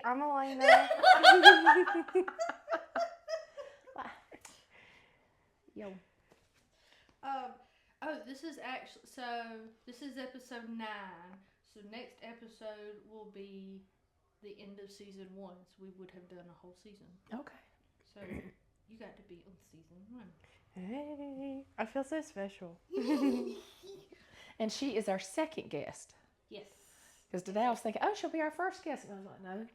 I'm Alaina. Yo. This is episode 9. So next episode will be the end of season 1. So we would have done a whole season. Okay. So you got to be on season 1. Hey, I feel so special. And she is our second guest. Yes. Because today I was thinking, oh, she'll be our first guest. And I was like, no,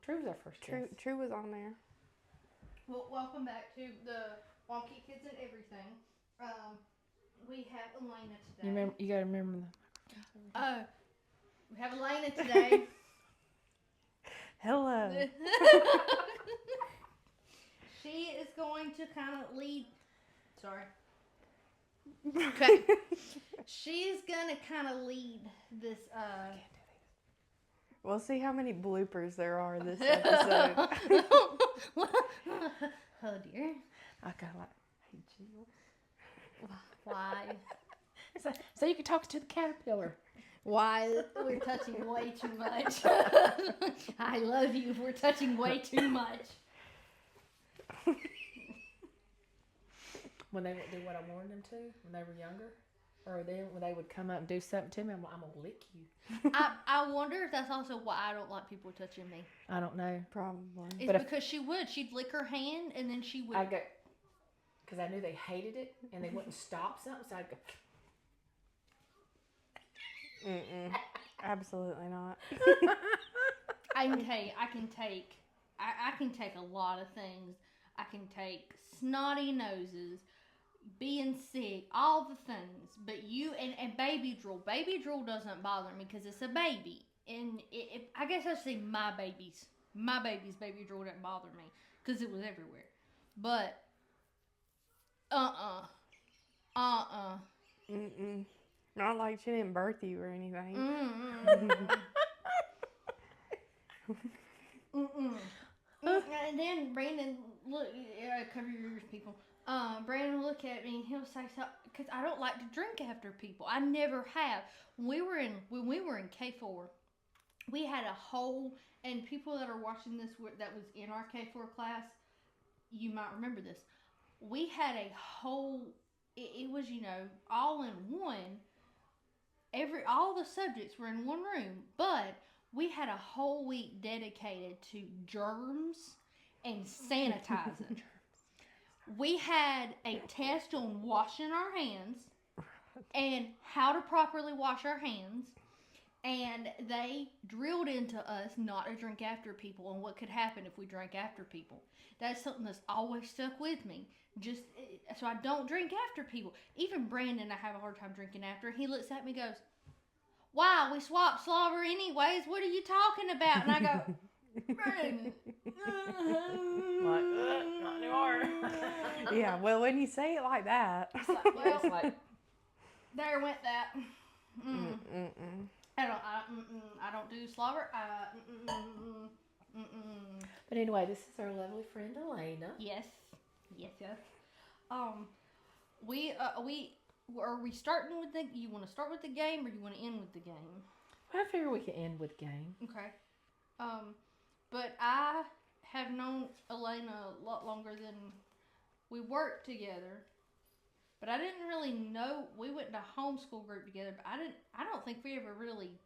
True's our first guest. True was on there. Well, welcome back to the Wonky Kids and Everything. We have Alaina today. You got to remember the... We have Alaina today. Hello. She is going to kind of lead... Sorry. Okay. She's going to kind of lead this... We'll see how many bloopers there are this episode. Oh, dear. I kind of like, hey, Jill. Why? So you can talk to the caterpillar. Why? We're touching way too much. I love you. We're touching way too much. When they would do what I wanted them to when they were younger. Or then when they would come up and do something to me, I'm going to lick you. I wonder if that's also why I don't like people touching me. I don't know. Probably. It's But because she would. She'd lick her hand and then she would. I'd go, because I knew they hated it and they wouldn't stop something, so I'd go. Absolutely not. I can take a lot of things. I can take snotty noses, being sick, all the things. But you and baby drool. Baby drool doesn't bother me because it's a baby. And I guess I should say my baby's baby drool didn't bother me because it was everywhere. But Not like she didn't birth you or anything. And then Brandon look, cover your ears, people. Brandon will look at me and he'll say something because I don't like to drink after people. I never have. When we were in K4, we had a whole, and people that are watching this that was in our K4 class, you might remember this. We had a whole. It was all in one. All the subjects were in one room, but we had a whole week dedicated to germs and sanitizing. We had a test on washing our hands and how to properly wash our hands. And they drilled into us not to drink after people and what could happen if we drank after people. That's something that's always stuck with me. Just so I don't drink after people. Even Brandon, I have a hard time drinking after. He looks at me and goes, "Wow, we swapped slobber anyways. What are you talking about?" And I go, "Brandon." Like, not anymore. Yeah, well, when you say it like that. It's like, there went that. I don't do slobber. But anyway, this is our lovely friend Alaina. Yes. Are we starting with you want to start with the game or you want to end with the game? I figure we can end with game. Okay. But I have known Alaina a lot longer than we worked together. But I didn't really know, we went to homeschool group together, but I don't think we ever really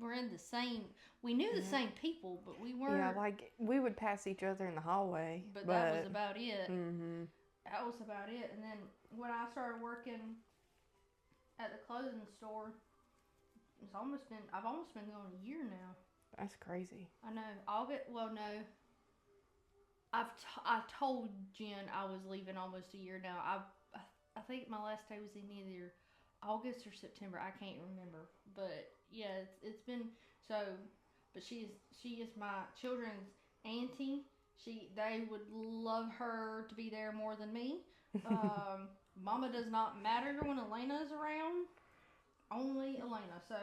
were in the same, we knew the same people, but we weren't. Yeah, like, we would pass each other in the hallway. But that was about it. Mm-hmm. That was about it. And then when I started working at the clothing store, I've almost been going a year now. That's crazy. I know. I told Jen I was leaving almost a year now. I think my last day was in either August or September. I can't remember. But yeah, it's been so. But she is my children's auntie. They would love her to be there more than me. Mama does not matter when Alaina is around. Only Alaina. So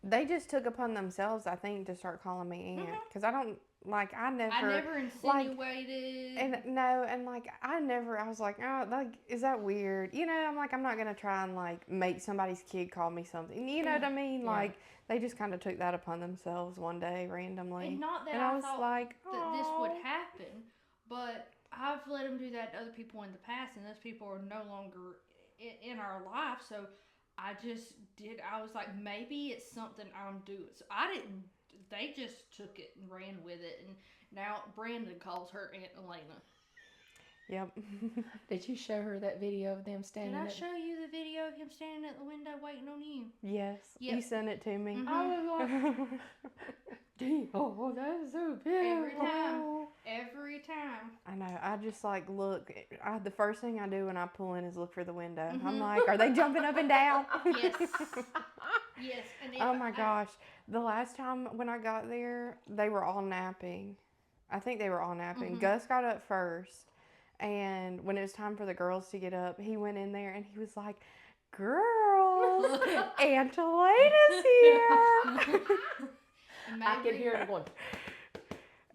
They just took upon themselves, I think, to start calling me aunt. Because I don't, like, I I never, never insinuated. and no, and like, I was like, oh, like, is that weird? You know, I'm like, I'm not going to try and, like, make somebody's kid call me something. You know what I mean? Yeah. Like, they just kind of took that upon themselves one day randomly. And not that and I was thought like, that this would "Aw." happen, but I've let them do that to other people in the past, and those people are no longer in our life. So I just did. I was like, maybe it's something I'm doing. So I didn't. They just took it and ran with it, and now Brandon calls her Aunt Alaina. Yep. Did you show her that video of them standing? Did I show you the video of him standing at the window waiting on you? Yes. Yep. You sent it to me. Mhm. I was like, oh, that's so beautiful. Every time. I know. I just like look. The first thing I do when I pull in is look for the window. Mhm. I'm like, are they jumping up and down? Yes. Yes. And Oh my gosh. The last time when I got there, they were all napping. I think they were all napping. Mhm. Gus got up first. And when it was time for the girls to get up, he went in there and he was like, girls, Aunt Elena's here. I could hear it going.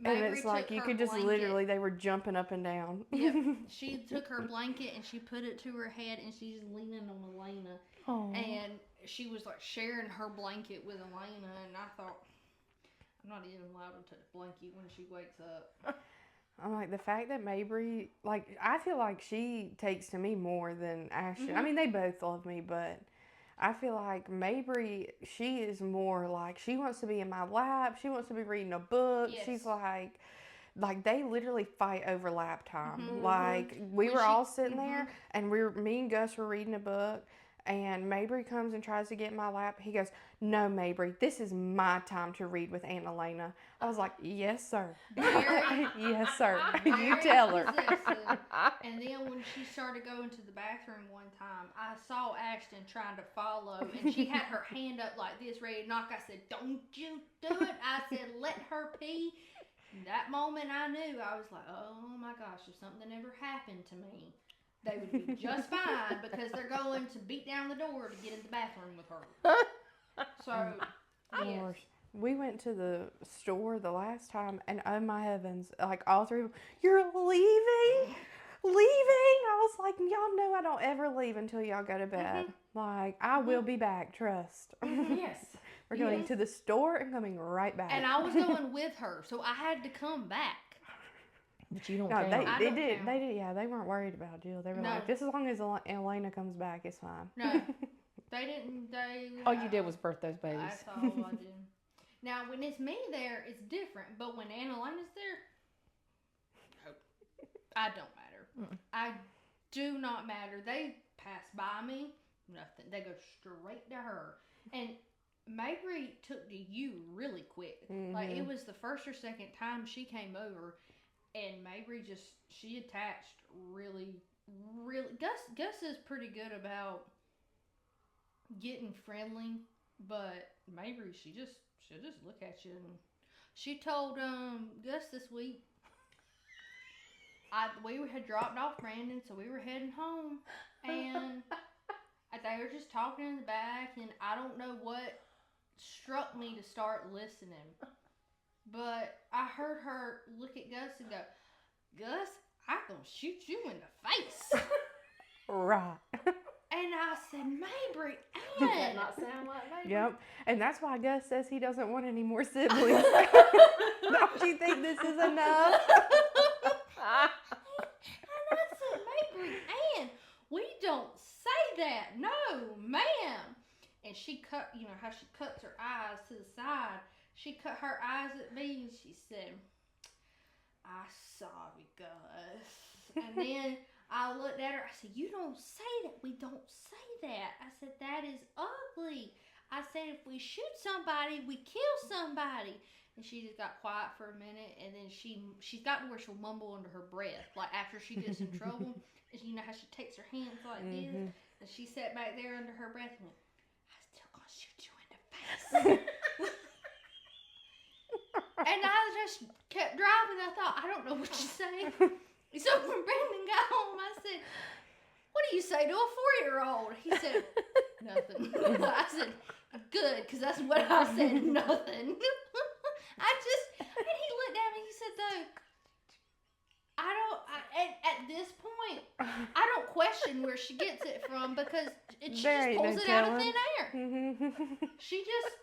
And it's like, you could just literally, they were jumping up and down. Yep. She took her blanket and she put it to her head and she's leaning on Alaina. Aww. And she was like sharing her blanket with Alaina. And I thought, I'm not even allowed to touch blanket when she wakes up. I'm like, the fact that Mabry, like, I feel like she takes to me more than Ashton. I mean, they both love me, but I feel like Mabry, she is more like, she wants to be in my lap. She wants to be reading a book. Yes. She's like they literally fight over lap time. Mhm. Like, we were all sitting there, and me and Gus were reading a book, and Mabry comes and tries to get in my lap. He goes, no, Mabry, this is my time to read with Aunt Alaina. I was like, yes, sir. Yes, sir. You tell her. Possessive. And then when she started going to the bathroom one time, I saw Ashton trying to follow, and she had her hand up like this, ready to knock. I said, don't you do it. I said, let her pee. That moment I knew. I was like, oh my gosh, if something ever happened to me, they would be just fine because they're going to beat down the door to get in the bathroom with her. So, yes. Gosh. We went to the store the last time, and oh my heavens, like all three of them, you're leaving? I was like, y'all know I don't ever leave until y'all go to bed. Like, I will be back, trust. Yes. We're going to the store and coming right back. And I was going with her, so I had to come back. But you don't No, count. they did, yeah, they weren't worried about Jill. They were like, just as long as Alaina comes back, it's fine. No, they didn't, All you did was birth those babies. That's all I did. Now, when it's me there, it's different, but when Aunt Elena's there, I don't matter. I do not matter. They pass by me, nothing. They go straight to her. And Mabry took to you really quick. Like, it was the first or second time she came over, and Mabry she attached really. Gus is pretty good about getting friendly, but Mabry, she'll just look at you. And she told Gus this week, we had dropped off Brandon, so we were heading home, and they were just talking in the back, and I don't know what struck me to start listening, but I heard her look at Gus and go, Gus, I'm gonna shoot you in the face. Right. And I said, Mabry, Does that not sound like Mabry? Yep. And that's why Gus says he doesn't want any more siblings. Don't you think this is enough? And I said, Mabry, Ann, we don't say that. No, ma'am. And she cut, you know how she cuts her eyes to the side. She cut her eyes at me and she said, I sorry, Gus. And then I looked at her. I said, you don't say that. We don't say that. I said, that is ugly. I said, if we shoot somebody, we kill somebody. And she just got quiet for a minute, and then she's gotten to where she'll mumble under her breath, like after she gets in trouble. And you know how she takes her hands like this, and she sat back there under her breath and went, "I'm still gonna shoot you in the face." And I just kept driving. I thought, I don't know what you say. So when Brandon got home, I said, "What do you say to a 4-year-old?" He said, "Nothing." I said, good, because that's what I said, nothing. And he looked at me, he said, though, at this point, I don't question where she gets it from, because she just pulls it out of thin air. She just...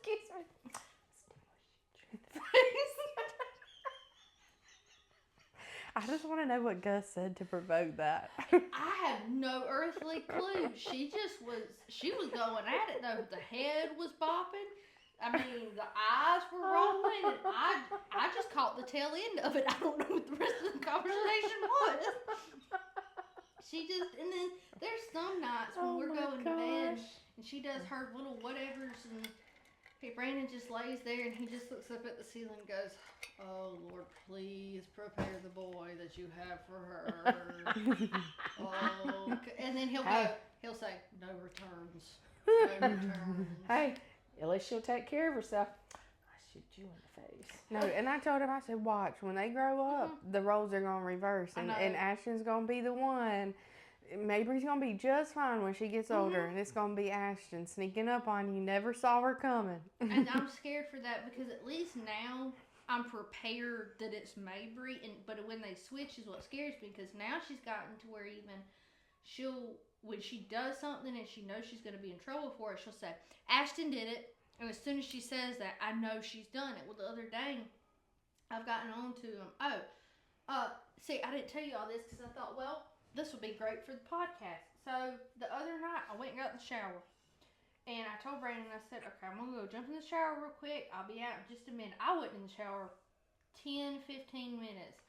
I just want to know what Gus said to provoke that. I have no earthly clue. She was going at it though. The head was bopping. I mean, the eyes were rolling, and I just caught the tail end of it. I don't know what the rest of the conversation was. And then there's some nights when we're going to bed, and she does her little whatevers, and Brandon just lays there, and he just looks up at the ceiling and goes, "Oh, Lord, please prepare the boy that you have for her." Oh, and then he'll say, "No returns. No returns." Hey, at least she'll take care of herself. I shoot you in the face. No, and I told him, I said, watch, when they grow up, the roles are going to reverse, and Ashton's going to be the one. Mabry's going to be just fine when she gets older, and it's going to be Ashton sneaking up on you. Never saw her coming. And I'm scared for that, because at least now I'm prepared that it's Mabry, but when they switch is what scares me, because now she's gotten to where even when she does something and she knows she's going to be in trouble for it, she'll say, "Ashton did it." And as soon as she says that, I know she's done it. Well, the other day, I've gotten on to him. See, I didn't tell you all this because I thought, well, this will be great for the podcast. So the other night, I went and got in the shower. And I told Brandon, I said, okay, I'm going to go jump in the shower real quick. I'll be out in just a minute. I went in the shower 10, 15 minutes.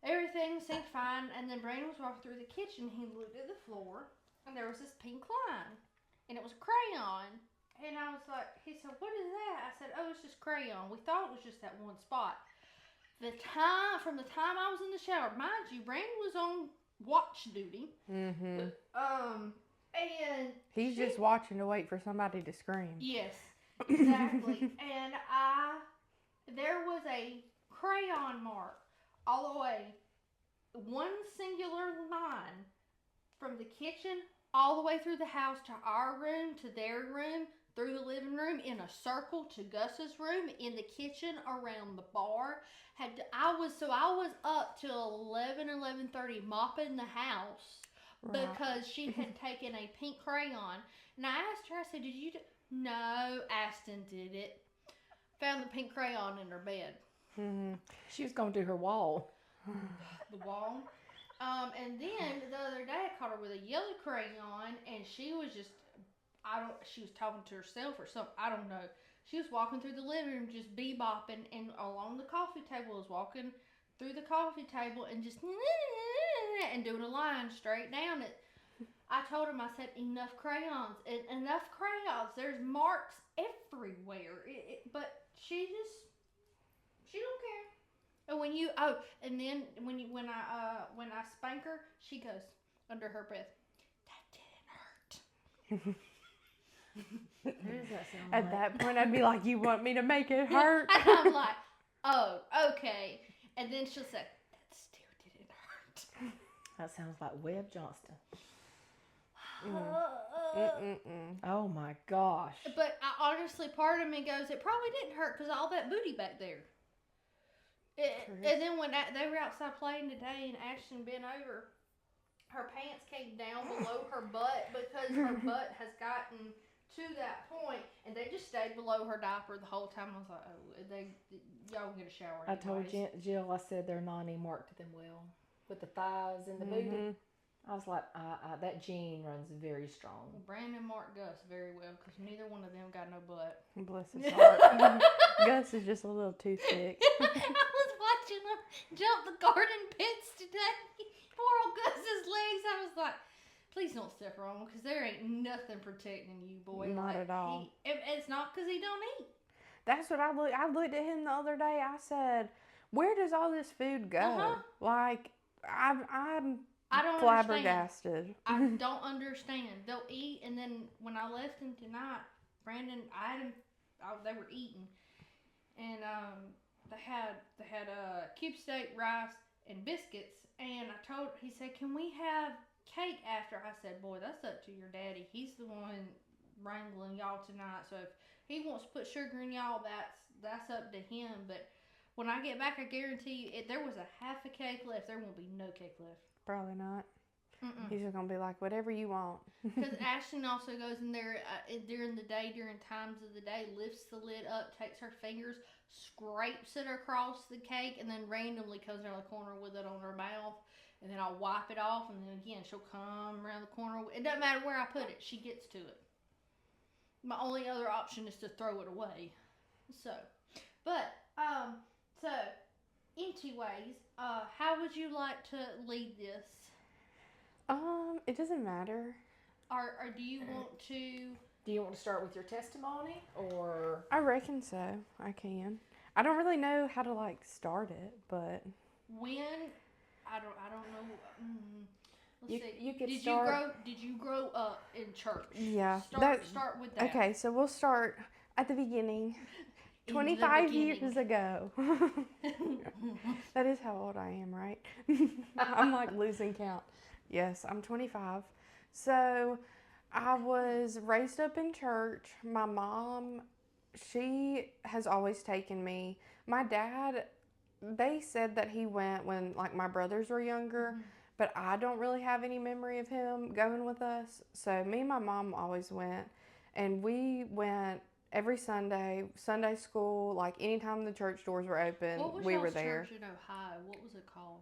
Everything seemed fine. And then Brandon was walking through the kitchen. He looked at the floor, and there was this pink line. And it was a crayon. And I was like, he said, "What is that?" I said, "Oh, it's just crayon. We thought it was just that one spot." From the time I was in the shower, mind you, Brandon was on watch duty. Mm-hmm. And he's just watching to wait for somebody to scream. Yes, exactly. And there was a crayon mark all the way, one singular line from the kitchen all the way through the house to our room, to their room, through the living room, in a circle to Gus's room, in the kitchen, around the bar. I was up till 11:30 mopping the house, right, because she had taken a pink crayon. And I asked her, I said, "Did you No, Aston did it." Found the pink crayon in her bed. Mm-hmm. She was going to do her wall. The wall. And then the other day I caught her with a yellow crayon, and she was just, she was talking to herself or something, I don't know. She was walking through the living room just bebopping, and along the coffee table, was walking through the coffee table and just and doing a line straight down it. I told him, I said, enough crayons. There's marks everywhere. But she don't care. And when I spank her, she goes under her breath, "That didn't hurt." Who does that sound At like? that point, I'd be like, "You want me to make it hurt?" And I'm like, "Oh, okay." And then she'll say, "That still didn't hurt." That sounds like Webb Johnston. Mm. Oh my gosh. But I honestly, part of me goes, it probably didn't hurt because all that booty back there. And then when they were outside playing today and Ashton bent over, her pants came down below her butt because her butt has gotten to that point, and they just stayed below her diaper the whole time. I was like, "Oh, y'all get a shower." I told Jill, I said their nanny marked them well with the thighs and the booty. I was like, that gene runs very strong. Brandon marked Gus very well because neither one of them got no butt. Bless his heart. Gus is just a little too thick. I was watching him jump the garden pits today. Poor old Gus's legs. I was like, please don't step wrong, because there ain't nothing protecting you, boy. Not at all. It's not because he don't eat. That's what I looked at him the other day. I said, "Where does all this food go?" Like, I don't flabbergasted. I don't understand. They'll eat, and then when I left him tonight, Brandon, they were eating, and they had cube steak, rice, and biscuits. And he said, "Can we have cake after?" I said, "Boy, that's up to your daddy. He's the one wrangling y'all tonight. So if he wants to put sugar in y'all, that's up to him. But when I get back, I guarantee you, if there was a half a cake left, there won't be no cake left. Probably not. Mm-mm. He's just gonna be like, whatever you want. Because Ashton also goes in there during the day, during times of the day, lifts the lid up, takes her fingers, scrapes it across the cake, and then randomly comes around the corner with it on her mouth. And then I'll wipe it off, and then again, she'll come around the corner. It doesn't matter where I put it, she gets to it. My only other option is to throw it away. So, but, so, anyways, how would you like to lead this? It doesn't matter. Or do you want to... Do you want to start with your testimony, or? I reckon so. I can. I don't really know how to like start it, but When... I don't know. Let's see. You could Did start. Did you grow up in church? yeah. Start with that. Okay, so we'll start at the beginning. In 25 the beginning. years ago. That is how old I am, right? I'm like losing count. Yes, I'm 25. So I was raised up in church. My mom, she has always taken me. My dad, they said that he went when like my brothers were younger, but I don't really have any memory of him going with us. So me and my mom always went, and we went every Sunday, Sunday school, like anytime the church doors were open, we were there. Church in Ohio? What was it called?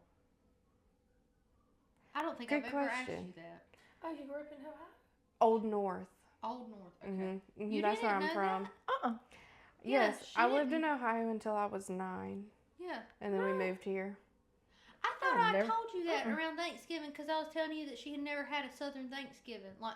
I don't think Good I've ever asked question. you that. Oh, you grew up in Ohio? Old North. Old North. Okay. Mhm. That's where I'm know from. that? Yes, she I lived didn't. in Ohio until I was 9, Yeah. and then we moved here. I thought I've I never- told you that around Thanksgiving because I was telling you that she had never had a Southern Thanksgiving. Like,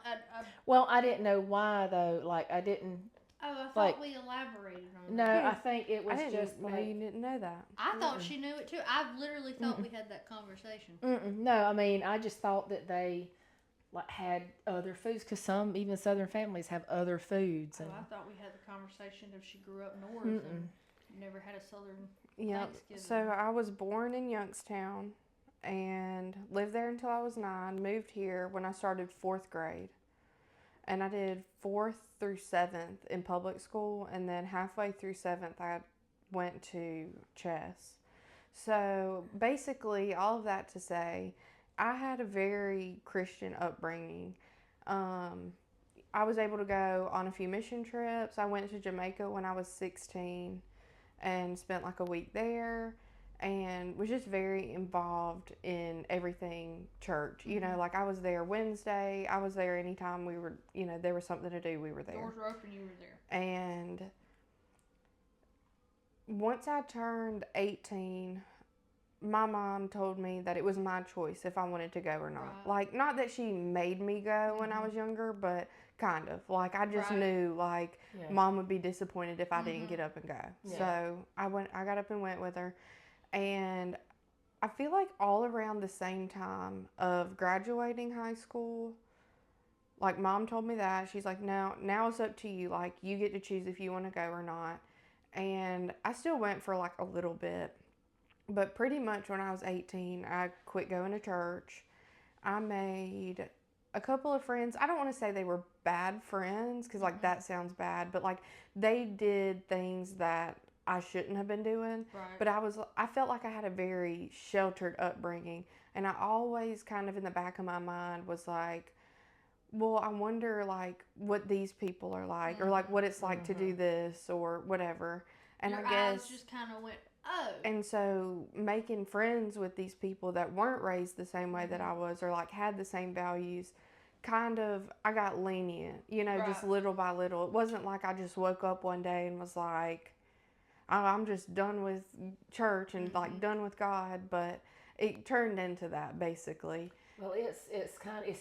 Well, I didn't know why though. Like I didn't. I thought Like- we elaborated on No, that. I think it was I didn't just know like. you didn't know that. I thought she knew it too. I literally thought we had that conversation. No, I mean I just thought that they like had other foods because some even Southern families have other foods. Oh, And I thought we had the conversation if she grew up north and never had a Southern Yep. Thanksgiving. So I was born in Youngstown and lived there until I was 9. Moved here when I started 4th grade. And I did 4th through 7th in public school. And then halfway through 7th, I went to chess. So basically, all of that to say, I had a very Christian upbringing. I was able to go on a few mission trips. I went to Jamaica when I was 16 and spent like a week there, and was just very involved in everything church. You know, like I was there Wednesday. I was there anytime we were, you know, there was something to do, we were there. Doors were open, you were there. And once I turned 18, my mom told me that it was my choice if I wanted to go or not. Right. Like, not that she made me go when I was younger, but kind of. Like, I just Right. knew, like, Yeah. mom would be disappointed if I didn't get up and go. Yeah. So I got up and went with her. And I feel like all around the same time of graduating high school, like, mom told me that. She's like, now it's up to you. Like, you get to choose if you want to go or not. And I still went for like a little bit. But pretty much when I was 18, I quit going to church. I made a couple of friends. I don't want to say they were bad friends because, like, that sounds bad. But, like, they did things that I shouldn't have been doing. Right. But I felt like I had a very sheltered upbringing. And I always kind of in the back of my mind was like, well, I wonder, like, what these people are like. Or, like, what it's like to do this or whatever. And Your I guess... eyes just kind of went, oh. And so making friends with these people that weren't raised the same way that I was, or like had the same values, kind of, I got lenient, you know, just Right. little by little. It wasn't like I just woke up one day and was like, oh, I'm just done with church and like done with God, but it turned into that basically. Well, it's kind of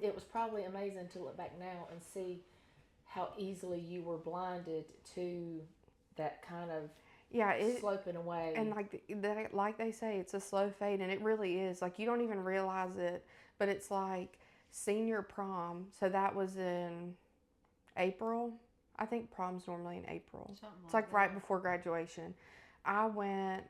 it was probably amazing to look back now and see how easily you were blinded to that kind of sloping away. And like they say, it's a slow fade, and it really is. Like, you don't even realize it, but it's like senior prom. So that was in April. I think prom's normally in April. Something It's like that. right before graduation. I went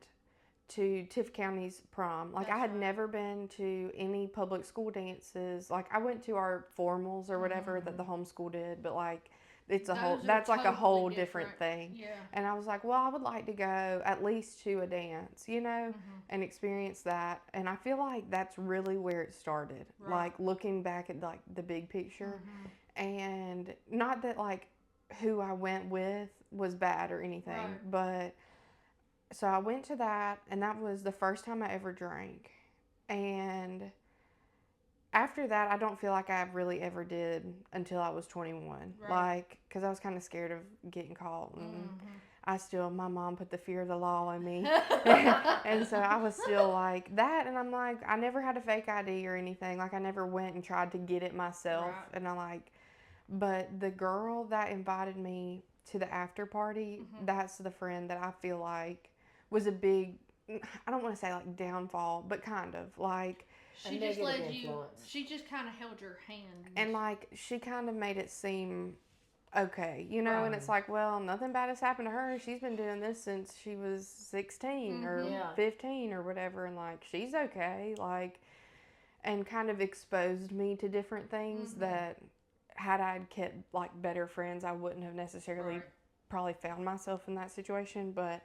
to Tiff County's prom. Like, I had never been to any public school dances. Like, I went to our formals or whatever that the homeschool did, but like, it's a whole, that's like a whole different thing. Yeah. And I was like, well, I would like to go at least to a dance, you know, and experience that. And I feel like that's really where it started. Like, looking back at like the big picture, and not that like who I went with was bad or anything, but so I went to that, and that was the first time I ever drank. And after that, I don't feel like I really ever did until I was 21. Like, because I was kind of scared of getting caught. And my mom put the fear of the law in me. And so I was still like that. And I'm like, I never had a fake ID or anything. Like, I never went and tried to get it myself. And I like, but the girl that invited me to the after party, that's the friend that I feel like was a big, I don't want to say like downfall, but kind of like, she just led you, she just kind of held your hand. And like, she kind of made it seem okay, you know, and it's like, well, nothing bad has happened to her. She's been doing this since she was 16 or 15 or whatever, and like, she's okay, like, and kind of exposed me to different things that had I kept like better friends, I wouldn't have necessarily probably found myself in that situation. But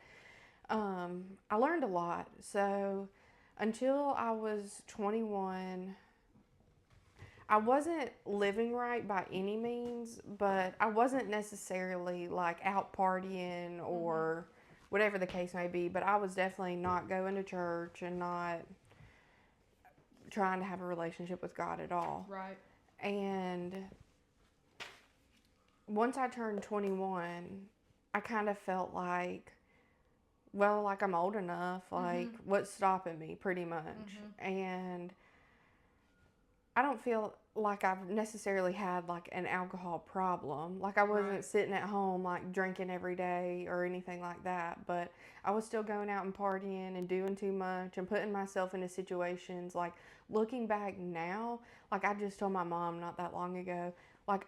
I learned a lot. So until I was 21, I wasn't living right by any means, but I wasn't necessarily like out partying or whatever the case may be, but I was definitely not going to church and not trying to have a relationship with God at all. Right. And once I turned 21, I kind of felt like, well, like, I'm old enough, like, what's stopping me, pretty much. And I don't feel like I've necessarily had like an alcohol problem. Like, I wasn't sitting at home like drinking every day or anything like that, but I was still going out and partying and doing too much and putting myself into situations. Like, looking back now, like, I just told my mom not that long ago, like,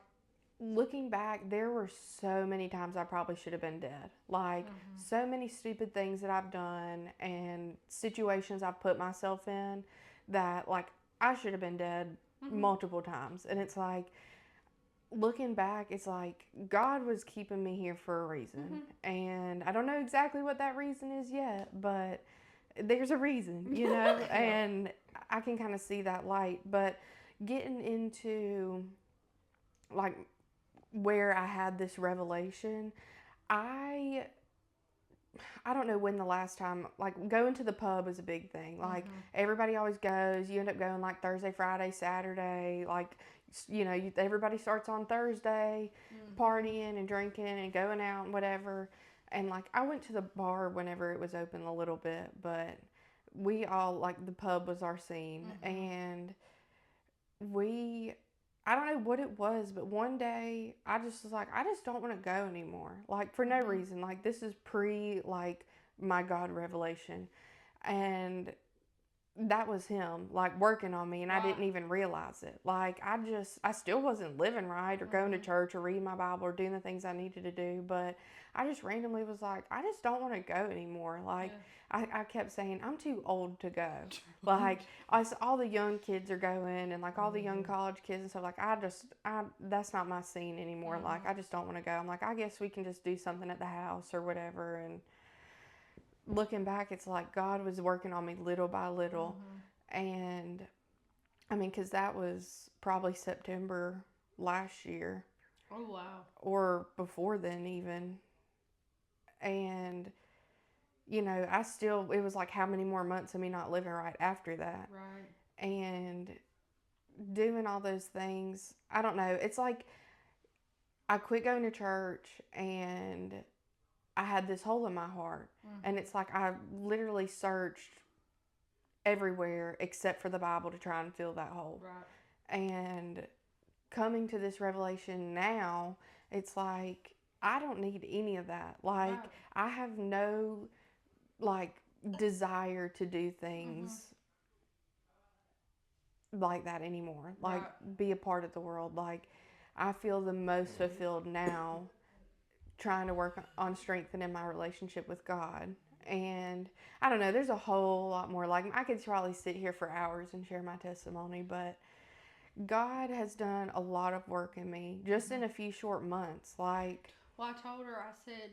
looking back, there were so many times I probably should have been dead. Like, so many stupid things that I've done and situations I've put myself in that, like, I should have been dead multiple times. And it's like, looking back, it's like, God was keeping me here for a reason. And I don't know exactly what that reason is yet, but there's a reason, you know? And I can kind of see that light. But getting into, like, where I had this revelation, I don't know when the last time, like, going to the pub is a big thing. Like, everybody always goes. You end up going like Thursday, Friday, Saturday. Like, you know, everybody starts on Thursday partying and drinking and going out and whatever. And like, I went to the bar whenever it was open a little bit, but we all, like, the pub was our scene. And I don't know what it was, but one day I just was like, I just don't want to go anymore. Like, for no reason. Like, this is like, my God revelation. And that was him, like, working on me, and I didn't even realize it. Like, I still wasn't living right or going to church or reading my Bible or doing the things I needed to do, but I just randomly was like, I just don't want to go anymore. Like, I kept saying, I'm too old to go. Like, all the young kids are going, and like all the young college kids and stuff. Like, that's not my scene anymore. Like, I just don't want to go. I'm like, I guess we can just do something at the house or whatever. And looking back, it's like God was working on me little by little. And I mean, because that was probably September last year. Oh, wow. Or before then even. And, you know, it was like, how many more months of me not living right after that? Right. And doing all those things, I don't know. It's like, I quit going to church, and I had this hole in my heart. And it's like, I literally searched everywhere except for the Bible to try and fill that hole. Right. And coming to this revelation now, it's like, I don't need any of that. Like, I have no, like, desire to do things like that anymore. Like, be a part of the world. Like, I feel the most fulfilled now trying to work on strengthening my relationship with God. And I don't know, there's a whole lot more. Like, I could probably sit here for hours and share my testimony, but God has done a lot of work in me just in a few short months. Like, well, I told her, I said,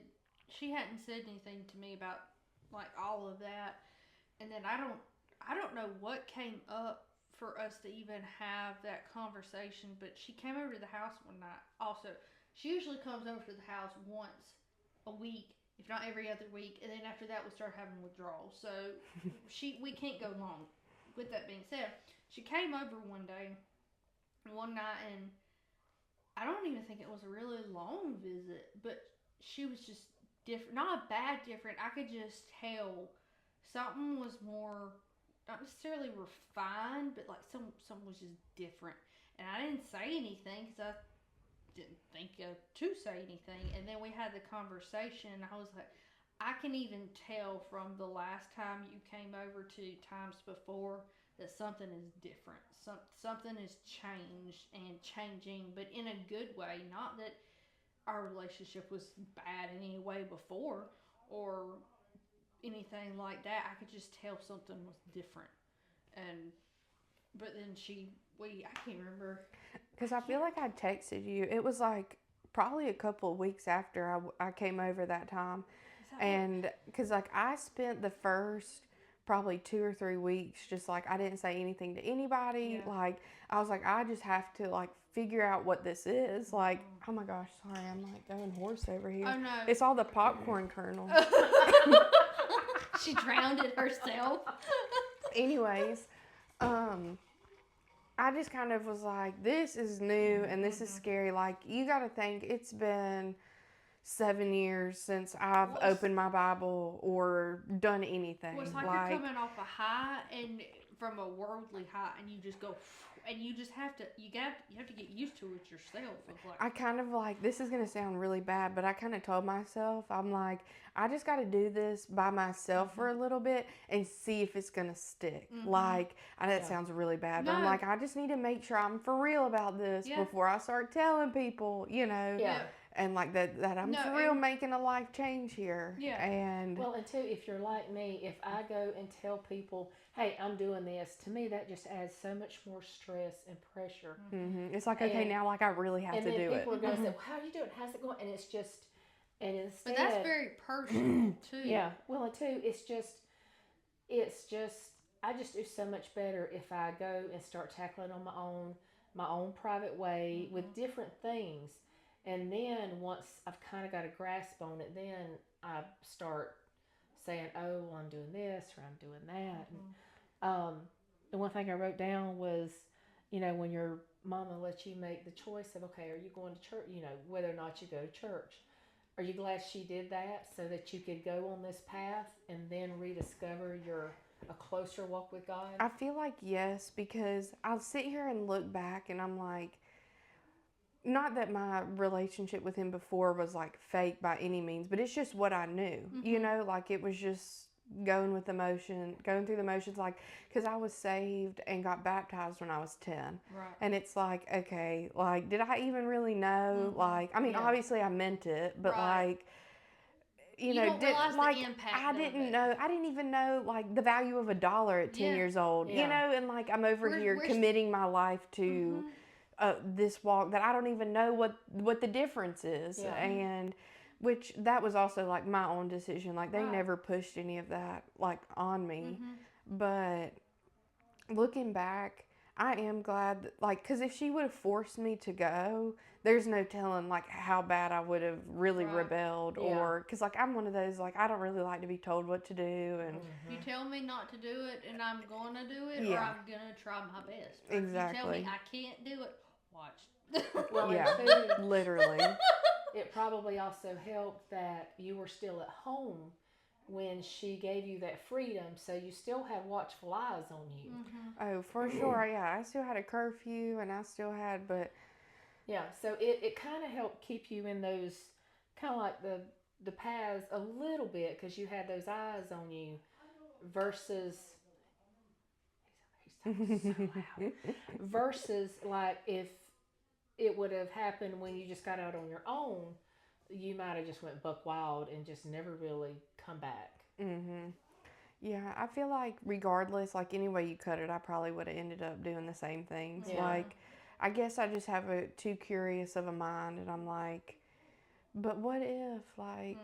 she hadn't said anything to me about like all of that. And then I don't know what came up for us to even have that conversation, but she came over to the house one night. Also, she usually comes over to the house once a week, if not every other week, and then after that we start having withdrawals. So we can't go long. With that being said, she came over one night, and I don't even think it was a really long visit, but she was just different. Not a bad different. I could just tell something was more, not necessarily refined, but like something was just different. And I didn't say anything because I didn't think to say anything. And then we had the conversation, and I was like, I can even tell from the last time you came over to times before that something is different. Something is changed and changing, but in a good way. Not that our relationship was bad in any way before or anything like that. I could just tell something was different. And but then I can't remember. Because I feel like I texted you. It was like probably a couple of weeks after I came over that time. And because like I spent the first probably 2 or 3 weeks just like I didn't say anything to anybody. Yeah. Like I was like, I just have to like figure out what this is. Like, oh my gosh, sorry, I'm like going hoarse over here. Oh no. It's all the popcorn kernels. She drowned it herself. Anyways, I just kind of was like, this is new and this is scary. Like, you got to think it's been 7 years since I've opened my Bible or done anything. Well, it's like you're coming off a high and from a worldly high, and you just go, and you just have to, you have to get used to it yourself. Like, I kind of like, this is going to sound really bad, but I kind of told myself, I'm like, I just got to do this by myself for a little bit and see if it's going to stick. Like, I know that sounds really bad, but I'm like, I just need to make sure I'm for real about this before I start telling people, you know. Yeah. And like that I'm for real making a life change here. Yeah. And well, and too, if you're like me, if I go and tell people, hey, I'm doing this, to me that just adds so much more stress and pressure. It's like, okay, now like I really have to do it. And then people are going to say, well, how are you doing? How's it going? And it's just, and instead. But that's very personal too. Yeah. Well, and too, it's just, I just do so much better if I go and start tackling on my own private way with different things. And then once I've kind of got a grasp on it, then I start saying, oh, well, I'm doing this or I'm doing that. And, the one thing I wrote down was, you know, when your mama lets you make the choice of, okay, are you going to church, you know, whether or not you go to church. Are you glad she did that so that you could go on this path and then rediscover a closer walk with God? I feel like yes, because I'll sit here and look back and I'm like, not that my relationship with him before was like fake by any means, but it's just what I knew, you know, like it was just going through the motions, like, because I was saved and got baptized when I was 10. Right. And it's like, okay, like, did I even really know? Like, I mean, obviously I meant it, but like, you know, I didn't even know like the value of $1 at 10 years old, you know, and like I'm over here committing my life to this walk that I don't even know what the difference is. And which that was also like my own decision. Like they never pushed any of that like on me. But looking back, I am glad that, like, because if she would have forced me to go, there's no telling like how bad I would have really rebelled. Or because like I'm one of those, like, I don't really like to be told what to do. And you tell me not to do it and I'm gonna do it, or I'm gonna try my best. Or exactly. If you tell me I can't do it, watch. Well, literally. It probably also helped that you were still at home when she gave you that freedom, so you still had watchful eyes on you. Oh, for sure, I still had a curfew, and I still had, but yeah, so it kind of helped keep you in those kind of like the paths a little bit, because you had those eyes on you versus he's so loud. Versus like if it would have happened when you just got out on your own, you might have just went buck wild and just never really come back. Mhm. Yeah, I feel like regardless, like any way you cut it, I probably would have ended up doing the same things. Yeah. Like, I guess I just have a too curious of a mind, and I'm like, but what if, like,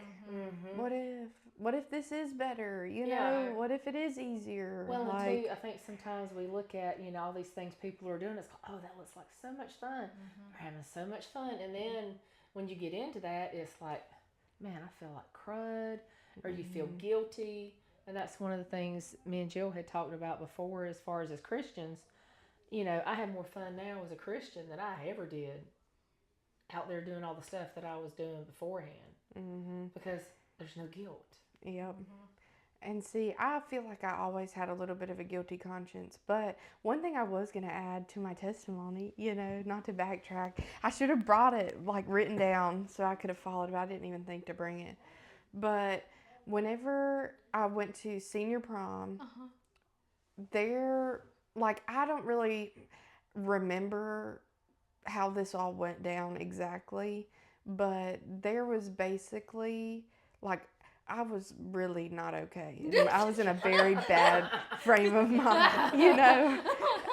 what if this is better? You know, what if it is easier? Well, like, and too, I think sometimes we look at, all these things people are doing. It's like, oh, that looks like so much fun. They're having so much fun. And then when you get into that, it's like, man, I feel like crud, or you feel guilty. And that's one of the things me and Jill had talked about before as far as Christians. I have more fun now as a Christian than I ever did out there doing all the stuff that I was doing beforehand because there's no guilt. Yep. And see, I feel like I always had a little bit of a guilty conscience. But one thing I was going to add to my testimony, not to backtrack, I should have brought it like written down so I could have followed, but I didn't even think to bring it. But whenever I went to senior prom, there, like, I don't really remember how this all went down exactly, but there was basically, like, I was really not okay. I was in a very bad frame of mind,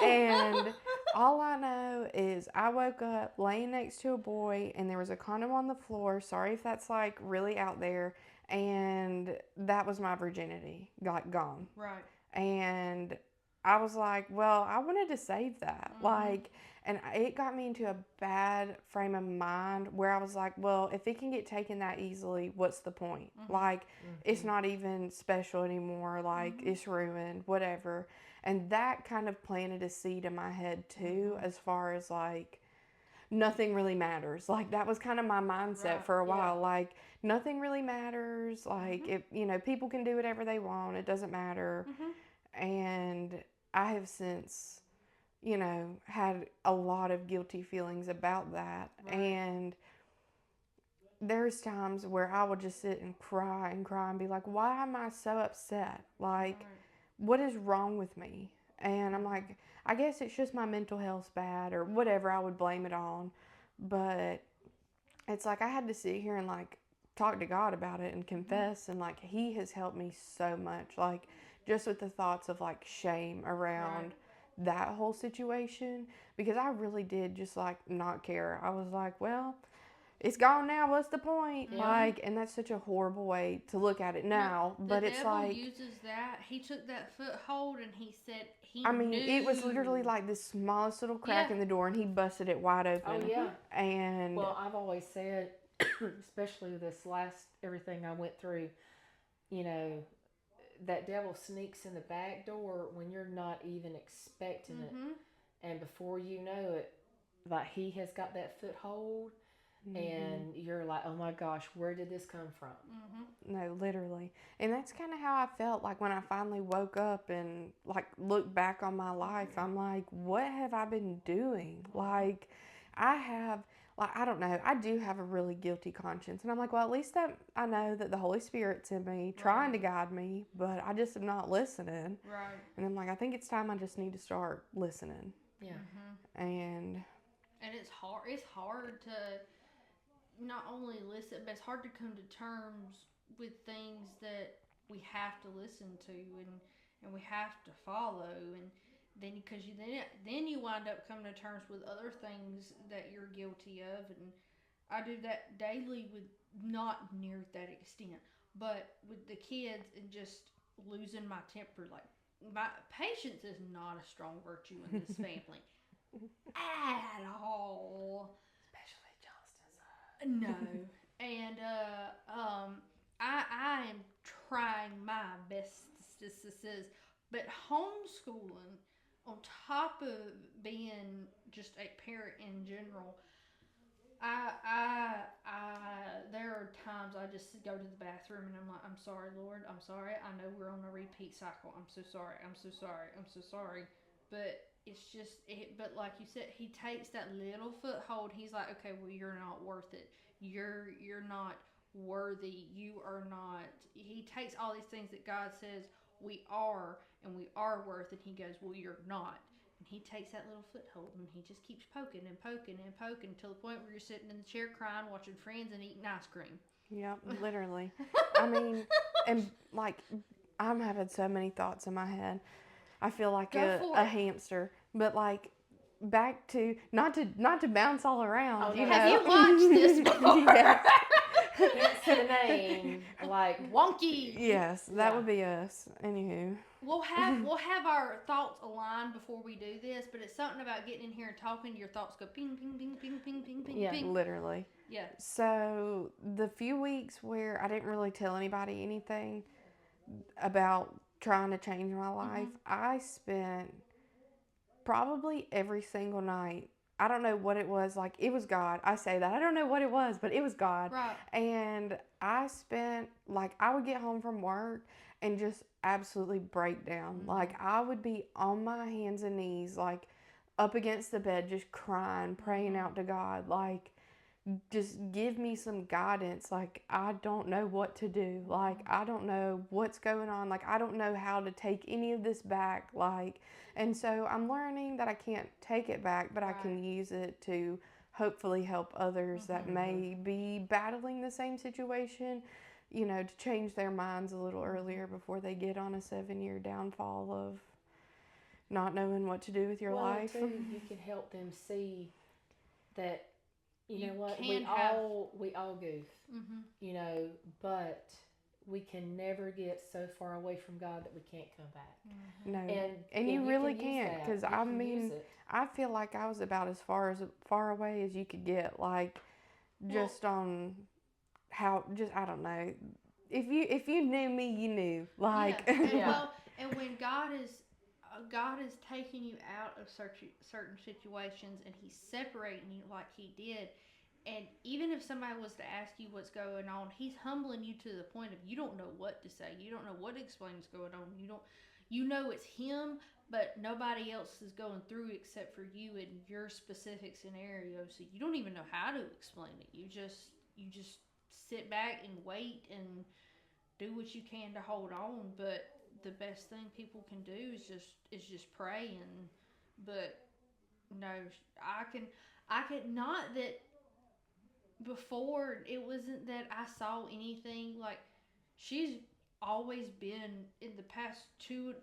and all I know is I woke up laying next to a boy and there was a condom on the floor. Sorry if that's like really out there. And that was my virginity, like gone. Right. And I was like, well, I wanted to save that. And it got me into a bad frame of mind where I was like, well, if it can get taken that easily, what's the point? It's not even special anymore. It's ruined, whatever. And that kind of planted a seed in my head too, as far as nothing really matters. That was kind of my mindset for a while. Nothing really matters. People can do whatever they want. It doesn't matter. And I have since, had a lot of guilty feelings about that. Right. And there's times where I would just sit and cry and be like, why am I so upset? What is wrong with me? And I'm like, I guess it's just my mental health's bad or whatever I would blame it on. But it's like I had to sit here and talk to God about it and confess. And He has helped me so much. Just with the thoughts of shame around that whole situation, because I really did just not care. I was like, well, it's gone now. What's the point? And that's such a horrible way to look at it now. But it's the devil uses that. He took that foothold and he said knew. It was literally this smallest little crack in the door, and he busted it wide open. Oh yeah. And well, I've always said, especially this last everything I went through, that devil sneaks in the back door when you're not even expecting it. And before you know it, he has got that foothold. And you're like, oh my gosh, where did this come from? No, literally. And that's kind of how I felt when I finally woke up and looked back on my life. I'm like, what have I been doing? I have, I don't know, I do have a really guilty conscience. And I'm like, well, at least that I know that the Holy Spirit's in me trying to guide me, but I just am not listening. Right. And I'm like, I think it's time I just need to start listening. Yeah. And it's hard to not only listen, but it's hard to come to terms with things that we have to listen to and we have to follow, and then because then you wind up coming to terms with other things that you're guilty of. And I do that daily, with not near that extent, but with the kids and just losing my temper. My patience is not a strong virtue in this family at all. No. And I am trying my best, but homeschooling, on top of being just a parent in general, I there are times I just go to the bathroom and I'm like, I'm sorry, Lord, I'm sorry. I know we're on a repeat cycle. I'm so sorry. I'm so sorry. I'm so sorry. But it's just but like you said, he takes that little foothold. He's like, okay, well, you're not worth it. You're not worthy. You are not. He takes all these things that God says we are, and we are worth, and he goes, well, you're not. And he takes that little foothold and he just keeps poking and poking and poking till the point where you're sitting in the chair crying, watching Friends and eating ice cream. Yep, literally. I mean, and like, I'm having so many thoughts in my head. I feel like a hamster, but like back to not to bounce all around. Oh, have you watched this before? Yes. Hence the name, like Wonky. Yes, that would be us. Anywho, we'll have our thoughts aligned before we do this, but it's something about getting in here and talking. Your thoughts go ping, ping, ping, ping, ping, ping, ping, ping. Literally. Yeah. So the few weeks where I didn't really tell anybody anything about trying to change my life, I spent probably every single night. I don't know what it was. Like, it was God. I say that. I don't know what it was, but it was God. Right. And I spent, like, I would get home from work and just absolutely break down. Like, I would be on my hands and knees, like, up against the bed, just crying, praying out to God. Like, just give me some guidance. Like, I don't know what to do. Like, I don't know what's going on. Like, I don't know how to take any of this back. Like, and so I'm learning that I can't take it back, but I can use it to hopefully help others that may be battling the same situation, you know, to change their minds a little earlier before they get on a 7-year downfall of not knowing what to do with your life. Too, you can help them see that, you know what, we all goof, you know, but we can never get so far away from God that we can't come back. No, and you really can't, because I mean, I feel like I was about as far away as you could get, like, just on how, just, I don't know, if you knew me, you knew, like. Well, and when God is taking you out of certain situations and He's separating you like He did. And even if somebody was to ask you what's going on, He's humbling you to the point of you don't know what to say. You don't know what to explain is going on. You know it's Him, but nobody else is going through except for you in your specific scenario. So you don't even know how to explain it. You just sit back and wait and do what you can to hold on. But the best thing people can do is just pray. But no, I can not that. Before, it wasn't that I saw anything. Like, she's always been, in the past two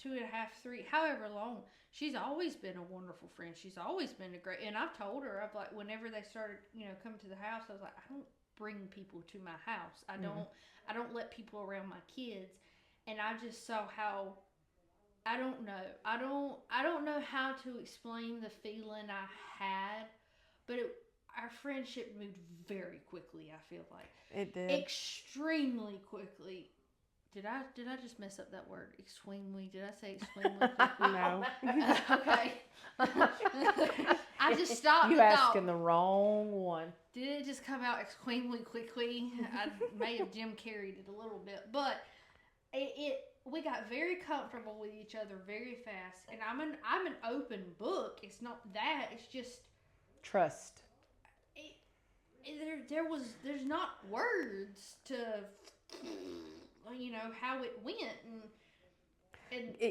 and a half, 3, however long, she's always been a wonderful friend. She's always been a great, and I've told her, I've like, whenever they started, you know, coming to the house, I was like, I don't bring people to my house. I don't let people around my kids. And I just saw how, I don't know how to explain the feeling I had, but our friendship moved very quickly, I feel like. It did. Extremely quickly. Did I just mess up that word? Extremely. Did I say extremely? No. Okay. I just stopped. You asking the wrong one. Did it just come out extremely quickly? I may have Jim carried it a little bit, but we got very comfortable with each other very fast, and I'm an open book. It's not that. It's just trust. There's not words to, you know, how it went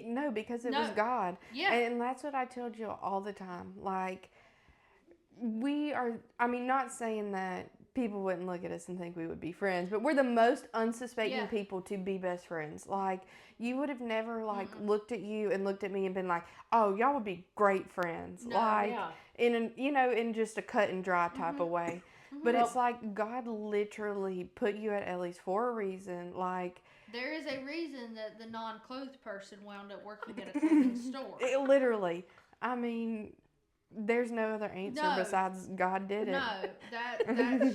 no, because it was God. Yeah. And that's what I told you all the time. Like, we are, I mean, not saying that people wouldn't look at us and think we would be friends, but we're the most unsuspecting people to be best friends. Like, you would have never, like, looked at you and looked at me and been like, oh, y'all would be great friends. No, like, in just a cut and dry type of way. But it's like God literally put you at Ellie's for a reason. Like, there is a reason that the non-clothed person wound up working at a clothing store. Literally. I mean, there's no other answer besides God did it. No, that's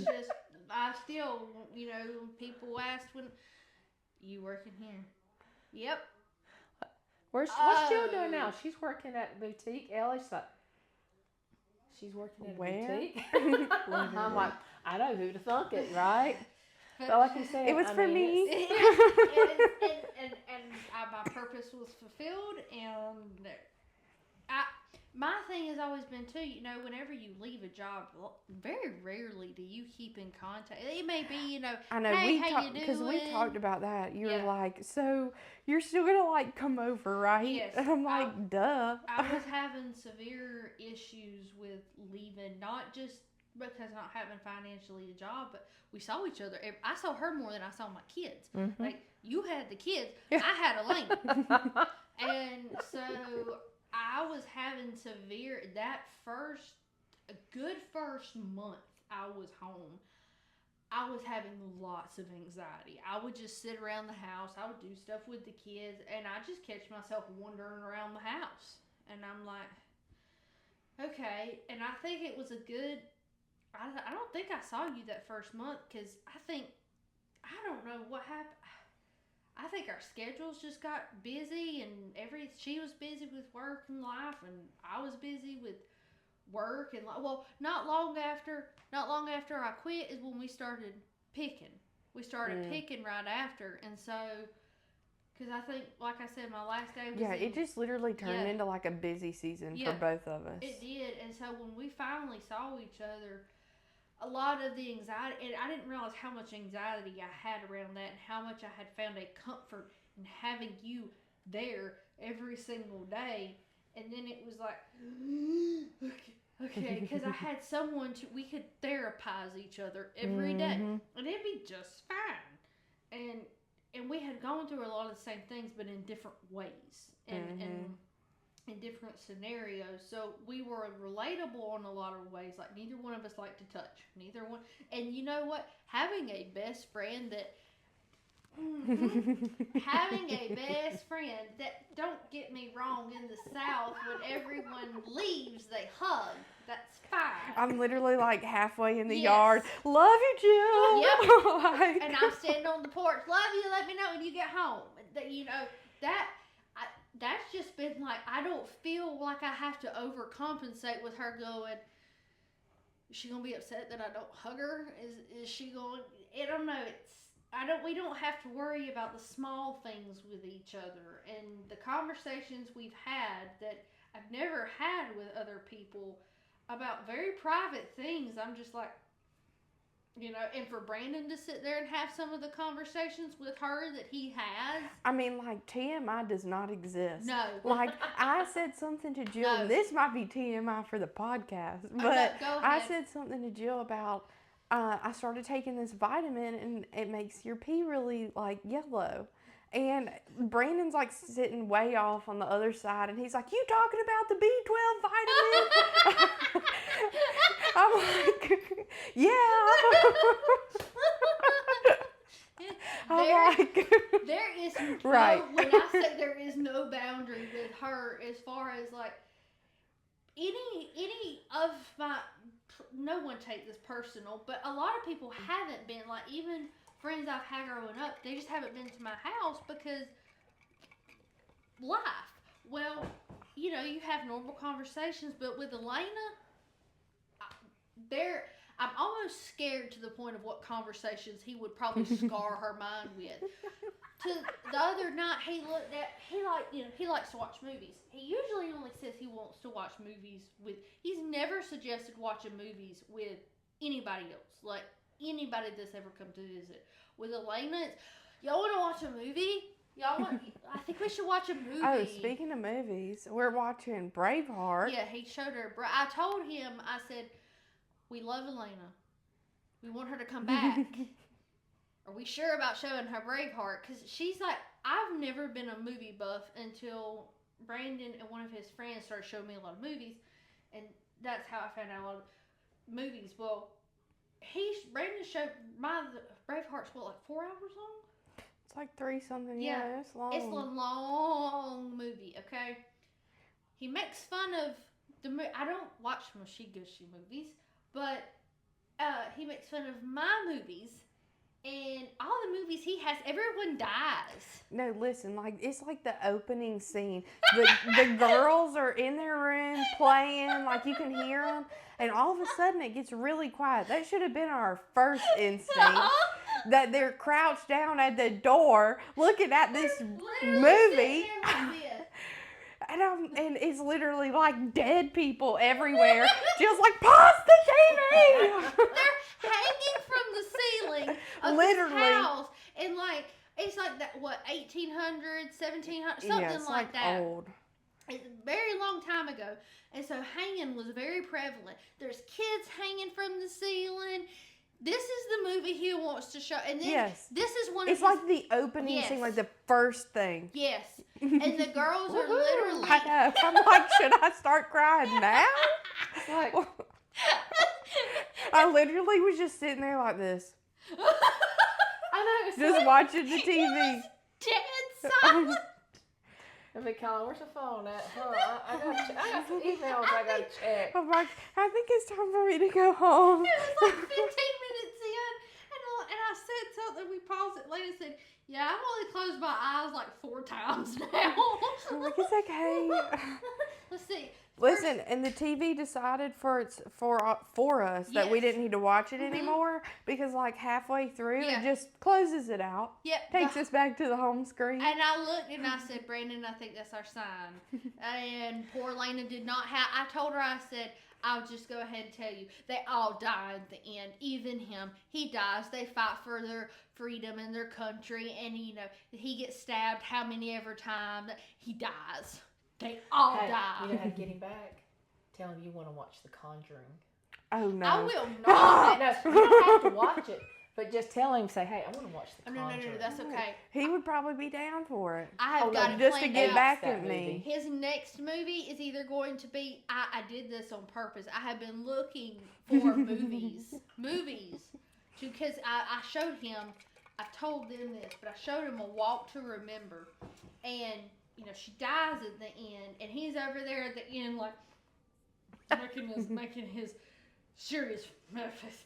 just, I still, you know, people asked when you working here. Yep. What's Jill doing now? She's working at a boutique. Ellie's like, she's working at a boutique. I'm like, I know who to thunk it, right? But like you said, it was for me. And my purpose was fulfilled, and my thing has always been too, you know, whenever you leave a job, very rarely do you keep in contact. It may be, you know, I know, hey, how you doing? because we talked about that. You're like, so you're still gonna like come over, right? Yes. And I'm like, duh. I was having severe issues with leaving, not just because not having financially a job, but we saw each other. I saw her more than I saw my kids. Mm-hmm. Like, you had the kids, I had Alaina. And so I was having a good first month I was home, I was having lots of anxiety. I would just sit around the house. I would do stuff with the kids, and I just catch myself wandering around the house. And I'm like, okay. And I think it was I don't think I saw you that first month, because I don't know what happened. I think our schedules just got busy, and she was busy with work and life, and I was busy with work, and not long after I quit is when we started picking. We started picking right after, and so because I think, like I said, my last day was it just literally turned into like a busy season for both of us. It did, and so when we finally saw each other, a lot of the anxiety, and I didn't realize how much anxiety I had around that, and how much I had found a comfort in having you there every single day. And then it was like, okay, because I had someone we could therapize each other every day, and it'd be just fine. And we had gone through a lot of the same things, but in different ways, and in different scenarios. So we were relatable in a lot of ways. Like, neither one of us liked to touch. Neither one. And you know what? Having a best friend that don't get me wrong, in the South, when everyone leaves, they hug. That's fine. I'm literally like halfway in the yard. Love you, Jill. Yep. And I'm standing on the porch. Love you. Let me know when you get home. You know, that's just been like, I don't feel like I have to overcompensate with her going, is she going to be upset that I don't hug her? Is she going, I don't know. We don't have to worry about the small things with each other, and the conversations we've had that I've never had with other people about very private things. I'm just like, you know, and for Brandon to sit there and have some of the conversations with her that he has. I mean, like, TMI does not exist. No. Like, I said something to Jill, and this might be TMI for the podcast, but I said something to Jill about, I started taking this vitamin, and it makes your pee really, like, yellow. And Brandon's, like, sitting way off on the other side, and he's like, you talking about the B12 vitamin? I'm like, yeah. There is right. When I say there is no boundary with her, as far as like any of my, no one take this personal, but a lot of people haven't been, like, even friends I've had growing up, they just haven't been to my house because life. Well, you know, you have normal conversations, but with Alaina, I'm almost scared to the point of what conversations he would probably scar her mind with. To the other night, he likes to watch movies. He usually only says he wants to watch movies he's never suggested watching movies with anybody else, like anybody that's ever come to visit. With Alaina, it's, y'all want to watch a movie? I think we should watch a movie. Oh, speaking of movies, we're watching Braveheart. Yeah, he showed her. I told him, I said, we love Alaina. We want her to come back. Are we sure about showing her Braveheart? Because she's like, I've never been a movie buff until Brandon and one of his friends started showing me a lot of movies. And that's how I found out a lot of movies. Well, Brandon showed Braveheart's, what, like 4 hours long? It's like 3 something. Yeah, it's long. It's a long movie, okay? He makes fun of the movie. I don't watch mushy-gushy movies. But he makes fun of my movies, and all the movies he has, everyone dies. No, listen, like, it's like the opening scene. The girls are in their room playing, like, you can hear them, and all of a sudden it gets really quiet. That should have been our first instinct, that they're crouched down at the door looking at this movie. and it's literally like dead people everywhere. Jill's like, pause the TV. They're hanging from the ceiling of Literally. this house, and like it's like that 1800, 1700, something yeah, it's like that. Old. It's a very long time ago, and so hanging was very prevalent. There's kids hanging from the ceiling. This is the movie he wants to show, and then this is one. It's like the opening scene, like the first thing. Yes, and the girls are literally. I know. I'm like, should I start crying now? It's like, I literally was just sitting there like this, I know. just watching the TV. Dead silent. And be calling, where's the phone at? I got some emails I got to check. I'm like, I think it's time for me to go home. It was like 15 minutes in, and I said something. We paused it. Lena said, "Yeah, I've only closed my eyes like 4 times now." I'm like, it's okay. Let's see. Listen, and the TV decided for us that we didn't need to watch it anymore because like halfway through it just closes it out. Yep. Takes us back to the home screen. And I looked and I said, Brandon, I think that's our sign. And poor Lena did not have. I told her, I said, I'll just go ahead and tell you, they all die at the end. Even him, he dies. They fight for their freedom and their country, and he gets stabbed how many ever time that he dies. They all die. You know how to get him back? Tell him you want to watch The Conjuring. Oh, no. I will not. No, you don't have to watch it, but just tell him, say, hey, I want to watch The Conjuring. No, that's okay. He would probably be down for it. I have got it just to planned get out. back at me. His next movie is either going to be, I did this on purpose. I have been looking for movies, because I showed him, I told them this, but I showed him A Walk to Remember, and she dies at the end, and he's over there at the end, like, making his serious face.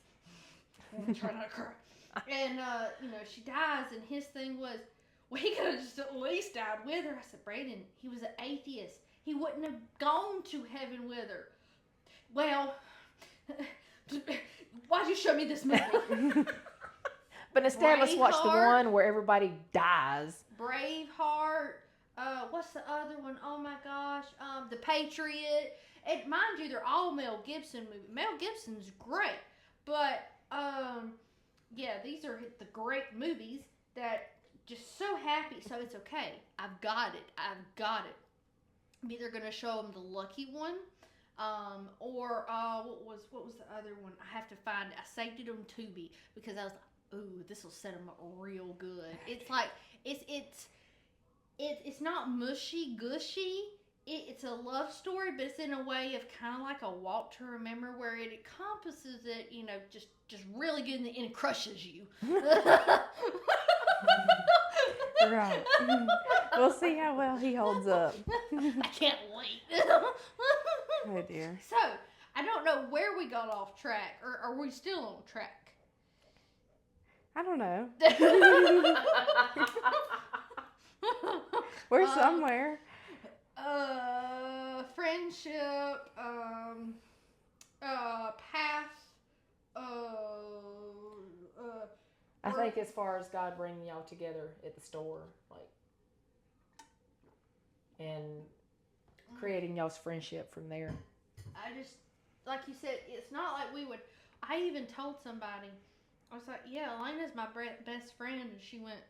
I'm trying not to cry. And, she dies, and his thing was, well, he could have just at least died with her. I said, Brandon, he was an atheist. He wouldn't have gone to heaven with her. Well, why'd you show me this movie? But instead, let's watch the one where everybody dies. Braveheart. What's the other one? Oh my gosh. The Patriot. And mind you, they're all Mel Gibson movies. Mel Gibson's great. But, these are the great movies that just so happy. So it's okay. I've got it. I'm either going to show them the Lucky One. Or what was the other one? I have to find it. I saved it on Tubi because I was like, ooh, this will set them up real good. It's like, it's not mushy gushy. It's a love story, but it's in a way of kind of like A Walk to Remember, where it encompasses it, just really good, and it crushes you. Right. We'll see how well he holds up. I can't wait. Oh dear. So, I don't know where we got off track, or are we still on track? I don't know. We're somewhere. Friendship, path, I think as far as God bringing y'all together at the store, and creating y'all's friendship from there. I just, like you said, it's not like we would, I even told somebody, I was like, yeah, Alaina's my best friend, and she went,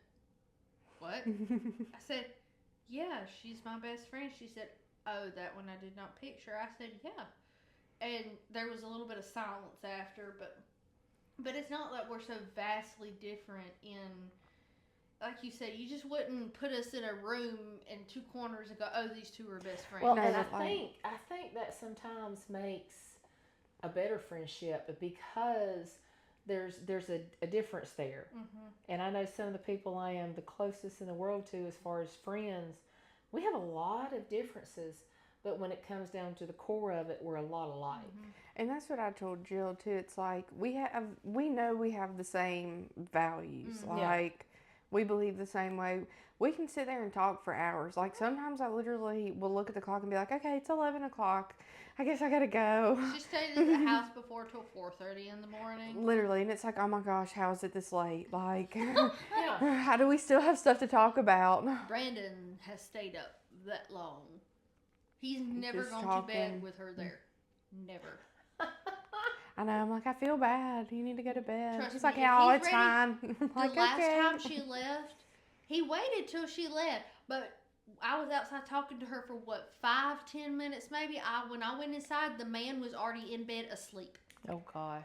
what? I said, yeah, she's my best friend. She said, oh, that one I did not picture. I said, yeah. And there was a little bit of silence after, but it's not like we're so vastly different in, like you said, you just wouldn't put us in a room in 2 corners and go, oh, these two are best friends. Well, and I think that sometimes makes a better friendship because there's a difference there. Mm-hmm. And I know some of the people I am the closest in the world to as far as friends, we have a lot of differences, but when it comes down to the core of it, we're a lot alike. Mm-hmm. And that's what I told Jill too. It's like we know we have the same values. Mm-hmm. Like we believe the same way. We can sit there and talk for hours. Like sometimes I literally will look at the clock and be like, okay, it's 11 o'clock. I guess I gotta go. She stayed at the house before till 4:30 in the morning. Literally, and it's like, oh my gosh, how is it this late? Like, how do we still have stuff to talk about? Brandon has stayed up that long. He's never Just gone talking. to bed with her there. Never. I know. I'm like, I feel bad. You need to go to bed. Trust He's me, like, yeah, if it's he's ready- fine. I'm like, the last okay. time she left, he waited till she left. But I was outside talking to her for what, 5-10 minutes maybe. When I went inside, the man was already in bed asleep. Oh gosh.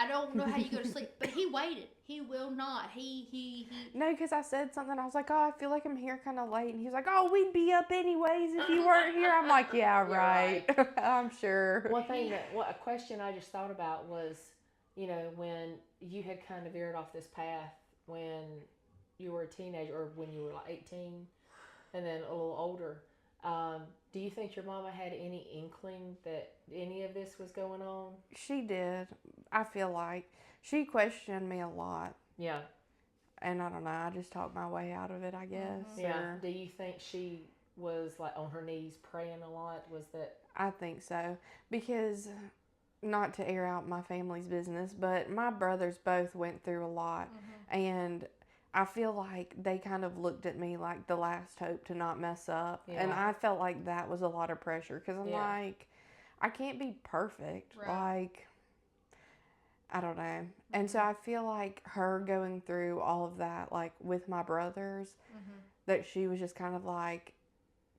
I don't know how you go to sleep, but he waited. He will not. He. No, because I said something. I was like, oh, I feel like I'm here kind of late. And he was like, oh, we'd be up anyways if you weren't here. I'm like, yeah, right. I'm sure. One thing a question I just thought about was, when you had kind of veered off this path when you were a teenager or when you were like 18 and then a little older. Do you think your mama had any inkling that any of this was going on? She did. I feel like she questioned me a lot. Yeah. And I don't know. I just talked my way out of it, I guess. Yeah. Or, do you think she was like on her knees praying a lot? Was that? I think so. Because, not to air out my family's business, but my brothers both went through a lot. And I feel like they kind of looked at me like the last hope to not mess up. Yeah. And I felt like that was a lot of pressure because I'm like, I can't be perfect. Right. Like, I don't know. And so I feel like her going through all of that, like with my brothers, that she was just kind of like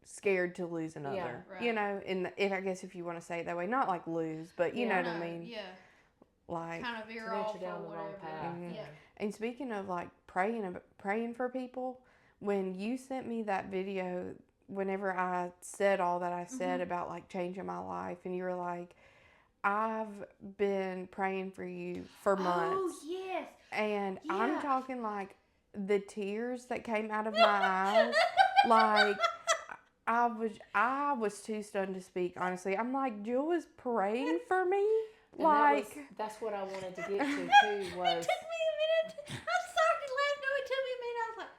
scared to lose another. Yeah, right. If I guess if you want to say it that way, not like lose, but you know what I mean. Yeah. Like kind of veer off down or the whatever. wrong path. Yeah. And speaking of like praying for people, when you sent me that video, whenever I said all that I said about like changing my life, and you were like, I've been praying for you for months. Oh, yes. And I'm talking like the tears that came out of my eyes, like I was too stunned to speak, honestly. I'm like, Jill was praying for me? And that's what I wanted to get to too was. It took me a minute. I'm sorry, laugh. No, it took me a minute. I was like,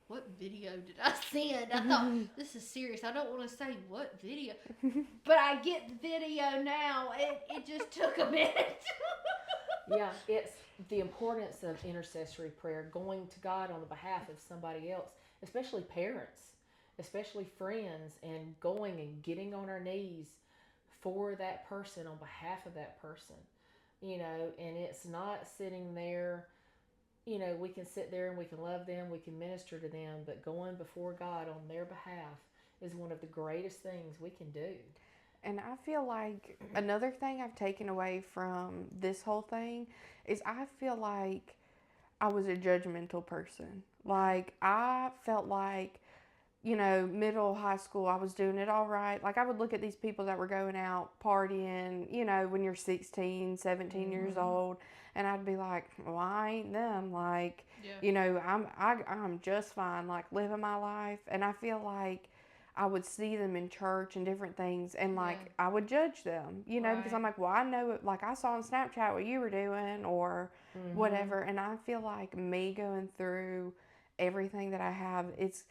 what video did I send? I thought, this is serious. I don't want to say what video. But I get the video now. It just took a minute. Yeah, it's the importance of intercessory prayer, going to God on the behalf of somebody else, especially parents, especially friends, and going and getting on our knees for that person, on behalf of that person, and it's not sitting there, we can sit there and we can love them, we can minister to them, but going before God on their behalf is one of the greatest things we can do. And I feel like another thing I've taken away from this whole thing is I feel like I was a judgmental person. Like, I felt like, middle, high school, I was doing it all right. Like, I would look at these people that were going out partying, when you're 16, 17 years old, and I'd be like, well, I ain't them. Like, I'm just fine, like, living my life. And I feel like I would see them in church and different things, and like I would judge them, because I'm like, well, I know it, like I saw on Snapchat what you were doing or whatever. And I feel like me going through everything that I have, it's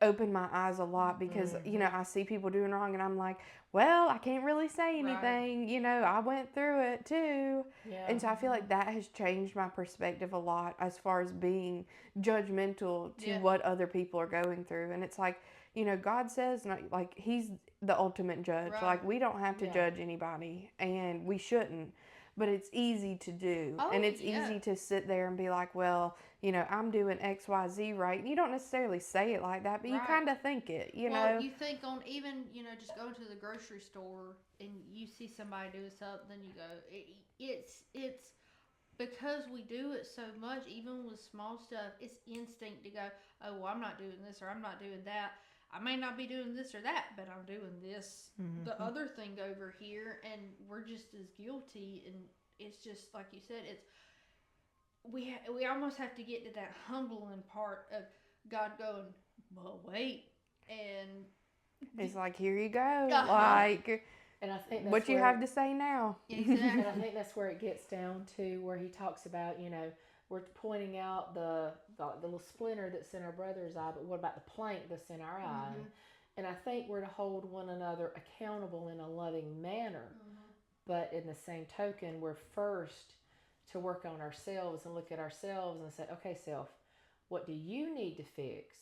opened my eyes a lot because I see people doing wrong, and I'm like, well, I can't really say anything. I went through it too. And so I feel like that has changed my perspective a lot as far as being judgmental to what other people are going through. And it's like, God says, like, He's the ultimate judge. Right. Like, we don't have to judge anybody, and we shouldn't. But it's easy to do. And it's easy to sit there and be like, well, I'm doing X, Y, Z right. And you don't necessarily say it like that, but you kind of think it, Well, you think on even, just going to the grocery store and you see somebody doing something, you go, it's because we do it so much, even with small stuff, it's instinct to go, oh, well, I'm not doing this or I'm not doing that. I may not be doing this or that, but I'm doing this, the other thing over here, and we're just as guilty. And it's just like you said, it's we almost have to get to that humbling part of God going, well, wait, and it's like, here you go, like, and I think that's what you have to say now. Exactly. And I think that's where it gets down to where he talks about, we're pointing out the little splinter that's in our brother's eye, but what about the plank that's in our eye? And I think we're to hold one another accountable in a loving manner. But in the same token, we're first to work on ourselves and look at ourselves and say, okay, self, what do you need to fix?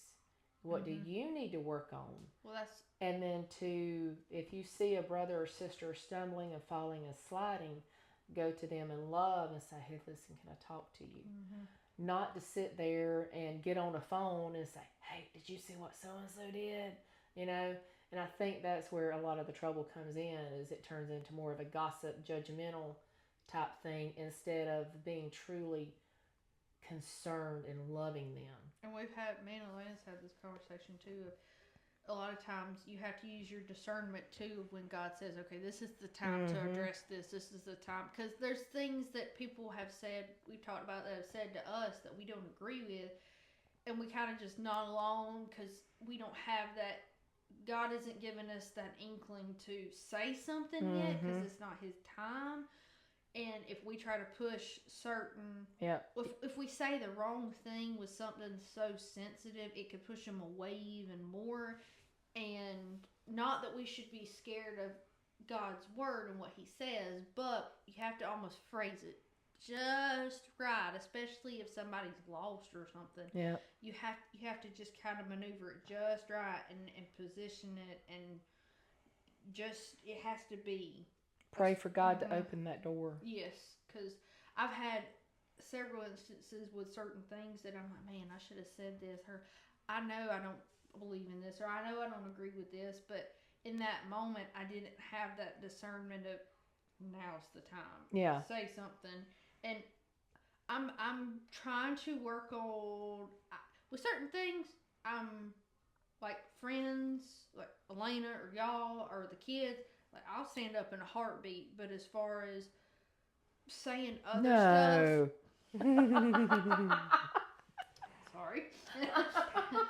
What do you need to work on? Well, that's... And then if you see a brother or sister stumbling and falling and sliding, go to them in love and say, hey, listen, can I talk to you? Not to sit there and get on a phone and say, hey, did you see what so-and-so did? You know, and I think that's where a lot of the trouble comes in, is it turns into more of a gossip, judgmental type thing instead of being truly concerned and loving them. And me and Alaina's had this conversation too. A lot of times you have to use your discernment too when God says, okay, this is the time to address this. This is the time. Because there's things that people have said, we talked about, that have said to us that we don't agree with. And we kind of just nod along because we don't have that. God isn't giving us that inkling to say something yet because it's not His time. And if we try to push certain... If we say the wrong thing with something so sensitive, it could push them away even more. And not that we should be scared of God's word and what He says, but you have to almost phrase it just right, especially if somebody's lost or something. Yeah. You have to just kind of maneuver it just right and position it, and just, it has to be... Pray for God to open that door. Yes, because I've had several instances with certain things that I'm like, man, I should have said this, or I know I don't believe in this, or I know I don't agree with this, but in that moment I didn't have that discernment of, now's the time. Yeah. Say something. And I'm trying to work on, with certain things, like friends, like Alaina or y'all or the kids, like I'll stand up in a heartbeat, but as far as saying other stuff... Sorry.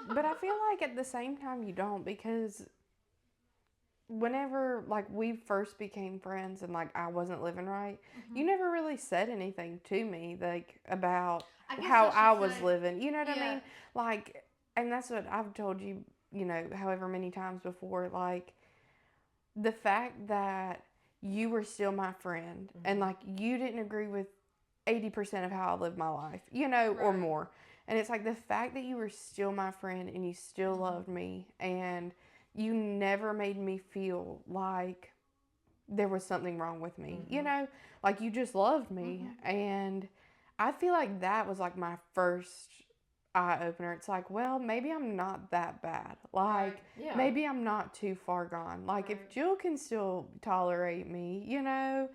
But I feel like at the same time you don't, because whenever, like, we first became friends and, like, I wasn't living right, you never really said anything to me, like, about how I was living. You know what I mean? Like, and that's what I've told you, you know, however many times before, like, the fact that you were still my friend and, like, you didn't agree with 80% of how I lived my life, you know, or more. And it's like the fact that you were still my friend and you still loved me and you never made me feel like there was something wrong with me, you know, like you just loved me. And I feel like that was like my first eye opener. It's like, well, maybe I'm not that bad. Like, maybe I'm not too far gone. Like, if Jill can still tolerate me, you know,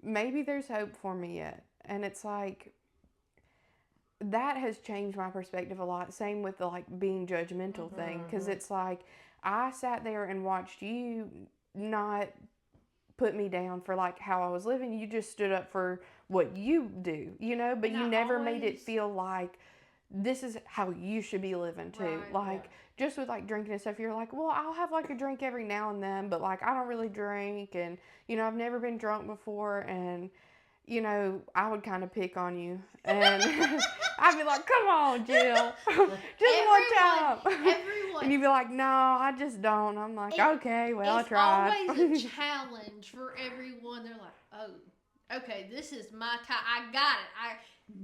maybe there's hope for me yet. And it's like, that has changed my perspective a lot. Same with the, like, being judgmental thing. Because it's like, I sat there and watched you not put me down for, like, how I was living. You just stood up for what you do, you know? But you never made it feel like, this is how you should be living too. Like, just with, like, drinking and stuff, you're like, well, I'll have, like, a drink every now and then, but, like, I don't really drink, and, you know, I've never been drunk before, and, you know, I would kind of pick on you, and I'd be like, come on, Jill, just one time. And you'd be like, no, I just don't. I'm like, okay, well, I tried. It's always a challenge for everyone. They're like, oh, okay, this is my time. I got it.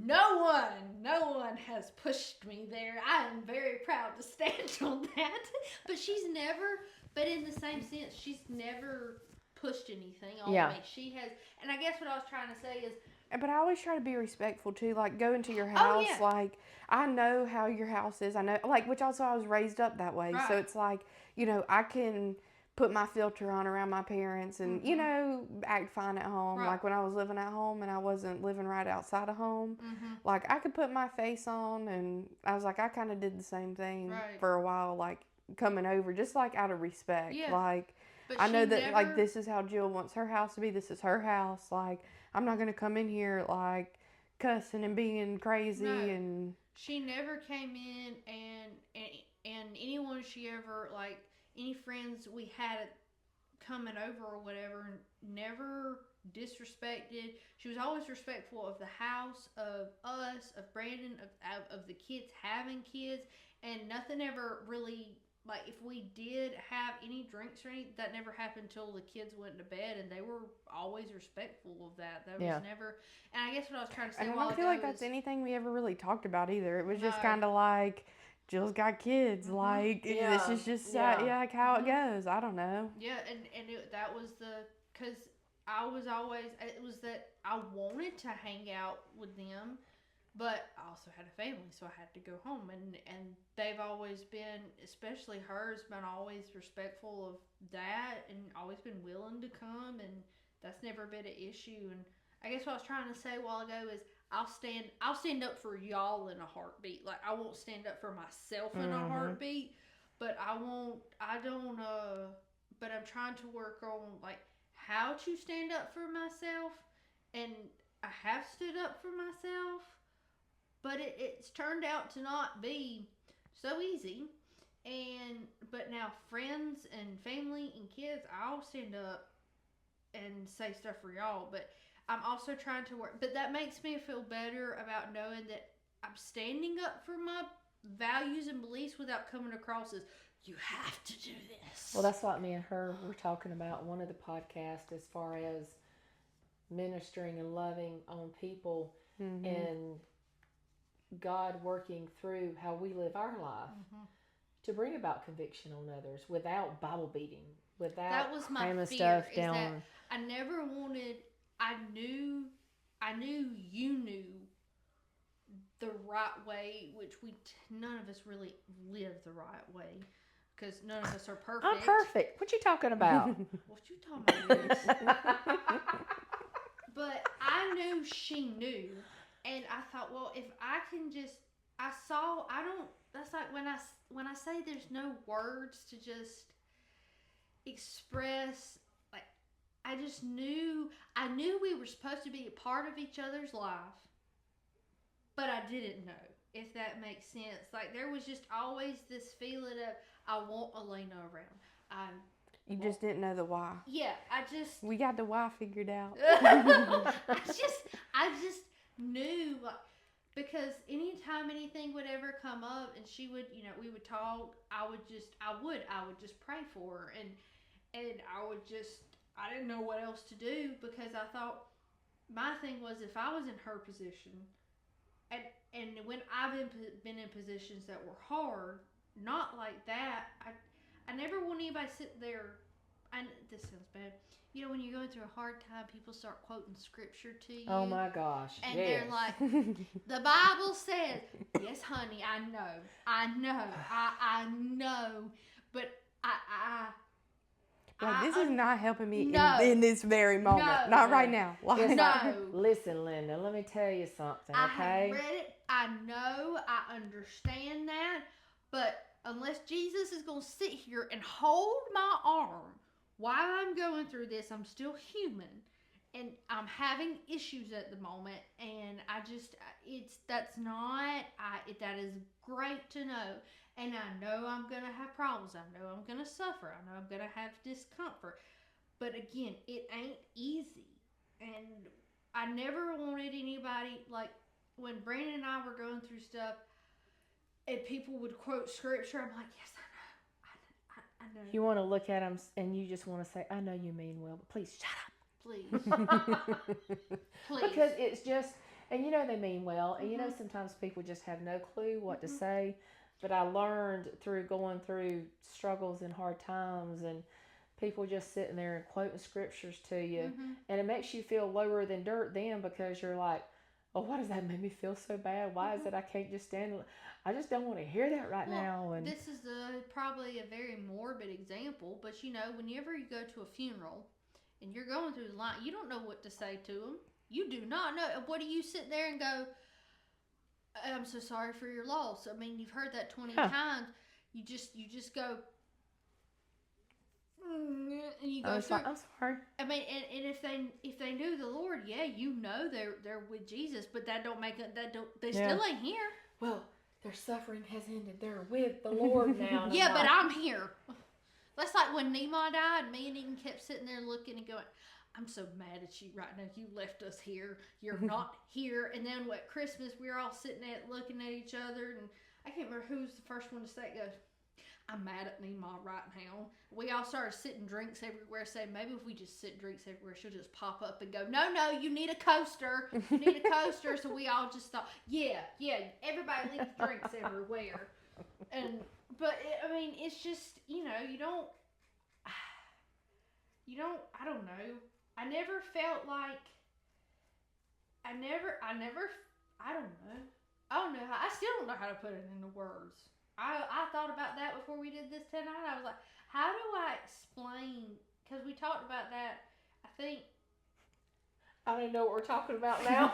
No one has pushed me there. I am very proud to stand on that. But in the same sense, she's never pushed anything on me. She has, and I guess what I was trying to say is, but I always try to be respectful too. Like, go into your house. Like, I know how your house is. I know, like, which also I was raised up that way. So it's like, you know, I can put my filter on around my parents and, you know, act fine at home. Like, when I was living at home and I wasn't living right outside of home, like, I could put my face on, and I was like, I kind of did the same thing for a while, like, coming over, just, like, out of respect. Like, but I know that, like, this is how Jill wants her house to be. This is her house. Like, I'm not going to come in here, like, cussing and being crazy. And she never came in and anyone she ever, like, any friends we had coming over or whatever, never disrespected. She was always respectful of the house, of us, of Brandon, of the kids having kids, and nothing ever really, like, if we did have any drinks or anything, that never happened until the kids went to bed, and they were always respectful of that. There was never, and I guess what I was trying to say, and I don't feel like that's anything we ever really talked about either. It was just kind of like, Jill's got kids. Like, this is just, like how it goes. I don't know. Yeah, that was because I was always, it was that I wanted to hang out with them, but I also had a family, so I had to go home. And they've always been, especially her's, been always respectful of that and always been willing to come, and that's never been an issue. And I guess what I was trying to say a while ago is I'll stand up for y'all in a heartbeat. Like, I won't stand up for myself in a heartbeat, but but I'm trying to work on, like, how to stand up for myself, and I have stood up for myself, but it's turned out to not be so easy. But now friends and family and kids, I'll stand up and say stuff for y'all, but I'm also trying to work, but that makes me feel better about knowing that I'm standing up for my values and beliefs without coming across as, you have to do this. Well, that's what me and her were talking about one of the podcasts, as far as ministering and loving on people and God working through how we live our life to bring about conviction on others without Bible beating, without that was my fear, stuff is down. that I never wanted, I knew you knew the right way, which none of us really live the right way, because none of us are perfect. I'm perfect. What you talking about? What you talking about is? But I knew she knew, and I thought, well, if I can just, that's like when I say there's no words to just express, like, I knew we were supposed to be a part of each other's life, but I didn't know, if that makes sense. Like, there was just always this feeling of, I want Alaina around. You just didn't know the why. Yeah, we got the why figured out. I just knew, like, because anytime anything would ever come up and she would, we would talk, I would just pray for her, and I didn't know what else to do, because I thought, my thing was, if I was in her position, and when I've been in positions that were hard, not like that, I never want anybody to sit there, and this sounds bad, when you're going through a hard time, people start quoting scripture to you. Oh my gosh. And they're like, the Bible says, yes, honey, I know, but this is not helping me in this very moment. Not right now. Listen, Linda, let me tell you something, okay? I have read it. I know. I understand that. But unless Jesus is going to sit here and hold my arm while I'm going through this, I'm still human. And I'm having issues at the moment. And that is great to know. And I know I'm going to have problems. I know I'm going to suffer. I know I'm going to have discomfort. But again, it ain't easy. And I never wanted anybody, like, when Brandon and I were going through stuff, and people would quote scripture, I'm like, yes, I know. You want to look at them and you just want to say, I know you mean well, but please shut up. Please. Please. Because it's just, and they mean well, and sometimes people just have no clue what to say. But I learned through going through struggles and hard times, and people just sitting there and quoting scriptures to you, and it makes you feel lower than dirt then, because you're like, oh, why does that make me feel so bad? Why is it I can't just stand? I just don't want to hear that right now. And this is probably a very morbid example, but whenever you go to a funeral and you're going through the line, you don't know what to say to them. You do not know. What do you sit there and go, I'm so sorry for your loss? I mean, you've heard that 20 times. You just go, and you go through. I'm sorry. I mean, and if they knew the Lord, they're with Jesus, but that don't make it. They still ain't here. Well, their suffering has ended. They're with the Lord now. Yeah, but I'm here. That's like when Nehemiah died. Me and Eden kept sitting there looking and going, I'm so mad at you right now. You left us here. You're not here. And then at Christmas, we were all sitting there looking at each other. And I can't remember who was the first one to say it. Goes, I'm mad at Nehemiah right now. We all started sitting drinks everywhere, saying, maybe if we just sit drinks everywhere, she'll just pop up and go, no, you need a coaster. You need a coaster. So we all just thought, yeah, everybody leaves drinks everywhere. I mean, it's just, you know, you don't, I don't know. I never felt like, I don't know. I don't know I still don't know how to put it into words. I thought about that before we did this tonight. I was like, how do I explain, because we talked about that, I think. I don't even know what we're talking about now.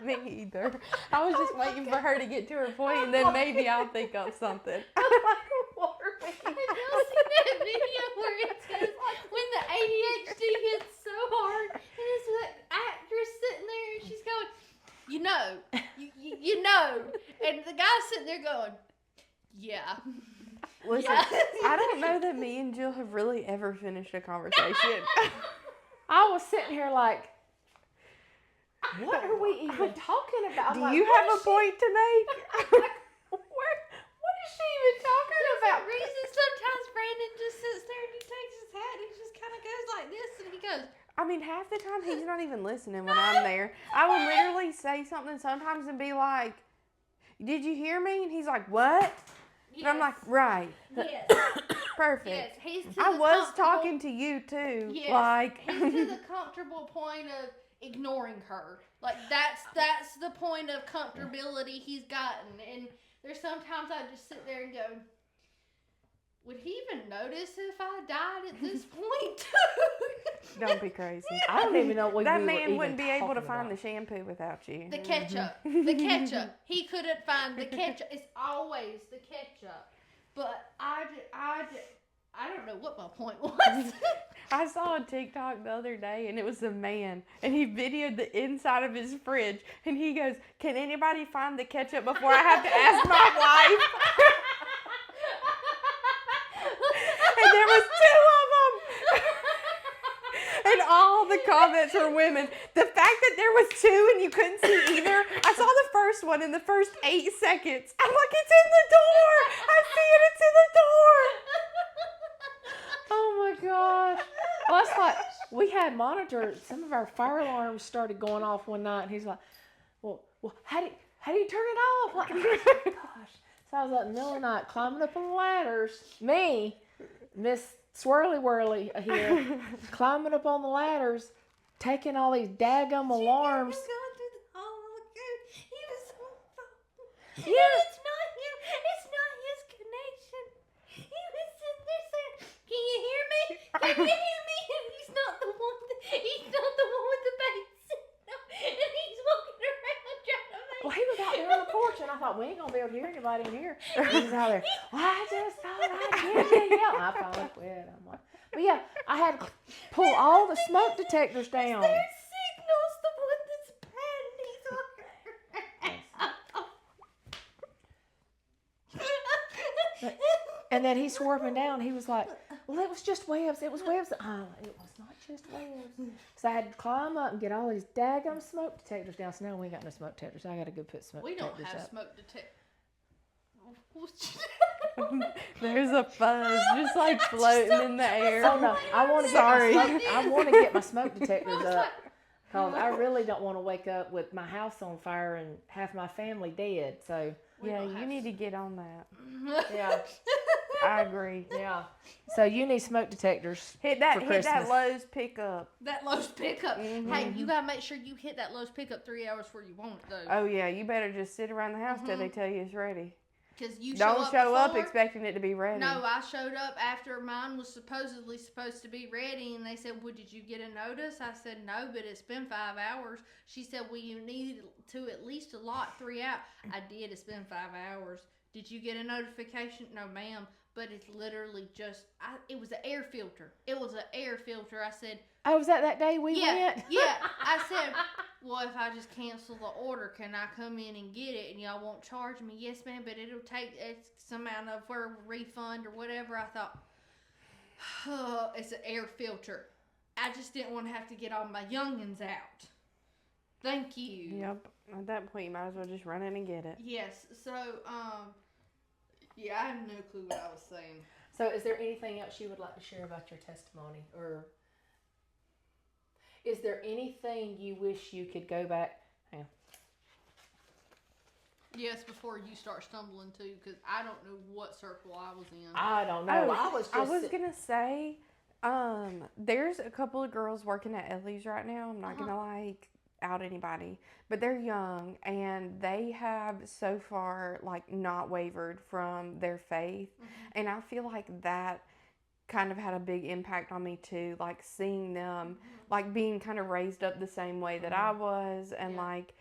me either. I was just waiting for her to get to her point, and then maybe I'll think of something. What are we? Have y'all seen that video where it says when the ADHD hits so hard, and it's the actress sitting there and she's going, you know, and the guy's sitting there going, yeah. Listen, I don't know that me and Jill have really ever finished a conversation. I was sitting here like, what are we even talking about? Do you have a point to make? What is she even talking about? For reason, sometimes Brandon just sits there and he takes his hat and he just kind of goes like this and he goes. I mean, half the time he's not even listening when I'm there. I will literally say something sometimes and be like, did you hear me? And he's like, what? Yes. And I'm like, right. Yes. Perfect. Yes. He's to I the was talking to you too. Yes. Like He's to the comfortable point of ignoring her. Like that's the point of comfortability he's gotten. And there's sometimes I just sit there and go, would he even notice if I died at this point? Don't be crazy. I don't even know what that we man were wouldn't be able to about. find the shampoo without you. The ketchup. The ketchup. He couldn't find the ketchup. It's always the ketchup. But I don't know what my point was. I saw a TikTok the other day, and it was a man, and he videoed the inside of his fridge, and he goes, can anybody find the ketchup before I have to ask my wife? And there was 2 of them. And all the comments were women. The fact that there was 2 and you couldn't see either, I saw the first one in the first 8 seconds. I'm like, it's in the door. I see it. It's in the door. Oh my gosh. Well, that's like, we had monitors. Some of our fire alarms started going off one night, and he's like, well, how do you turn it off? Like, gosh. So I was like in the middle of the night climbing up on the ladders. Me, Miss Swirly Whirly here, climbing up on the ladders, taking all these daggum alarms. Yeah. It's not him. It's not his connection. He was sitting there saying, can you hear me? Can you hear me? And he's not the one with the bait signal. And he's walking around trying to make. Well, he was out there on the porch, and I thought, we ain't going to be able to hear anybody in here. He was out there, well, I just thought I'd give you a yell. I finally quit. I'm like, but yeah, I had to pull all the smoke detectors down. Their signal's the one that's bad, and he's on. And then he swore up and down. He was like, well, it was just webs. It was webs. Oh, it was not just webs. So I had to climb up and get all these daggum smoke detectors down. So now we ain't got no smoke detectors. I got to go put smoke detectors up. We don't have smoke detectors. There's a fuzz just like floating in the air. Oh no, I want to get my smoke detectors up. Because I really don't want to wake up with my house on fire and half my family dead. So yeah, you need to get on that. Yeah, I agree. Yeah. So you need smoke detectors. Hit that Lowe's pickup. That Lowe's pickup. Mm-hmm. Hey, you gotta make sure you hit that Lowe's pickup 3 hours before you want it though. Oh yeah, you better just sit around the house till they tell you it's ready. Because you don't show up expecting it to be ready. No, I showed up after mine was supposedly supposed to be ready, and they said, well, did you get a notice? I said, no, but it's been 5 hours. She said, well, you need to at least allot 3 hours. I did. It's been 5 hours. Did you get a notification? No, ma'am. But it's literally just, it was an air filter. It was an air filter. I said. Oh, was that day we went? Yeah. I said, well, if I just cancel the order, can I come in and get it? And y'all won't charge me? Yes, ma'am, but it'll take some amount of refund or whatever. I thought, oh, it's an air filter. I just didn't want to have to get all my youngins out. Thank you. Yep. At that point, you might as well just run in and get it. Yes. So, yeah, I have no clue what I was saying. So is there anything else you would like to share about your testimony? Or is there anything you wish you could go back? Hang on. Yes, before you start stumbling too, because I don't know what circle I was in. I don't know. Oh, I was gonna say, there's a couple of girls working at Ellie's right now. I'm not gonna like out anybody, but they're young and they have so far like not wavered from their faith, and I feel like that kind of had a big impact on me too, like seeing them like being kind of raised up the same way that I was, and like,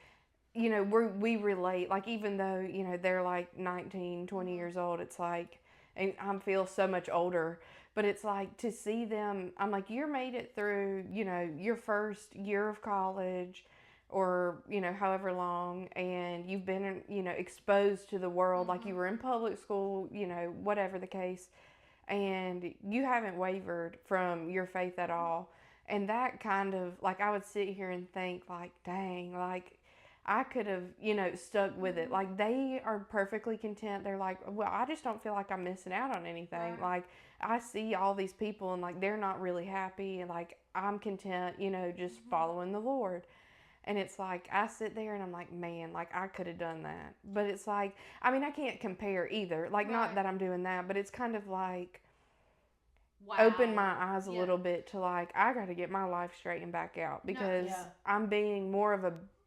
you know, we relate, like even though, you know, they're like 19, 20 years old, it's like, and I feel so much older, but it's like to see them, I'm like, you're made it through, you know, your first year of college or, you know, however long, and you've been, you know, exposed to the world, like you were in public school, you know, whatever the case, and you haven't wavered from your faith at all. And that kind of, like, I would sit here and think, like, dang, like, I could have, you know, stuck with it. Like, they are perfectly content. They're like, well, I just don't feel like I'm missing out on anything. Like, I see all these people and, like, they're not really happy. And, like, I'm content, you know, just following the Lord. And it's like, I sit there and I'm like, man, like, I could have done that. But it's like, I mean, I can't compare either. Like, not that I'm doing that, but it's kind of like, open my eyes a little bit to, like, I got to get my life straightened back out because I'm being more of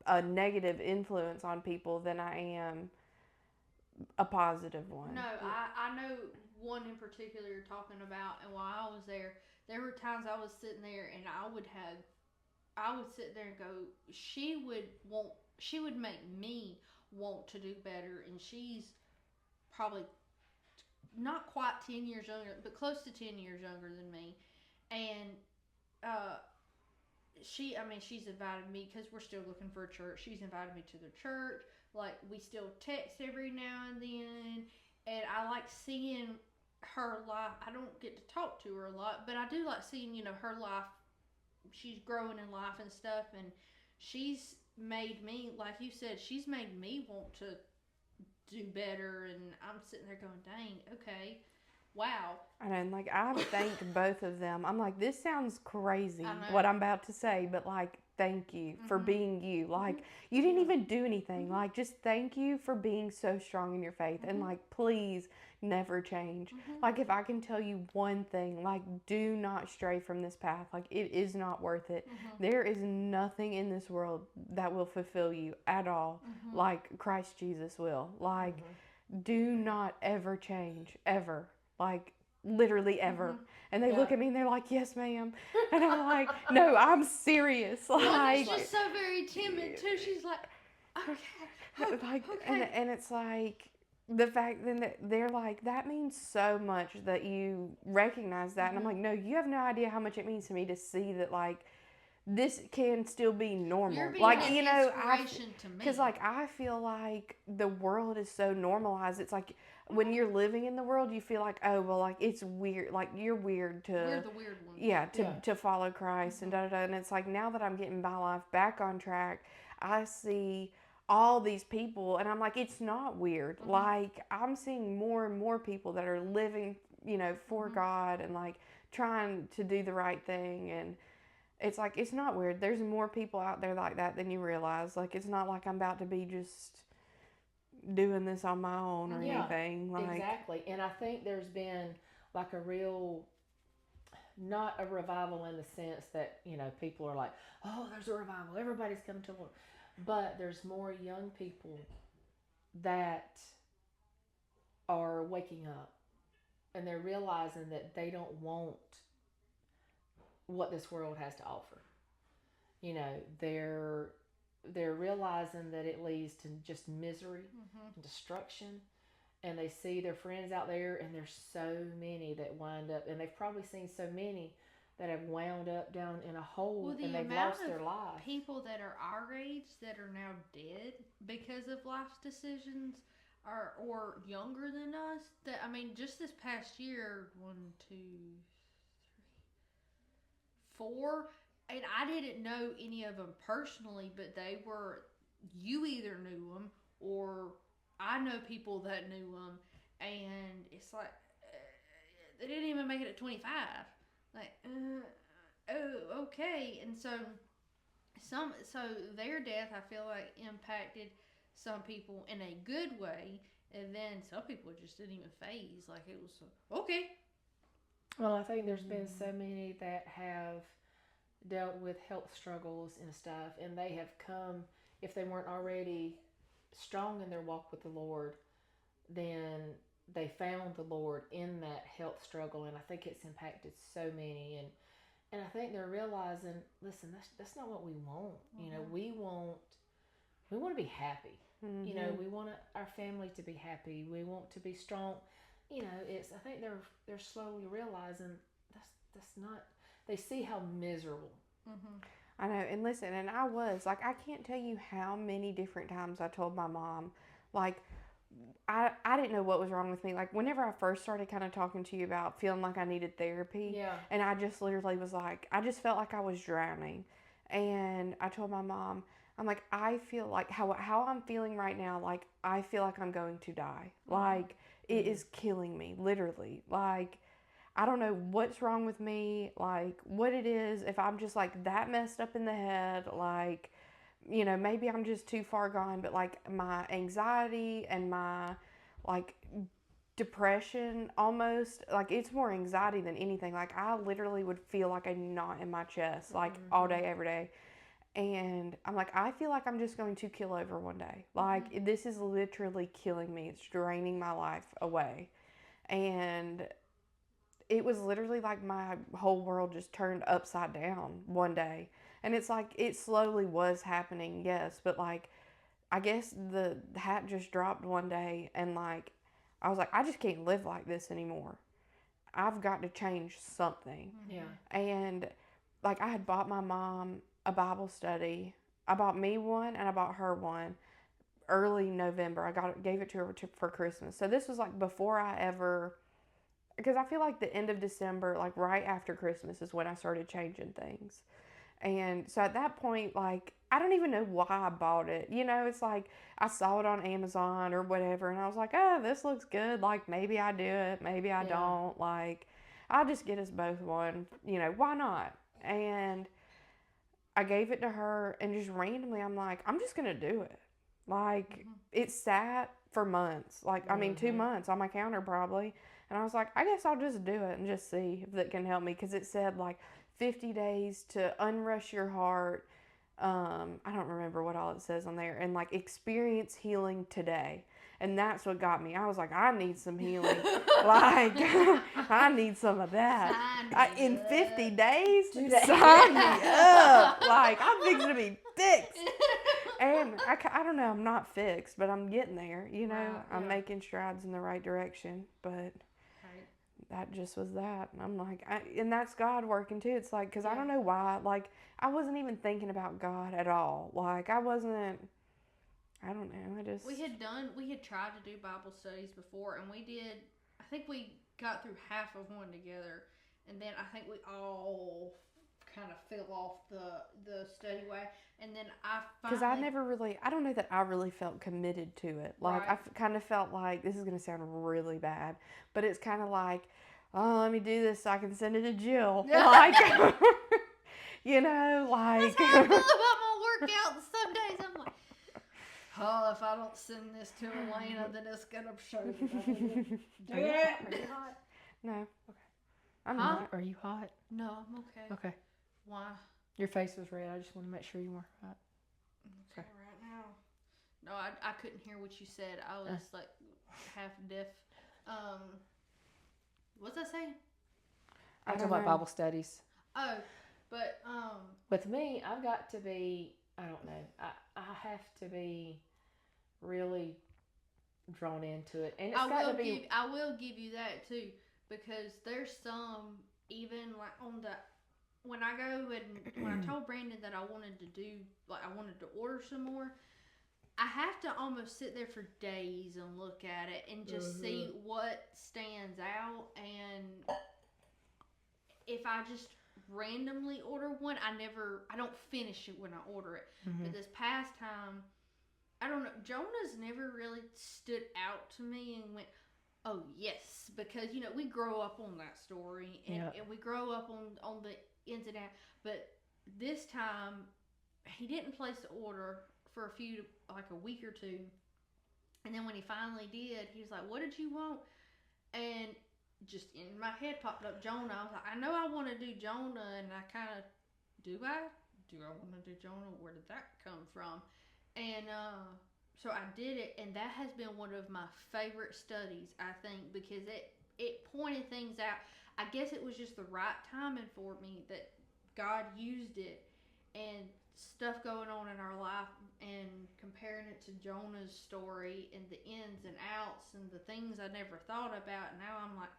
a negative influence on people than I am a positive one. No, I know one in particular you're talking about, and while I was there were times I was sitting there and I would sit there and go, she would make me want to do better, and she's probably not quite 10 years younger, but close to 10 years younger than me. And she's invited me, because we're still looking for a church. She's invited me to the church. Like, we still text every now and then. And I like seeing her life. I don't get to talk to her a lot, but I do like seeing, you know, her life. She's growing in life and stuff. And she's made me, like you said, she's made me want to do better. And I'm sitting there going, dang, okay. Wow. And like, I thank both of them. I'm like, this sounds crazy what I'm about to say, but like, thank you for being you. Like, you didn't even do anything. Like, just thank you for being so strong in your faith. And like, please never change. Like, if I can tell you one thing, like, do not stray from this path. Like, it is not worth it. There is nothing in this world that will fulfill you at all like Christ Jesus will. Like, do not ever change, ever. Like, literally ever. And they look at me and they're like, yes, ma'am. And I'm like, no, I'm serious. Like, she's just so very timid too. She's like, okay. Like, okay. And it's like, the fact that they're like, that means so much that you recognize that. And I'm like, no, you have no idea how much it means to me to see that, like, this can still be normal. You're being like, an you know, inspiration to me. Because, like, I feel like the world is so normalized. It's like, when you're living in the world, you feel like, oh, well, like, it's weird. Like, you're weird to... We're the weird ones. Yeah, to follow Christ and da-da-da. And it's like, now that I'm getting my life back on track, I see all these people, and I'm like, it's not weird. Like, I'm seeing more and more people that are living, you know, for God and, like, trying to do the right thing. And it's like, it's not weird. There's more people out there like that than you realize. Like, it's not like I'm about to be just doing this on my own or anything. Like, exactly. And I think there's been like a real, not a revival in the sense that, you know, people are like, oh, there's a revival, everybody's coming to Lord. But there's more young people that are waking up, and they're realizing that they don't want what this world has to offer. You know, they're realizing that it leads to just misery and destruction, and they see their friends out there, and there's so many that wind up, and they've probably seen so many that have wound up down in a hole, and they've lost their life. People that are our age that are now dead because of life's decisions, or younger than us. That, I mean, just this past year, 1, 2, 3, 4. And I didn't know any of them personally, but you either knew them, or I know people that knew them, and it's like, they didn't even make it at 25. Like, oh, okay. And so their death, I feel like, impacted some people in a good way, and then some people just didn't even phase. Like, it was okay. Well, I think there's been so many that have dealt with health struggles and stuff, and they have come, if they weren't already strong in their walk with the Lord, then they found the Lord in that health struggle, and I think it's impacted so many. And I think they're realizing, listen, that's not what we want. You know, we want to be happy. You know, we want our family to be happy. We want to be strong. You know, I think they're slowly realizing that's not. They see how miserable. I know, and listen, and I was like, I can't tell you how many different times I told my mom, like, I didn't know what was wrong with me. Like, whenever I first started kind of talking to you about feeling like I needed therapy, and I just literally was like, I just felt like I was drowning, and I told my mom, I'm like, I feel like how I'm feeling right now, like, I feel like I'm going to die. Like, it is killing me, literally. Like, I don't know what's wrong with me, like, what it is, if I'm just, like, that messed up in the head, like, you know, maybe I'm just too far gone, but, like, my anxiety and my, like, depression almost, like, it's more anxiety than anything. Like, I literally would feel like a knot in my chest, like, all day, every day. And I'm like, I feel like I'm just going to kill over one day. Like, this is literally killing me. It's draining my life away. And it was literally like my whole world just turned upside down one day. And it's like, it slowly was happening, yes. But, like, I guess the hat just dropped one day. And, like, I was like, I just can't live like this anymore. I've got to change something. And, like, I had bought my mom a Bible study. I bought me one and I bought her one early November. Gave it to her for Christmas. So this was like before I ever, because I feel like the end of December, like right after Christmas, is when I started changing things. And so at that point, like, I don't even know why I bought it. You know, it's like I saw it on Amazon or whatever, and I was like, oh, this looks good. Like, maybe I do it, maybe I don't. Like, I'll just get us both one. You know, why not? And I gave it to her, and just randomly, I'm like, I'm just going to do it. Like, it sat for months. Like, I mean, 2 months on my counter probably. And I was like, I guess I'll just do it and just see if that can help me. Because it said, like, 50 days to unrush your heart. I don't remember what all it says on there. And, like, experience healing today. And that's what got me. I was like, I need some healing. Like, I need some of that. In 50 days? Sign me up. Like, I'm fixing to be fixed. And I don't know, I'm not fixed, but I'm getting there. You know, I'm making strides in the right direction. But that just was that. And I'm like, and that's God working too. It's like, because I don't know why. Like, I wasn't even thinking about God at all. Like, I wasn't. I don't know. We had tried to do Bible studies before, and I think we got through half of one together, and then I think we all kind of fell off the study way, and then because I don't know that I really felt committed to it. Like, I kind of felt like, this is going to sound really bad, but it's kind of like, oh, let me do this so I can send it to Jill. Like, you know, like. That's how I feel about my workout. Some days I'm like, oh, if I don't send this to Alaina, then it's going to show you. Are you hot? No. Okay. I'm not. Are you hot? No, I'm okay. Okay. Why? Your face was red. I just want to make sure you weren't hot. Okay. Right now. No, I couldn't hear what you said. I was like half deaf. What's I saying? I'm talking about Bible studies. Oh, but with me, I've got to be. I don't know. I have to be really drawn into it, and it's got to be. I will give you that too, because there's some, even like on the, when I go and when I told Brandon that I wanted to do, like, I wanted to order some more, I have to almost sit there for days and look at it and just see what stands out. And if I just randomly order one, I don't finish it when I order it. But this past time, I don't know, Jonah's never really stood out to me and went, oh yes, because, you know, we grow up on that story, and we grow up on the ins and outs. But this time, he didn't place the order for a week or two. And then when he finally did, he was like, "What did you want?" And just in my head popped up Jonah. I was like, I know I want to do Jonah, and I kind of, do I want to do Jonah? Where did that come from? And so I did it, and that has been one of my favorite studies, I think, because it pointed things out. I guess it was just the right timing for me that God used it, and stuff going on in our life, and comparing it to Jonah's story and the ins and outs and the things I never thought about. And now I'm like,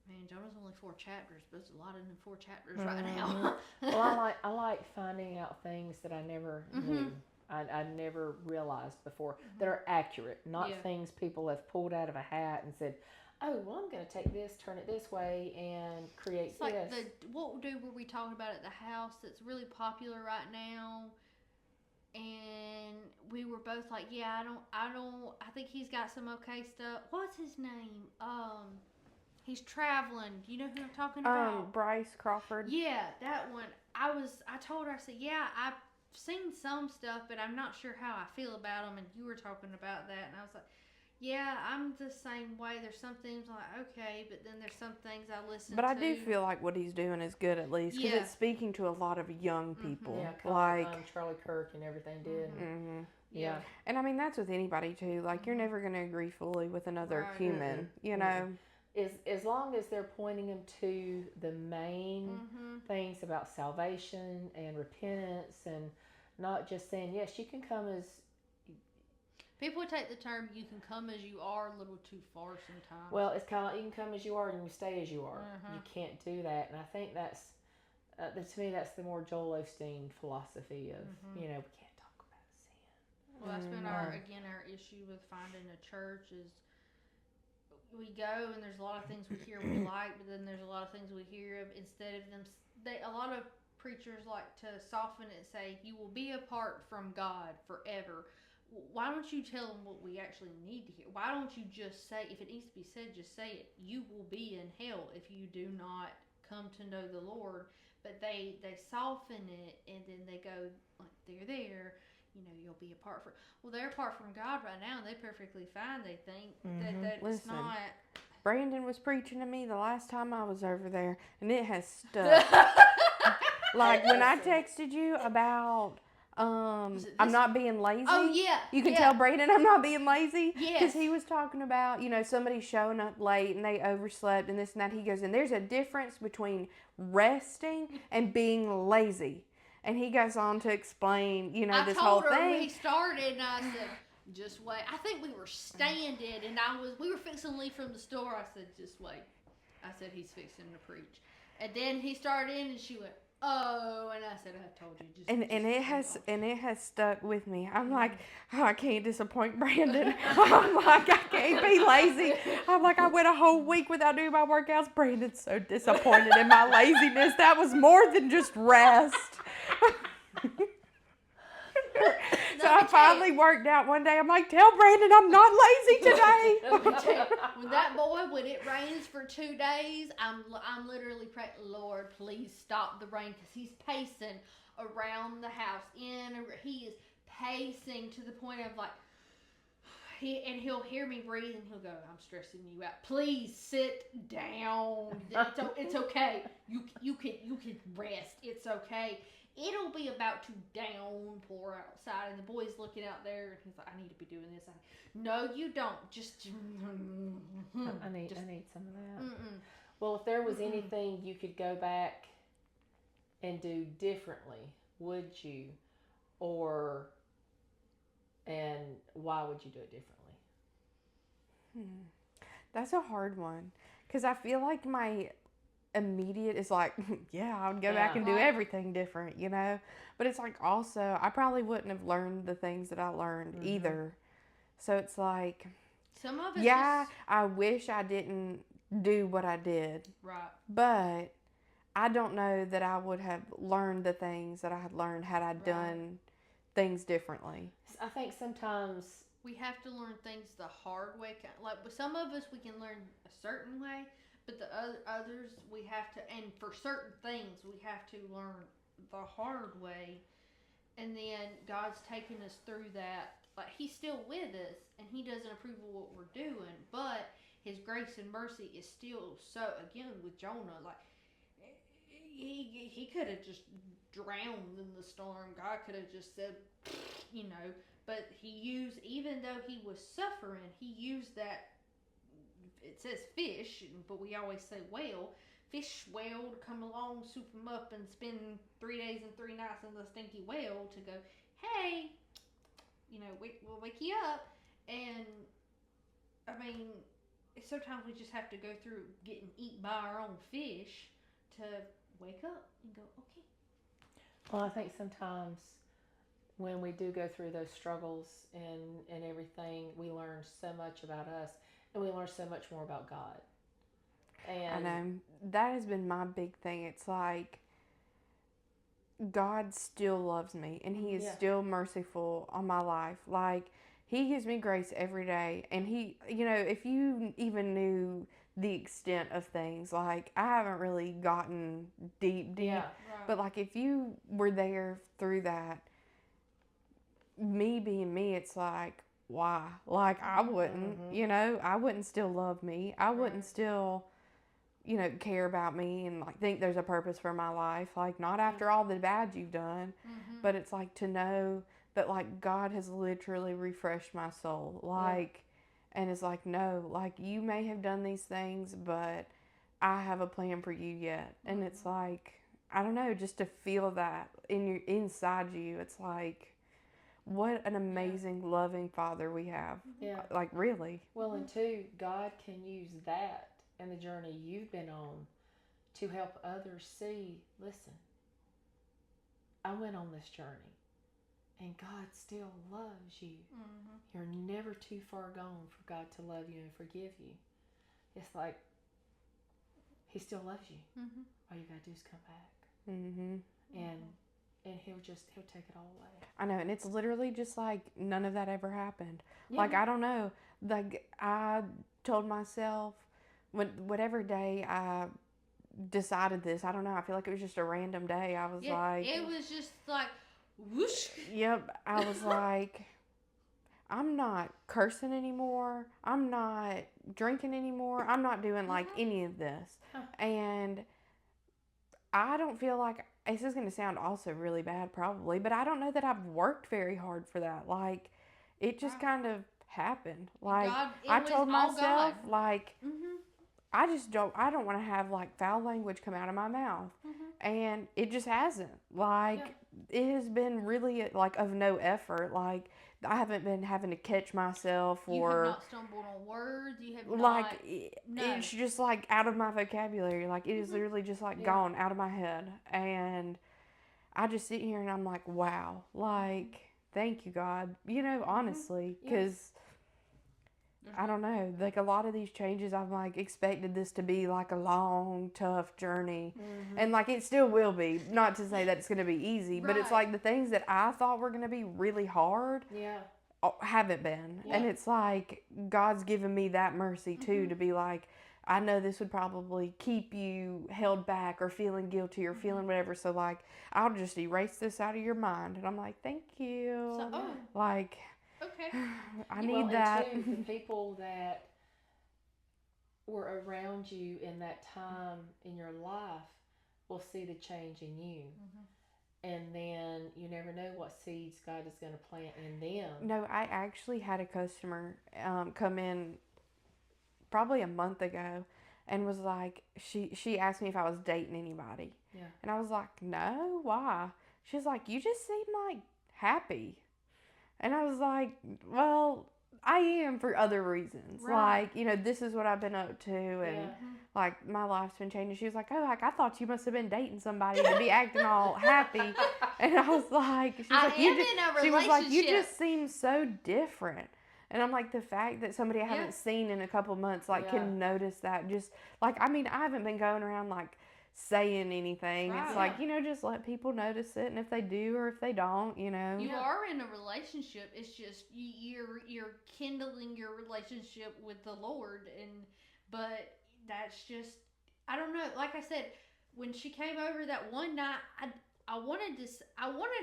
man, Jonah's only 4 chapters, but there's a lot in the 4 chapters right now. Well, I like finding out things that I never knew. I never realized before that are accurate, not things people have pulled out of a hat and said, "Oh, well, I'm going to take this, turn it this way, and create it's this." Like what dude were we talking about at the house that's really popular right now? And we were both like, yeah, I think he's got some okay stuff. What's his name? He's traveling. Do you know who I'm talking about? Bryce Crawford. Yeah, that one. I told her, I said, yeah, I've seen some stuff, but I'm not sure how I feel about them. And you were talking about that, and I was like, yeah, I'm the same way. There's some things I'm like, okay, but then there's some things I listen to. But I do feel like what he's doing is good, at least, because it's speaking to a lot of young people. Yeah, like Charlie Kirk and everything did. Yeah. And I mean, that's with anybody, too. Like, you're never going to agree fully with another human, you know? As long as they're pointing them to the main things about salvation and repentance, and not just saying, yes, you can come as... People take the term "you can come as you are" a little too far sometimes. Well, it's kind of like you can come as you are and you stay as you are. You can't do that, and I think that's to me that's the more Joel Osteen philosophy of we can't talk about sin. Well, that's been our issue with finding a church is we go and there's a lot of things we hear we like, but then there's a lot of things we hear of instead of them. A lot of preachers like to soften it and say you will be apart from God forever. Why don't you tell them what we actually need to hear? Why don't you just say, if it needs to be said, just say it. You will be in hell if you do not come to know the Lord. But they soften it, and then they go, like, they're there, you'll be apart from... Well, they're apart from God right now, and they're perfectly fine, they think. That it's not... Brandon was preaching to me the last time I was over there, and it has stuck. Like, when I texted you about... I'm not being lazy. Oh, yeah. You can tell Brandon I'm not being lazy. Yes. Because he was talking about, somebody showing up late and they overslept and this and that. He goes, and there's a difference between resting and being lazy. And he goes on to explain, this whole thing. I told her when he started, and I said, just wait. I think we were standing, and we were fixing to leave from the store. I said, just wait. I said, he's fixing to preach. And then he started in, and she went, oh, and I said, I told you. And it has stuck with me. I'm like, I can't disappoint Brandon. I'm like, I can't be lazy. I'm like, I went a whole week without doing my workouts. Brandon's so disappointed in my laziness. That was more than just rest. So I finally worked out one day. I'm like, tell Brandon I'm not lazy today. When it rains for 2 days, I'm literally praying, Lord, please stop the rain, because he's pacing around the house. He is pacing to the point of like, he'll hear me breathe and he'll go, I'm stressing you out. Please sit down. It's okay. You can rest. It's okay. It'll be about to downpour outside, and the boy's looking out there, and he's like, I need to be doing this. No, you don't. Just... I need some of that. Well, if there was anything you could go back and do differently, would you? And why would you do it differently? That's a hard one, because I feel like my immediate is like, yeah, I would go back and do everything different, but it's like, also I probably wouldn't have learned the things that I learned either. So it's like, some of it I wish I didn't do what I did, right? But I don't know that I would have learned the things that I had learned had I done things differently. I think sometimes we have to learn things the hard way. Like with some of us, we can learn a certain way, but the others we have to, and for certain things we have to learn the hard way. and then God's taking us through that. Like, He's still with us, and He doesn't approve of what we're doing, but His grace and mercy is still so. Again, with Jonah, like he could have just drowned in the storm. God could have just said, but He used, even though he was suffering, He used that. It says fish, but we always say whale. Fish whale to come along, soup him up, and spend 3 days and 3 nights in the stinky whale to go, hey, we'll wake you up. And I mean, sometimes we just have to go through getting eaten by our own fish to wake up and go, okay. Well, I think sometimes when we do go through those struggles and everything, we learn so much about us, and we learn so much more about God. And I know. That has been my big thing. It's like God still loves me, and He is still merciful on my life. Like, He gives me grace every day. And He, if you even knew the extent of things, like, I haven't really gotten deep. Yeah, right. But, like, if you were there through that, me being me, it's like, why? Like, I wouldn't, I wouldn't still love me. I wouldn't still, care about me and, like, think there's a purpose for my life. Like, not after all the bad you've done, but it's like to know that, like, God has literally refreshed my soul. Like, and it's like, no, like, you may have done these things, but I have a plan for you yet. And it's like, I don't know, just to feel that inside you, it's like, what an amazing, loving Father we have. Yeah. Like, really. Well, and two, God can use that and the journey you've been on to help others see, listen, I went on this journey, and God still loves you. You're never too far gone for God to love you and forgive you. It's like, He still loves you. All you got to do is come back. And He'll take it all away. I know, and it's literally just like none of that ever happened. Like, I don't know. Like, I told myself, whatever day I decided this, I don't know, I feel like it was just a random day. I was like... It was just like, whoosh. Yep, I was like, I'm not cursing anymore. I'm not drinking anymore. I'm not doing, like, any of this. And I don't feel like... This is going to sound also really bad probably, but I don't know that I've worked very hard for that. Like, it just kind of happened. Like, I told myself, like, I don't want to have, like, foul language come out of my mouth. And it just hasn't. Like, it has been really, like, of no effort. Like, I haven't been having to catch myself or... You have not stumbled on words. You have like, it's just, like, out of my vocabulary. Like, it is literally just, like, gone out of my head. And I just sit here and I'm like, wow. Like, thank you, God. Honestly. Because... I don't know, like, a lot of these changes, I've, like, expected this to be, like, a long, tough journey, and, like, it still will be, not to say that it's going to be easy, but it's, like, the things that I thought were going to be really hard, haven't been, and it's, like, God's given me that mercy, too, to be, like, I know this would probably keep you held back, or feeling guilty, or feeling whatever, so, like, I'll just erase this out of your mind, and I'm like, thank you, like... Okay. I need that. And too, the people that were around you in that time in your life will see the change in you. And then you never know what seeds God is going to plant in them. No, I actually had a customer come in probably a month ago and was like, she asked me if I was dating anybody. Yeah. And I was like, no, why? She's like, you just seem like happy. And I was like, well, I am for other reasons. Right. Like, this is what I've been up to. And, like, my life's been changing. She was like, oh, like, I thought you must have been dating somebody to be acting all happy. And I was like, in a relationship. She was like, you just seem so different. And I'm like, the fact that somebody I haven't seen in a couple months, like, can notice that. Just, like, I mean, I haven't been going around, like, saying anything. It's like, just let people notice it, and if they do or if they don't, You are in a relationship. It's just you're kindling your relationship with the Lord, but that's just, I don't know. Like I said, when she came over that one night, wanted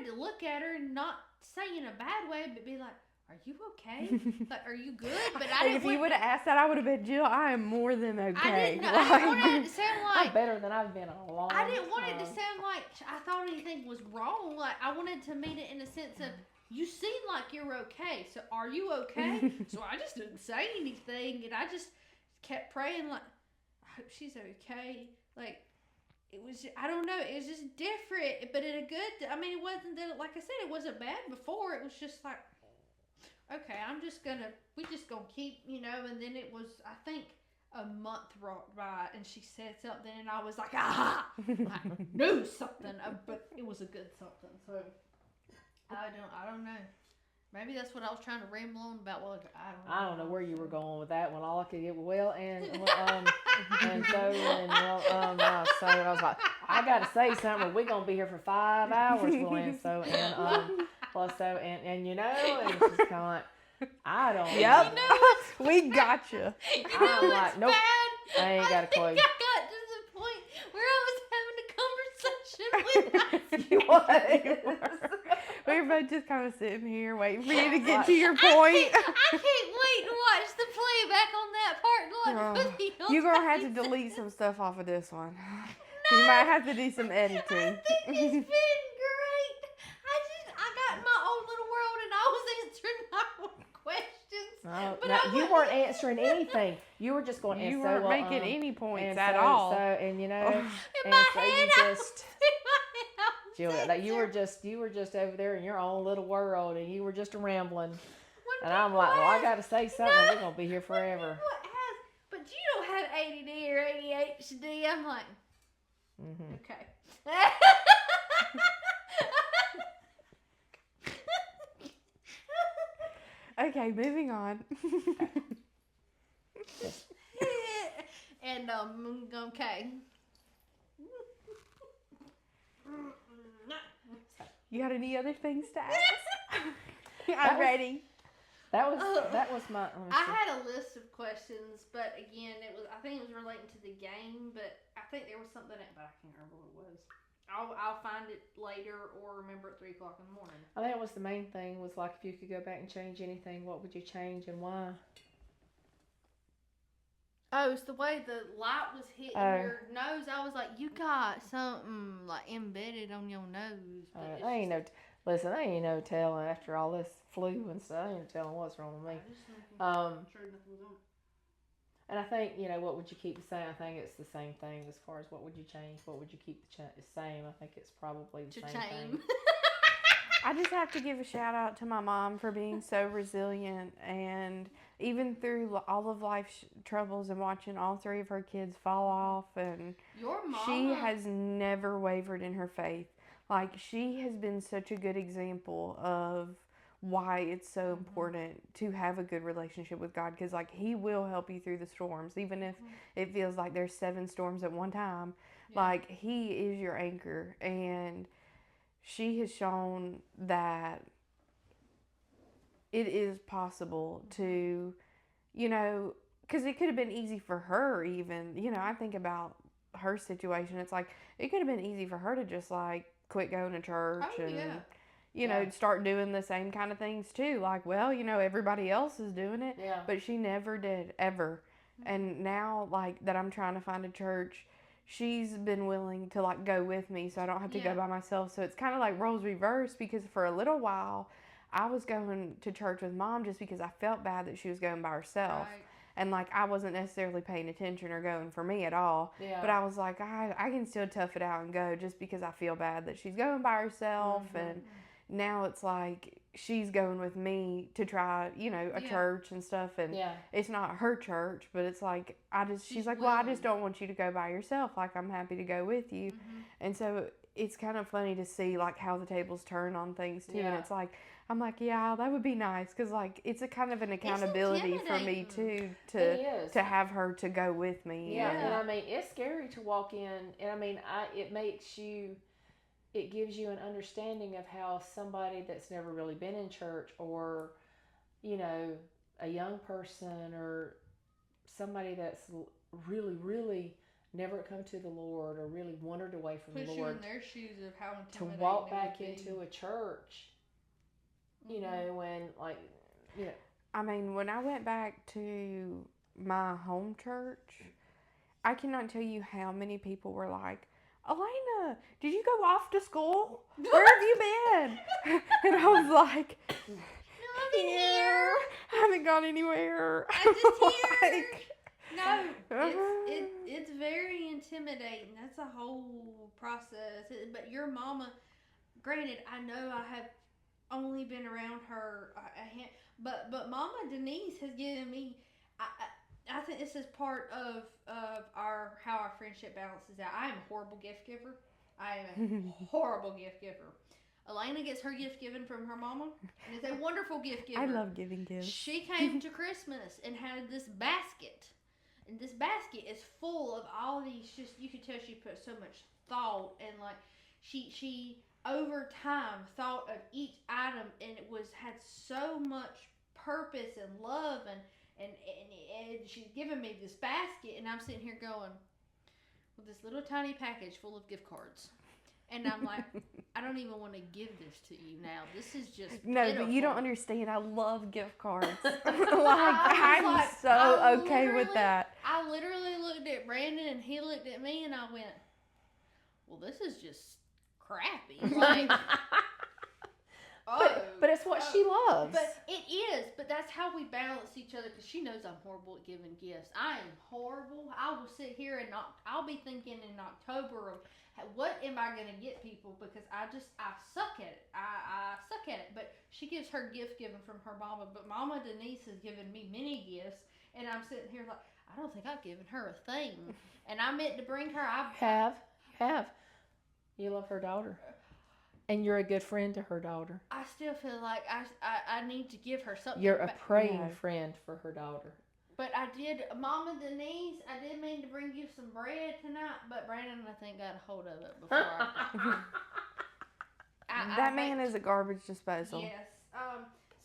to look at her and not say in a bad way, but be like, "Are you okay? Like, are you good?" But I didn't. If you would have asked that, I would have been, Jill, I am more than okay. I didn't want it to sound like I'm better than I've been in a long time. I didn't want it to sound like I thought anything was wrong. Like, I wanted to mean it in a sense of, you seem like you're okay. So are you okay? So I just didn't say anything, and I just kept praying like, I hope she's okay. Like, it was, I don't know, it was just different, but in a good, I mean, it wasn't that, like I said, it wasn't bad before. It was just like, okay, we just gonna keep, and then it was, I think, a month rocked by, and she said something, and I was like, aha! I knew something, but it was a good something, so, I don't know. Maybe that's what I was trying to ramble on about. Well, I don't know where you were going with that one. All I could get, so I was like, I got to say something. We're gonna be here for 5 hours, and so and and it's just kind of like, I don't. Yep, we got you. I'm like, nope, I ain't got a clue. I got to the point where I was having a conversation with You was. We were both just kind of sitting here waiting for you to get to your point. I can't wait to watch the playback on that part. You're going to have to delete some stuff off of this one. No, you might have to do some editing. I think it's been great. I got in my own little world, and I was answering my own questions. But you weren't answering anything. You were just going. You weren't making any points at all. So you just. Julia, you were just over there in your own little world, and you were just rambling. And I'm like, well, I got to say something. We're gonna be here forever. But you don't have ADD or ADHD. I'm like, okay. Okay, moving on. And okay. You got any other things to ask? I'm ready. That was my. I had a list of questions, but again, I think it was relating to the game, but I think there was something, but I can't remember what it was. I'll find it later or remember at 3:00 in the morning. I think it was the main thing was like, if you could go back and change anything, what would you change and why? Oh, it's the way the light was hitting your nose. I was like, you got something like embedded on your nose. But I ain't no telling after all this flu and stuff. I ain't no telling what's wrong with me. And I think, what would you keep the same? I think it's the same thing as far as what would you change, what would you keep the same. I think it's probably the same thing. I just have to give a shout out to my mom for being so resilient, and even through all of life's troubles and watching all 3 of her kids fall off, and your mama, she has never wavered in her faith. Like, she has been such a good example of why it's so important to have a good relationship with God, because like, He will help you through the storms, even if it feels like there's 7 storms at one time. Like, He is your anchor, and she has shown that it is possible to, because it could have been easy for her even, I think about her situation. It's like, it could have been easy for her to just like quit going to church start doing the same kind of things too. Like, well, everybody else is doing it, but she never did, ever. And now, like, that I'm trying to find a church, she's been willing to like go with me, so I don't have to go by myself. So it's kind of like roles reversed, because for a little while I was going to church with Mom just because I felt bad that she was going by herself. Right. And like, I wasn't necessarily paying attention or going for me at all. Yeah. But I was like, I can still tough it out and go just because I feel bad that she's going by herself. And now it's like, she's going with me to try, a church and stuff. And it's not her church, but it's like, she's like, well, I just don't want you to go by yourself. Like, I'm happy to go with you. And so it's kind of funny to see like how the tables turn on things too. And it's like, I'm like, yeah, that would be nice, because like, it's a kind of an accountability for me too, to have her to go with me. Yeah, and I mean, it's scary to walk in, and I mean, it gives you an understanding of how somebody that's never really been in church, or a young person, or somebody that's really, really never come to the Lord or really wandered away from the Push Lord. you in their shoes of how To intimidating walk it back would be. into a church, you know, when like, you know. I mean, when I went back to my home church, I cannot tell you how many people were like, Alaina, did you go off to school? Where have you been? And I was like, no, I've been here. I haven't gone anywhere. I'm just here. Like, no, it's very intimidating. That's a whole process. But your mama, granted, I know I have only been around her but Mama Denise has given me. I think this is part of our how our friendship balances out. I am a horrible gift giver. I am a horrible gift giver. Alaina gets her gift given from her mama, and it's a wonderful gift giver. I love giving gifts. She came to Christmas and had this basket, and this basket is full of all these. Just you could tell she put so much thought and like she over time thought of each item, and it had so much purpose and love and she's giving me this basket, and I'm sitting here going with this little tiny package full of gift cards, and I'm like, I don't even want to give this to you now. This is just no, pitiful. but you don't understand. I love gift cards. I'm so okay with that. I literally looked at Brandon, and he looked at me, and I went, well, this is just crappy. Like, but it's what she loves. But it is. But that's how we balance each other, because she knows I'm horrible at giving gifts. I am horrible. I will sit here and I'll be thinking in October of what am I going to get people, because I suck at it. I suck at it. But she gives her gift given from her mama. But Mama Denise has given me many gifts, and I'm sitting here like, I don't think I've given her a thing. And I meant to bring her. You have. You love her daughter. And you're a good friend to her daughter. I still feel like I need to give her something. You're a praying friend for her daughter. But Mama Denise, I did mean to bring you some bread tonight, but Brandon, I think, got a hold of it before that man is a garbage disposal. Yes.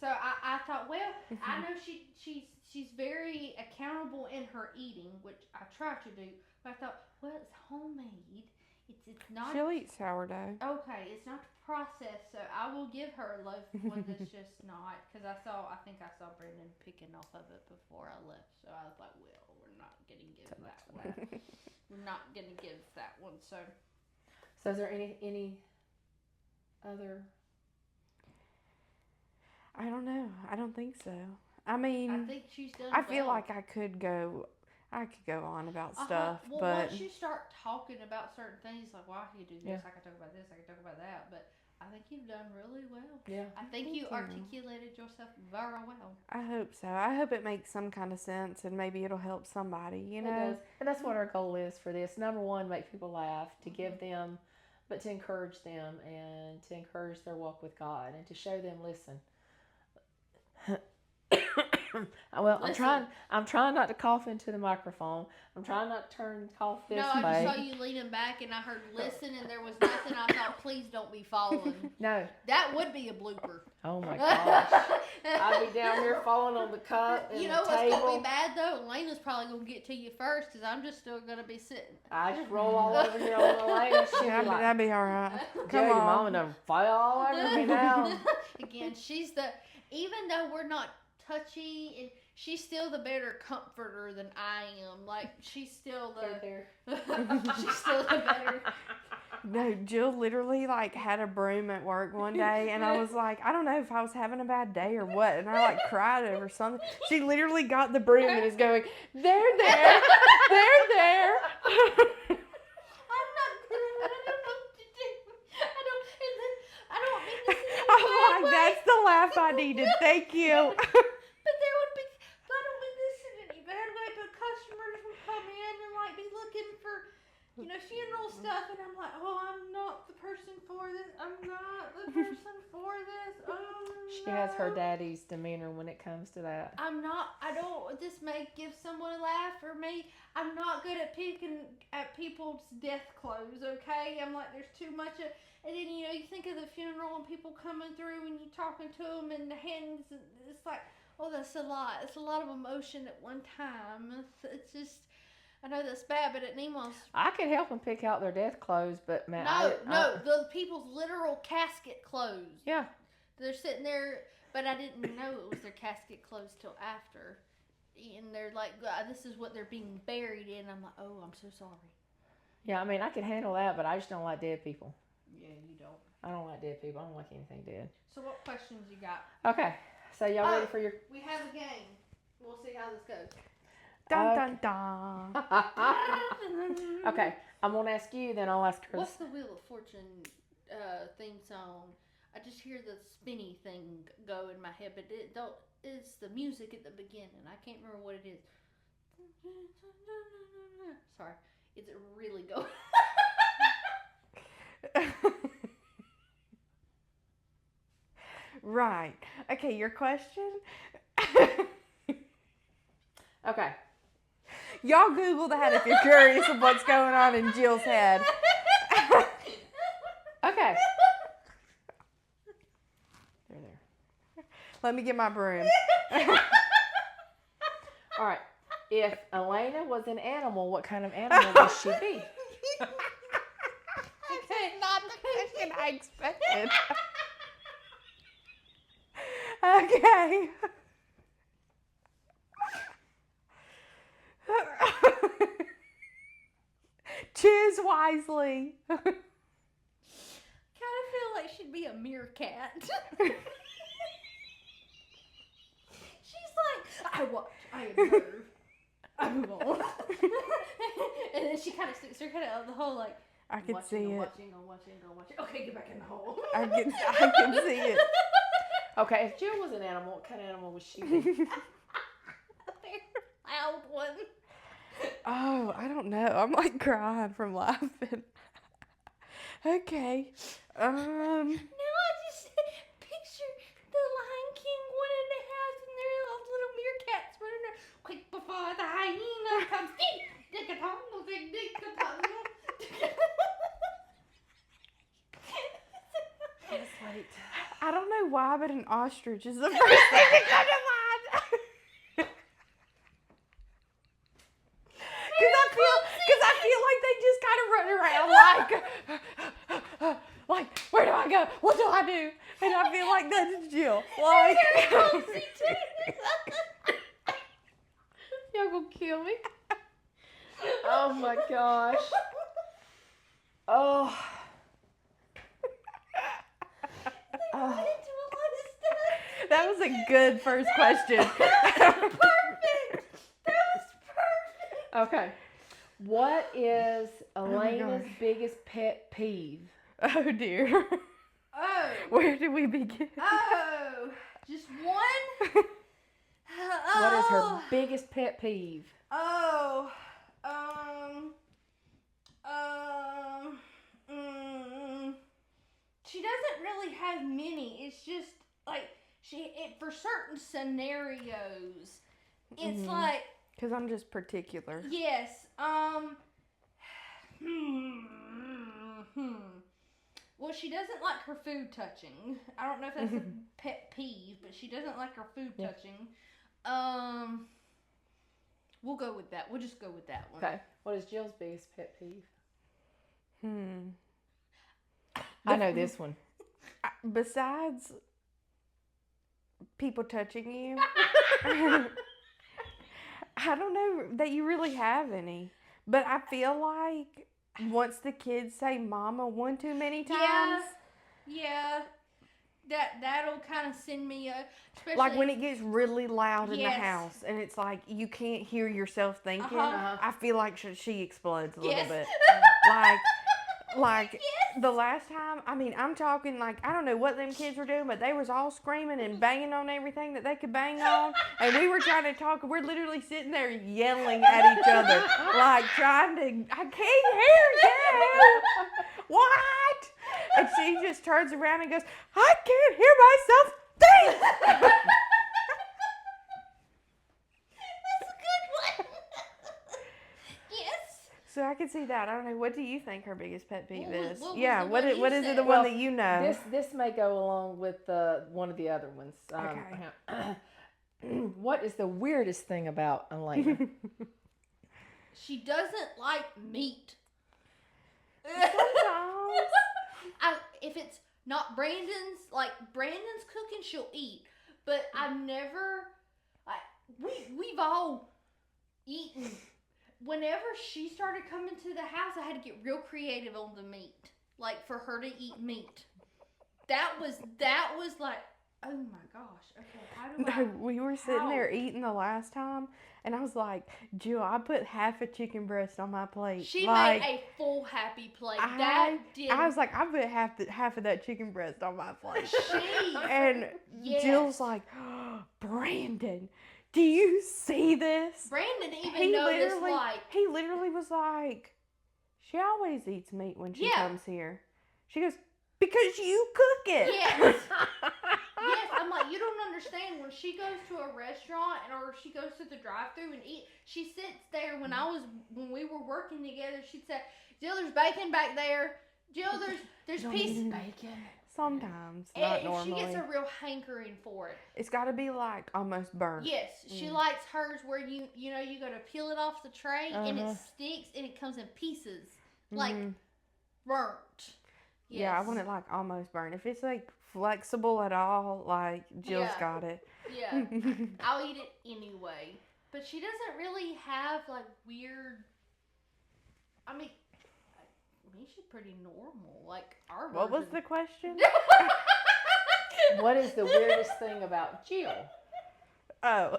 So I thought, well, I know she's very accountable in her eating, which I try to do. But I thought, well, it's homemade. It's not. She'll eat sourdough. Okay, it's not processed, so I will give her a loaf one that's just not, because I think I saw Brandon picking off of it before I left, so I was like, well, we're not gonna give that one. We're not gonna give that one. So is there any other? I don't know. I don't think so. I mean, I think she's done. I feel like I could go on about stuff, well, but once you start talking about certain things, like, well, I could do this, I could talk about this, I could talk about that, but I think you've done really well. Yeah. I think you articulated yourself very well. I hope so. I hope it makes some kind of sense, and maybe it'll help somebody, you know? It does. And that's what our goal is for this. Number one, make people laugh, to give them, but to encourage them, and to encourage their walk with God, and to show them, listen. Well, listen. I'm trying not to cough into the microphone. I'm trying not to cough this way. No, I just saw you leaning back, and I heard listen, and there was nothing. I thought, please don't be falling. No. That would be a blooper. Oh my gosh. I'd be down here falling on the cup and you know the what's table. going to be bad, though? Elena's probably going to get to you first, because I'm just still going to be sitting. I just roll all over here on Alaina. That'd be all right. Come on. Your mama done fall all over me now. Again, even though we're not touchy, and she's still the better comforter than I am. Like, she's still she's still the better. No, Jill literally had a broom at work one day, and I was like, I don't know if I was having a bad day or what, and I cried over something. She literally got the broom and is going, there, there. I'm not good at it. I don't know what to do. I don't mean this in a I'm bad like, way. that's the laugh I needed. Thank you. But there would be, I don't mean this in any bad way, but customers would come in and be looking for, funeral stuff, and I'm like, oh, I'm not the person for this. I'm not the person for this. Oh, She has her daddy's demeanor when it comes to that. This may give someone a laugh or me. I'm not good at picking at people's death clothes, okay? I'm like, there's too much of, and then, you think of the funeral and people coming through and you talking to them and the hands, and it's like, oh, that's a lot. It's a lot of emotion at one time. It's just, I know that's bad, but at Nemo's... I can help them pick out their death clothes, but man, the people's literal casket clothes. Yeah. They're sitting there, but I didn't know it was their casket clothes till after. And they're like, this is what they're being buried in. I'm like, oh, I'm so sorry. Yeah, I mean, I can handle that, but I just don't like dead people. Yeah, you don't. I don't like dead people. I don't like anything dead. So what questions you got? Okay. So y'all ready for your... We have a game. We'll see how this goes. Dun, dun, dun. Okay. I'm going to ask you, then I'll ask her. What's the Wheel of Fortune theme song? I just hear the spinny thing go in my head, but it's the music at the beginning. I can't remember what it is. Sorry. Is it really going? Right. Okay, your question? Okay. Y'all Google that if you're curious of what's going on in Jill's head. Okay. There. Let me get my broom. All right. If Alaina was an animal, what kind of animal would she be? That's not the question I expected. Okay. Choose wisely. Kind of feel like she'd be a meerkat. She's like, I watch, I observe, I move on. And then she kind of sticks her head out of the hole like, I can see it. Watching. Okay, get back in the hole. I can see it. Okay, if Jill was an animal, what kind of animal would she be? A very loud one. Oh, I don't know. I'm like crying from laughing. Okay. Now I just picture the Lion King going in the house and there are those little meerkats running around. Quick before the hyena comes. I don't know why, but an ostrich is the first thing that comes to mind. Because I feel like they just kind of run around like, where do I go? What do I do? And I feel like that's Jill. Like, Y'all gonna kill me. Oh my gosh. Oh. That was a good first question. Perfect. That was perfect. Okay. What is Alaina's biggest pet peeve? Oh dear. Oh. Where do we begin? Oh. Just one? What is her biggest pet peeve? Oh. She doesn't really have many. It's just like for certain scenarios. It's like, because I'm just particular. yes. Well, she doesn't like her food touching. I don't know if that's a pet peeve, but she doesn't like her food touching. We'll go with that. We'll just go with that one. Okay. What is Jill's biggest pet peeve? I know this one. Besides people touching you, I don't know that you really have any. But I feel like once the kids say mama one too many times. Yeah. That'll kind of send me especially like when it gets really loud in the house and it's like you can't hear yourself thinking. I feel like she explodes a little bit. Like the last time, I mean, I'm talking like, I don't know what them kids were doing, but they was all screaming and banging on everything that they could bang on. And we were trying to talk. We're literally sitting there yelling at each other, like trying to, I can't hear you. What? And she just turns around and goes, I can't hear myself think. That's a good one. Yes. So I can see that. I don't know. What do you think her biggest pet peeve is? What What is it? The one that you know? This may go along with one of the other ones. Okay. What is the weirdest thing about Alaina? She doesn't like meat. Sometimes. If it's not Brandon's cooking, she'll eat. But I've never, we've all eaten. Whenever she started coming to the house, I had to get real creative on the meat. Like, for her to eat meat. That was like, oh my gosh. Okay, how do I... We were sitting there eating the last time, and I was like, Jill, I put half a chicken breast on my plate. She made a full happy plate. I was like, I put half of that chicken breast on my plate. And Jill's like, oh, Brandon, do you see this? Brandon even noticed, he literally was like, she always eats meat when she comes here. She goes, because you cook it. Yes. Yes, I'm like, you don't understand. When she goes to a restaurant or she goes to the drive-thru and eat, she sits there. When we were working together, she'd say, Jill, there's bacon back there. Jill, there's pieces. Bacon. Sometimes, not normally. She gets a real hankering for it. It's got to be like almost burnt. Yes, she likes hers where you go to peel it off the tray and it sticks and it comes in pieces, like burnt. Yes. Yeah, I want it like almost burnt. If it's like flexible at all, like Jill's got it. Yeah, I'll eat it anyway. But she doesn't really have like weird. I mean, she's pretty normal. Like our. What was the question? What is the weirdest thing about Jill? Oh.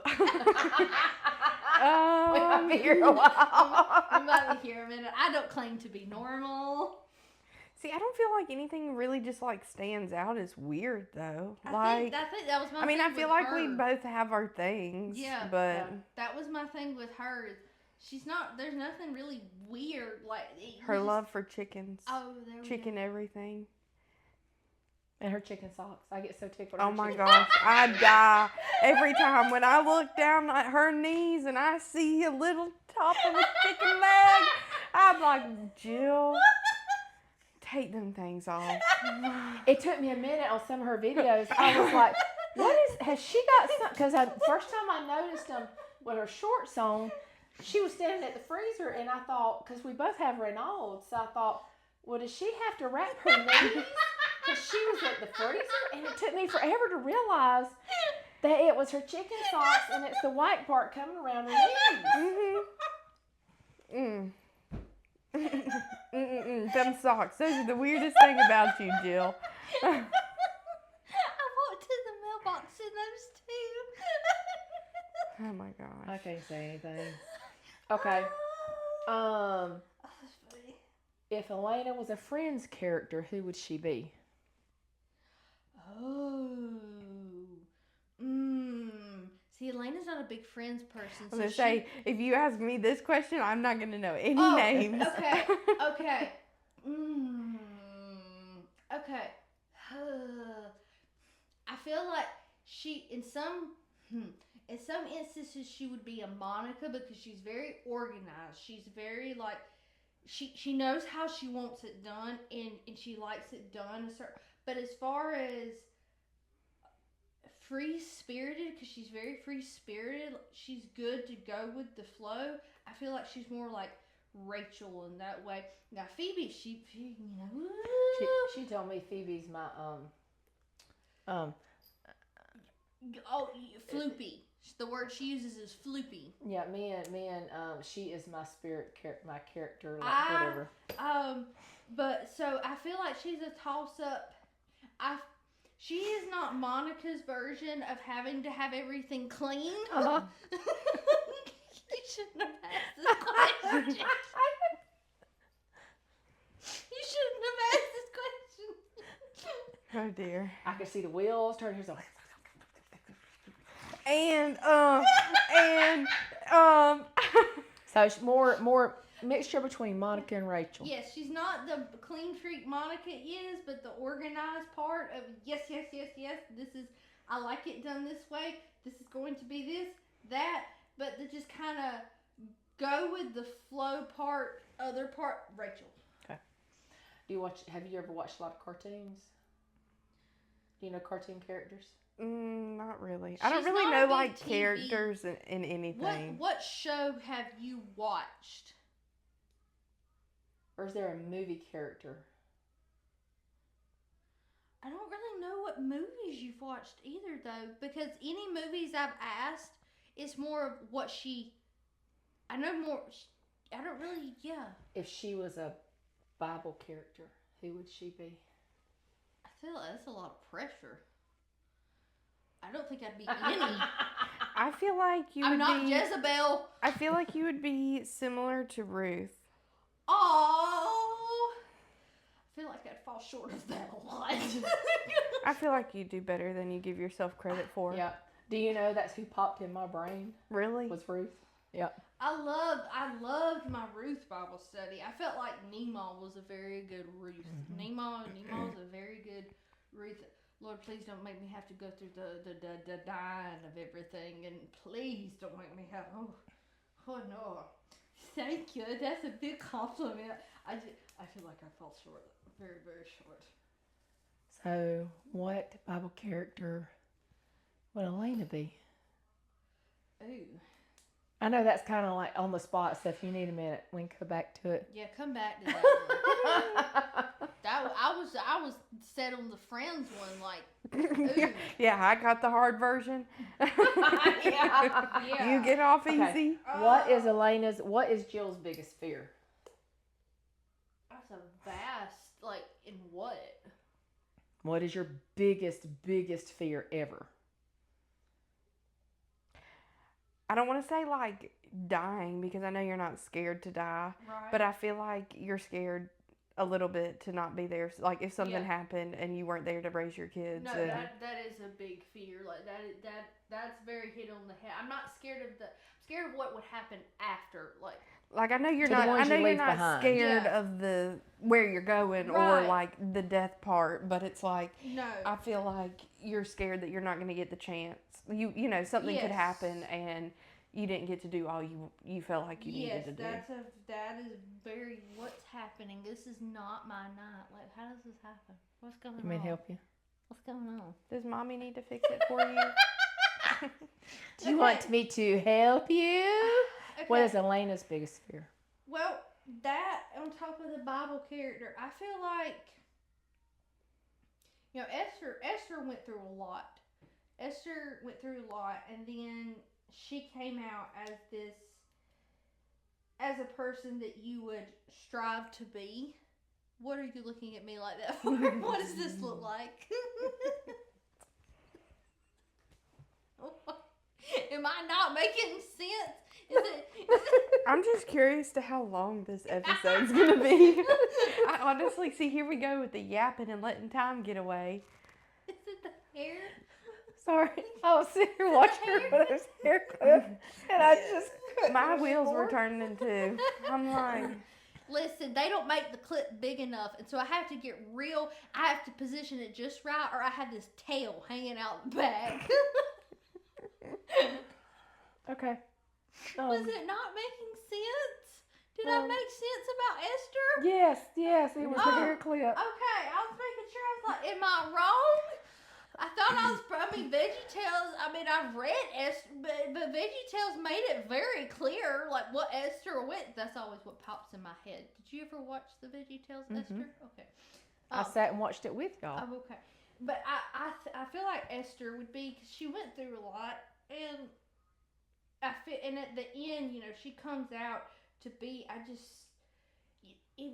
We might be here a while. We might be here a minute. I don't claim to be normal. See, I don't feel like anything really just like stands out as weird though. I think that was my thing. I feel like we both have our things. Yeah. But that was my thing with her. She's not. There's nothing really weird like her love for chickens. Oh, chicken everything. And her chicken socks. I get so tickled. Oh my gosh, I die every time when I look down at her knees and I see a little top of a chicken leg. I'm like, Jill, take them things off. It took me a minute on some of her videos. I was like, has she got some? Because first time I noticed them with her shorts on, she was standing at the freezer, and I thought, because we both have Reynolds, so I thought, well, does she have to wrap her knees? Because she was at the freezer, and it took me forever to realize that it was her chicken socks, and it's the white part coming around her knees. Them socks. Those are the weirdest thing about you, Jill. I walked to the mailbox in those too. Oh my gosh. I can't say anything. Okay. That's funny. If Alaina was a Friends character, who would she be? Oh. See, Alaina's not a big Friends person. I was going to say, if you ask me this question, I'm not going to know any names. Okay. Okay. Okay. I feel like she, in some instances, she would be a Monica because she's very organized. She's very like, she knows how she wants it done and she likes it done. But as far as free-spirited, because she's very free-spirited, she's good to go with the flow. I feel like she's more like Rachel in that way. Now Phoebe, she told me Phoebe's my floopy. The word she uses is floopy. Yeah, me and she is my my character, like whatever. But so I feel like she's a toss-up. She is not Monica's version of having to have everything clean. Uh-huh. You shouldn't have asked this question. You shouldn't have asked this question. Oh dear. I could see the wheels turn here. So it's more mixture between Monica and Rachel. Yes, she's not the clean freak Monica is, but the organized part of yes. This is, I like it done this way. This is going to be this, that, but to just kind of go with the flow part, other part, Rachel. Okay. Have you ever watched a lot of cartoons? Do you know cartoon characters? Not really. I She's don't really not know a big like TV. characters in anything. What show have you watched? Or is there a movie character? I don't really know what movies you've watched either, though, because any movies I've asked, it's more of what she. I know more. I don't really. Yeah. If she was a Bible character, who would she be? I feel like that's a lot of pressure. I don't think I'd be any. I feel like you. I'm not Jezebel. I feel like you would be similar to Ruth. Oh. I feel like I'd fall short of that a lot. I feel like you do better than you give yourself credit for. Yeah. Do you know that's who popped in my brain? Really? Was Ruth. Yeah. I loved my Ruth Bible study. I felt like Nema was a very good Ruth. Mm-hmm. Nema was a very good Ruth. Lord, please don't make me have to go through the dying of everything, and please don't make me have. Oh no. Thank you. That's a big compliment. I feel like I fell short. Very, very short. So, what Bible character would Alaina be? Ooh. I know that's kind of like on the spot, so if you need a minute, we can go back to it. Yeah, come back to that one. I was set on the Friends one, like, ooh. Yeah, I got the hard version. Yeah. You get off Okay. easy. What is Jill's biggest fear? That's a vast, like, in what? What is your biggest fear ever? I don't want to say like dying because I know you're not scared to die, Right. but I feel like you're scared a little bit to not be there. Like if something happened and you weren't there to raise your kids. No, that is a big fear. Like that's very hit on the head. I'm not scared of scared of what would happen after. Like I know you're To the not. ones I know you you're leave not behind. scared of the where you're going or Right. like the death part, but it's like no. I feel like you're scared that you're not going to get the chance. You know something could happen and you didn't get to do all you felt like you needed to do. Yes, that is very what's happening. This is not my night. Like, how does this happen? What's going on? Let me help you. What's going on? Does mommy need to fix it for you? Do you want me to help you? Okay. What is Alaina's biggest fear? Well, that on top of the Bible character, I feel like, you know, Esther went through a lot. Esther went through a lot, and then she came out as a person that you would strive to be. What are you looking at me like that for? What does this look like? Am I not making sense? Is it? I'm just curious to how long this episode's gonna be. I honestly see. Here we go with the yapping and letting time get away. Is it the hair? Sorry, I was sitting here watching her with her hair clip, and I just My wheels were turning too. I'm like, listen, they don't make the clip big enough, and so I have to get real. I have to position it just right, or I have this tail hanging out the back. Okay. Was it not making sense? Did I make sense about Esther? Yes, it was the hair clip. Okay, I was making sure. I was like, am I wrong? I thought VeggieTales, I've read Esther, but VeggieTales made it very clear, like, what Esther went. That's always what pops in my head. Did you ever watch the VeggieTales, Esther? Okay. I sat and watched it with y'all. Oh, okay. But I feel like Esther would be, because she went through a lot, and and at the end, you know, she comes out to be,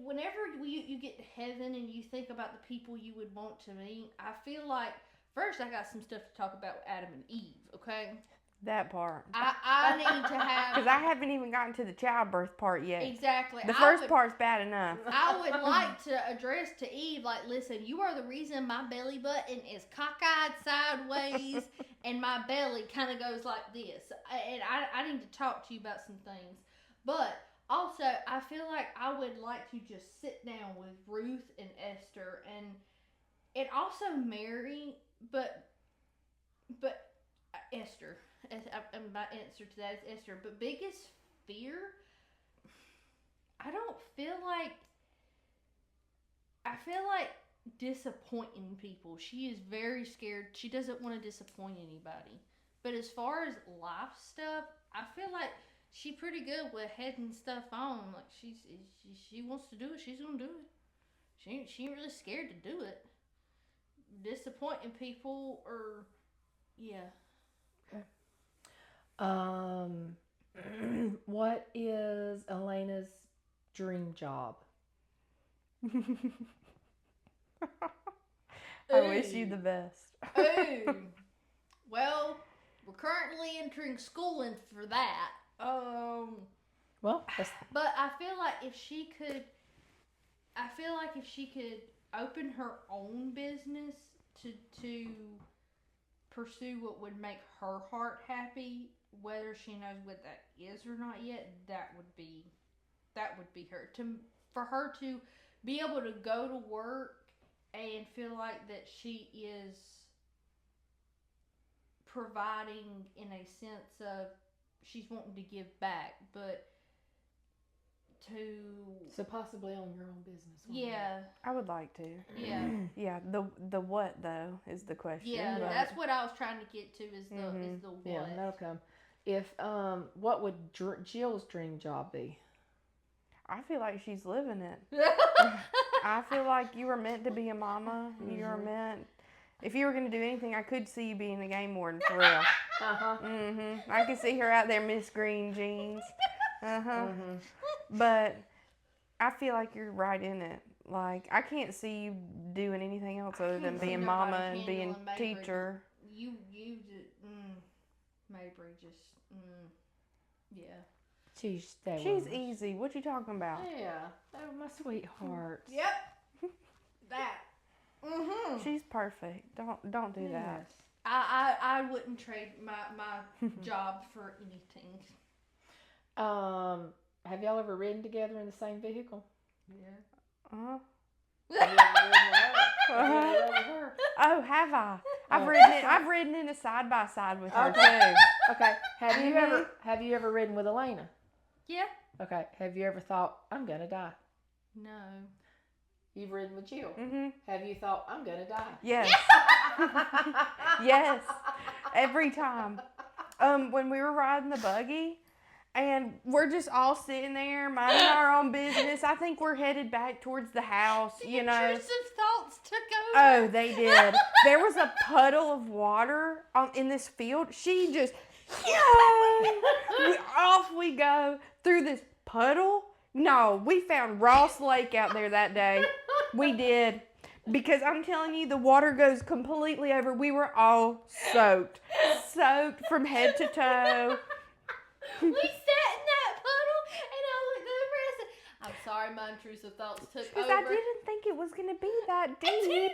whenever you get to heaven and you think about the people you would want to meet, I feel like, first I got some stuff to talk about with Adam and Eve, okay? that part. I need to have... Because I haven't even gotten to the childbirth part yet. Exactly. The first part's bad enough. I would like to address to Eve, like, listen, you are the reason my belly button is cockeyed sideways and my belly kind of goes like this. And I need to talk to you about some things. But also, I feel like I would like to just sit down with Ruth and Esther and also Mary, but Esther. My answer to that is Esther. But biggest fear, I feel like disappointing people. She is very scared. She doesn't want to disappoint anybody. But as far as life stuff, I feel like she's pretty good with heading stuff on. Like she wants to do it, she's gonna do it. She ain't really scared to do it. Disappointing people or yeah. What is Alaina's dream job? I wish you the best. Ooh. Well, we're currently entering schooling for that. Well, but I feel like if she could open her own business to pursue what would make her heart happy, whether she knows what that is or not yet, that would be her. For her to be able to go to work and feel like that she is providing in a sense of she's wanting to give back, but so possibly own your own business. Yeah, I would like to. Yeah. Yeah. The what though is the question. Yeah, that's what I was trying to get to. Is the what? Yeah, that'll come. If what would Jill's dream job be? I feel like she's living it. I feel like you were meant to be a mama. You were meant. If you were going to do anything, I could see you being a game warden for real. I could see her out there, Miss Green Jeans. But I feel like you're right in it. Like, I can't see you doing anything else other than being mama and being teacher. You Mabry just, yeah. She's easy. What you talking about? Yeah. Oh, my sweetheart. Yep. That. She's perfect. Don't do that. I wouldn't trade my job for anything. Have y'all ever ridden together in the same vehicle? Yeah. Have you ever ridden with her? Oh, have I? I've ridden in a side by side with her too. Okay. Have you ever ridden with Alaina? Yeah. Okay. Have you ever thought I'm gonna die? No. You've ridden with Jill. Have you thought I'm gonna die? Yes. Yes. Every time. When we were riding the buggy, and we're just all sitting there minding our own business. I think we're headed back towards the house, you know. Intrusive thoughts took over. Oh, they did. There was a puddle of water in this field. She just, off we go through this puddle. No, we found Ross Lake out there that day. We did. Because I'm telling you, the water goes completely over. We were all soaked from head to toe. We sat in that puddle, and I looked over and I said, I'm sorry my intrusive thoughts took over. Because I didn't think it was going to be that deep. I didn't.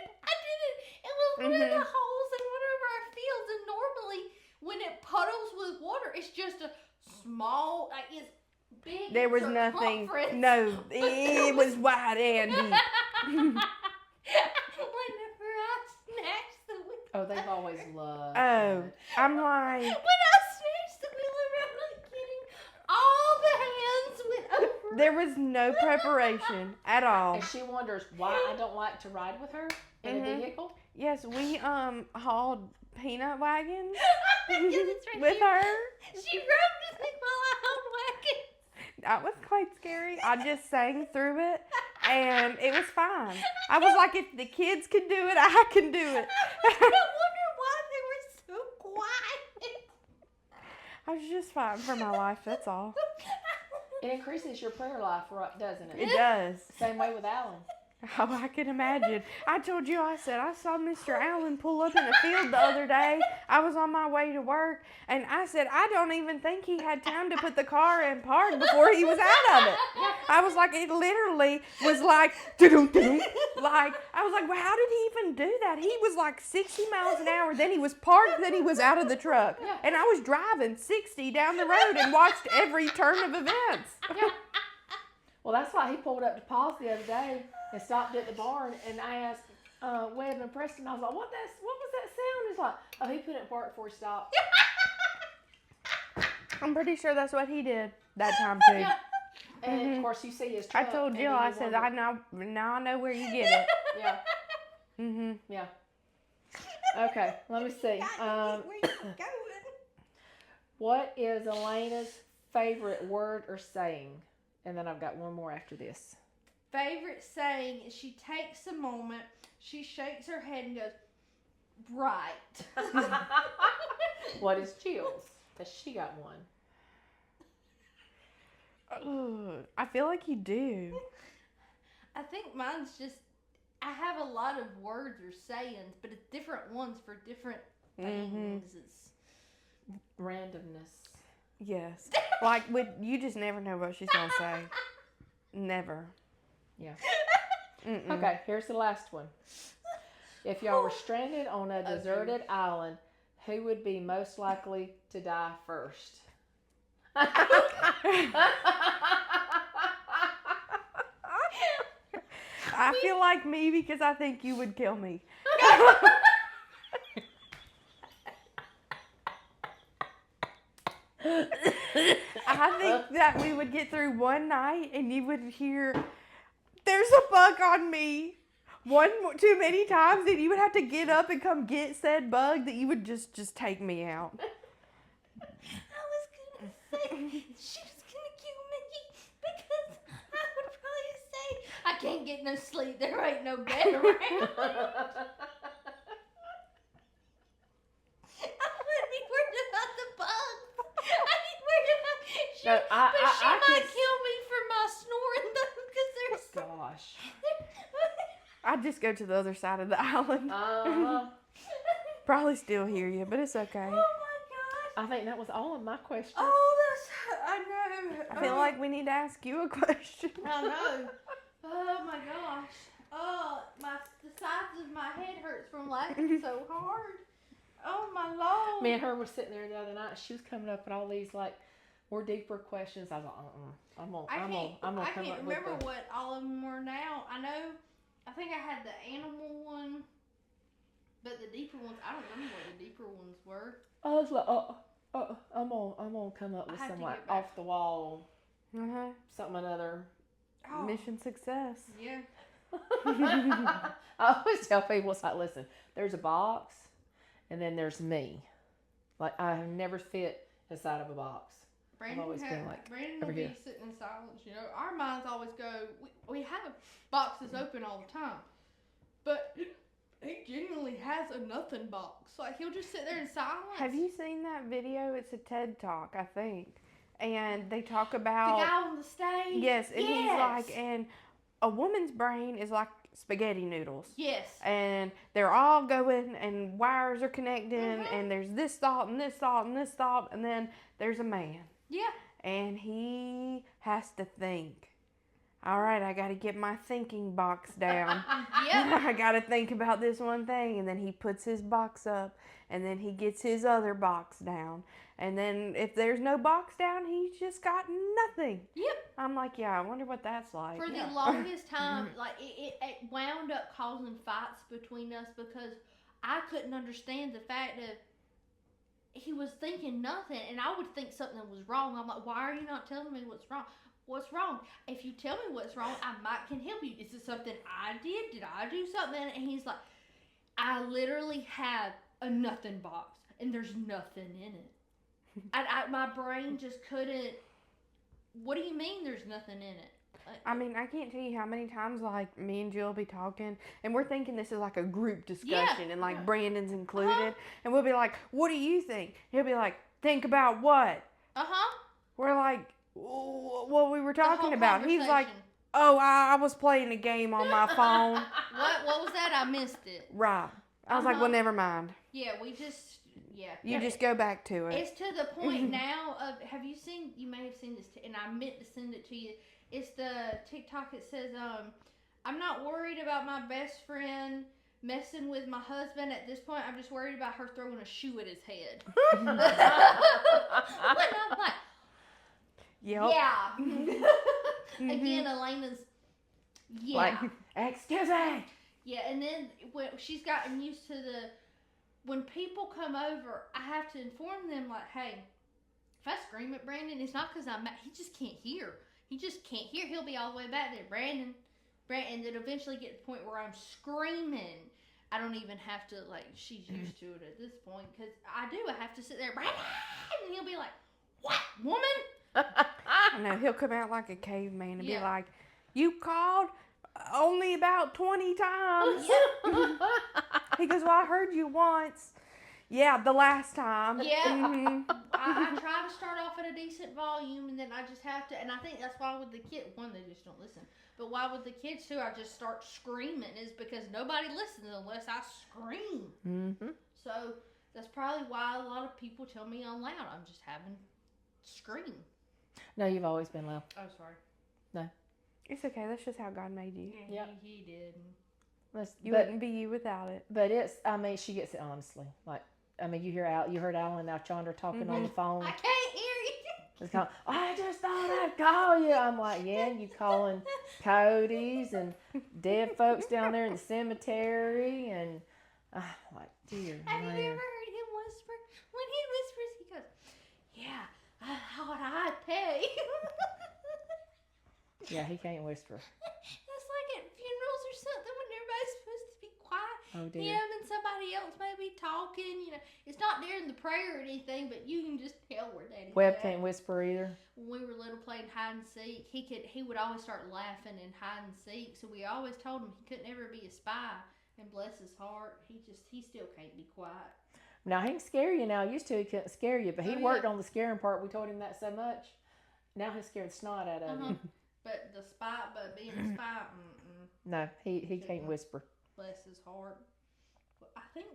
It was one of the holes in one of our fields, and normally when it puddles with water, it's just a small, it's big. There was nothing. No, it was wide and deep. Whenever I snatched the wheel. Oh, they've always loved. Oh, I'm like. When I snatched the wheel around, I'm not kidding. All the hands went over. There was no preparation at all. And she wonders why I don't like to ride with her in a vehicle. Yes, we hauled peanut wagons Right. with her. She rode with me while I hauled wagons. That was quite scary. I just sang through it, and it was fine. I was like, if the kids can do it, I can do it. I wonder why they were so quiet. I was just fighting for my life, that's all. It increases your prayer life, doesn't it? It does. Same way with Alan. Oh, I can imagine. I told you, I said, I saw Mr. Allen pull up in the field the other day. I was on my way to work, and I said, I don't even think he had time to put the car in park before he was out of it. I was like, it literally was like, like, I was like, well, how did he even do that? He was like 60 miles an hour, then he was parked, then he was out of the truck. And I was driving 60 down the road and watched every turn of events. Yeah. Well, that's why he pulled up to Paul's the other day and stopped at the barn, and I asked Webb and Preston, I was like, what was that sound? He's like, oh, he put it in park before he stopped. I'm pretty sure that's what he did that time too. Yeah. And of course you see his truck. I told Jill, I said, now I know where you get it. Yeah. Mm-hmm. Yeah. Okay, let me see. Where you going? What is Alaina's favorite word or saying? And then I've got one more after this. Favorite saying is she takes a moment, she shakes her head and goes, right. What is Jill's? Has she got one? I feel like you do. I think mine's just, I have a lot of words or sayings, but it's different ones for different things. Randomness. Yes. Like, you just never know what she's going to say. Never. Yeah. Mm-mm. Okay, here's the last one. If y'all were stranded on a deserted island, who would be most likely to die first? I feel like me because I think you would kill me. I think that we would get through one night and you would hear, there's a bug on me. One too many times, and you would have to get up and come get said bug that you would just take me out. I was going to say, she was going to kill me because I would probably say, I can't get no sleep. There ain't no bed around. I wouldn't be worried about the bugs. I'd be worried about she might kill me for my snoring though, because there's. Gosh. I'd just go to the other side of the island. Probably still hear you, but it's okay. Oh my gosh. I think that was all of my questions. I know. I feel like we need to ask you a question. I know. Oh my gosh. Oh, the sides of my head hurts from laughing so hard. Oh my Lord. Me and her were sitting there the other night. She was coming up with all these like more deeper questions. I was like, I'm gonna come up with. I can't remember what all of them were now. I think I had the animal one, but the deeper ones, I don't remember what the deeper ones were. I was like, I'm gonna come up with some like off the wall, something another. Oh. Mission success. Yeah. I always tell people, it's like, listen, there's a box, and then there's me. Like I have never fit inside of a box. Brandon will be here. sitting in silence. You know, our minds always go. We have boxes open all the time, but he genuinely has a nothing box. Like he'll just sit there in silence. Have you seen that video? It's a TED Talk, I think, and they talk about the guy on the stage. Yes, and he's like, and a woman's brain is like spaghetti noodles. Yes. And they're all going, and wires are connecting, and there's this thought and this thought and this thought, and then there's a man. Yeah. And he has to think. All right, I got to get my thinking box down. Yep. I got to think about this one thing. And then he puts his box up, and then he gets his other box down. And then if there's no box down, he's just got nothing. Yep. I'm like, yeah, I wonder what that's like. For the longest time, like it wound up causing fights between us because I couldn't understand the fact that he was thinking nothing, and I would think something was wrong. I'm like, why are you not telling me what's wrong? What's wrong? If you tell me what's wrong, I can help you. Is it something I did? Did I do something? And he's like, I literally have a nothing box, and there's nothing in it. My brain just couldn't. What do you mean there's nothing in it? I mean, I can't tell you how many times, like, me and Jill will be talking, and we're thinking this is, like, a group discussion, and, like, Brandon's included, and we'll be like, what do you think? He'll be like, think about what? We're like, what we were talking about. He's like, oh, I was playing a game on my phone. What was that? I missed it. Right. I was like, well, never mind. Yeah, we just... Yeah. You just go back to it. It's to the point now of, you may have seen this, and I meant to send it to you. It's the TikTok that says, I'm not worried about my best friend messing with my husband at this point. I'm just worried about her throwing a shoe at his head. And I'm like, yep. Yeah. Again, Alaina's, yeah. Like, excuse me. Yeah, and then when she's gotten used to when people come over, I have to inform them, like, hey, if I scream at Brandon, it's not because I'm mad. He just can't hear. He'll be all the way back there. Brandon, and then eventually get to the point where I'm screaming I don't even have to, like, she's used to it at this point, because I have to sit there, and he'll be like, what, woman? I know, he'll come out like a caveman and be like, you called only about 20 times. He goes, well, I heard you once. Yeah, the last time. Yeah. I try to start off at a decent volume, and then I just have to, and I think that's why with the kids, one, they just don't listen. But why with the kids, too, I just start screaming is because nobody listens unless I scream. Mm-hmm. So that's probably why a lot of people tell me I'm loud. I'm just having scream. No, you've always been loud. Oh, sorry. No. It's okay. That's just how God made you. Yeah, he did. You wouldn't be you without it. But she gets it honestly. Like, you heard Alan out yonder talking on the phone. I can't hear you. It's kind of, I just thought I'd call you. I'm like, yeah, you calling Cody's and dead folks down there in the cemetery, and I'm like, dear Have man. you ever heard him whisper? When he whispers, he goes, yeah, I thought I'd tell you. Yeah, he can't whisper. That's like at funerals or something when everybody's supposed to be quiet. Oh, dear. Him and somebody else may be talking, it's not during the prayer or anything, but you can just tell where Daddy's Webb at. can't whisper either. When we were little playing hide and seek, he would always start laughing in hide and seek, so we always told him he couldn't ever be a spy, and bless his heart, he still can't be quiet. Now, he can scare you now. Used to, he couldn't scare you, but he worked on the scaring part. We told him that so much. Now he's scared the snot out of you. But being a spy, No, he can't whisper. Bless his heart. Well, I think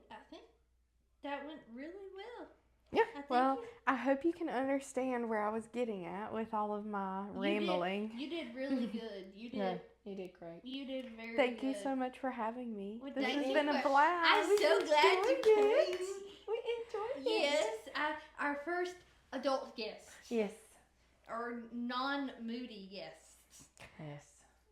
that went really well. Yeah. I hope you can understand where I was getting at with all of my rambling. You did really good. You did. No, you did great. You did very good. Thank you so much for having me. Well, this has you been a blast. I'm so glad you came. We enjoyed it. Yes, our first adult guest. Yes. Or non-moody guest. Yes.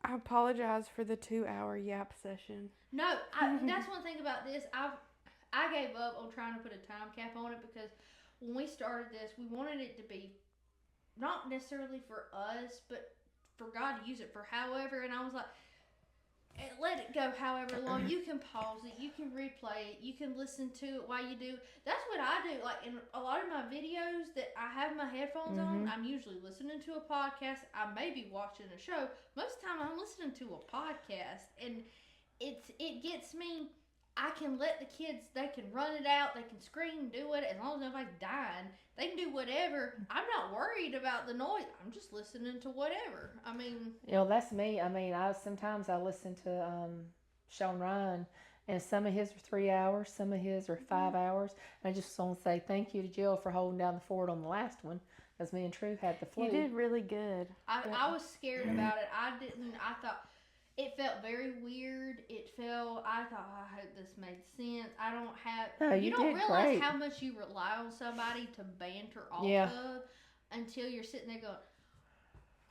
I apologize for the 2-hour yap session. No, that's one thing about this. I gave up on trying to put a time cap on it because when we started this, we wanted it to be not necessarily for us, but for God to use it for however. And I was like, let it go however long. You can pause it. You can replay it. You can listen to it while you do. That's what I do. Like in a lot of my videos that I have my headphones on, I'm usually listening to a podcast. I may be watching a show. Most of the time I'm listening to a podcast. And it gets me. I can let the kids, they can run it out, they can scream, do it, as long as nobody's dying. They can do whatever. I'm not worried about the noise. I'm just listening to whatever. That's me. Sometimes I listen to Sean Ryan, and some of his are 3 hours, some of his are 5 hours. And I just want to say thank you to Jill for holding down the fort on the last one, as me and True had the flu. You did really good. I was scared about it. I thought it felt very weird. I thought, I hope this made sense. I don't have, no, you don't realize great. how much you rely on somebody to banter off of until you're sitting there going,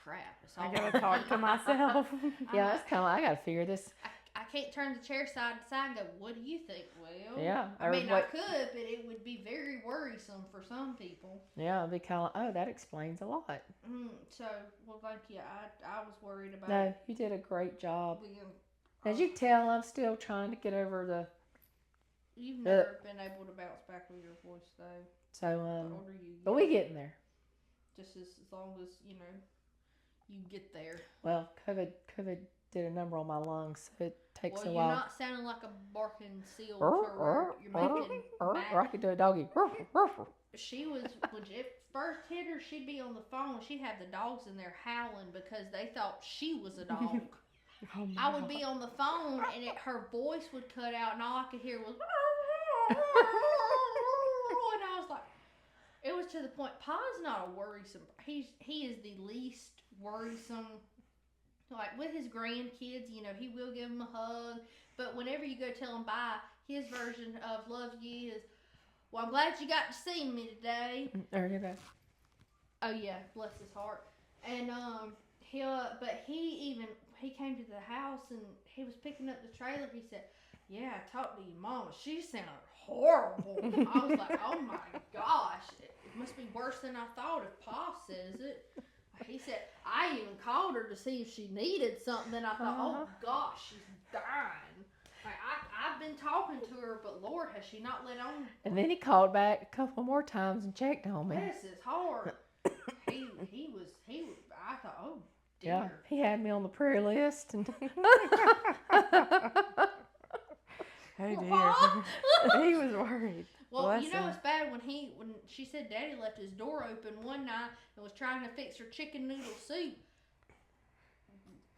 crap. I gotta talk to myself. That's kind of like, I gotta figure this. I can't turn the chair side to side and go, what do you think? Well, yeah. I could, but it would be very worrisome for some people. Yeah, it'd be kind of, that explains a lot. So, thank you. I was worried about No, you did a great job. being. As you tell, I'm still trying to get over the. You've never been able to bounce back with your voice, though. So, The older you get, but we getting there. Just as long as, you get there. Well, COVID did a number on my lungs, so it takes a while. Well, you're not sounding like a barking seal. You're making or I could do a doggy. She was, when it first hit her, she'd be on the phone. She'd have the dogs in there howling because they thought she was a dog. I would be on the phone and her voice would cut out and all I could hear was and I was like, it was to the point. Pa's not a worrisome. He is the least worrisome. Like with his grandkids, he will give them a hug. But whenever you go tell him bye, his version of love you is, well, I'm glad you got to see me today. Oh yeah, bless his heart. And he came to the house and he was picking up the trailer. He said, yeah, I talked to your mama. She sounded horrible. I was like, oh my gosh, it must be worse than I thought if Pa says it. He said, I even called her to see if she needed something. And I thought, oh gosh, she's dying. Like, I've not been talking to her, but Lord, has she not let on? And then he called back a couple more times and checked on me. This is hard. he was. I thought, oh dear. Yeah, he had me on the prayer list, and oh dear, he was worried. Well, Bless you know him. it's bad when she said Daddy left his door open one night and was trying to fix her chicken noodle soup.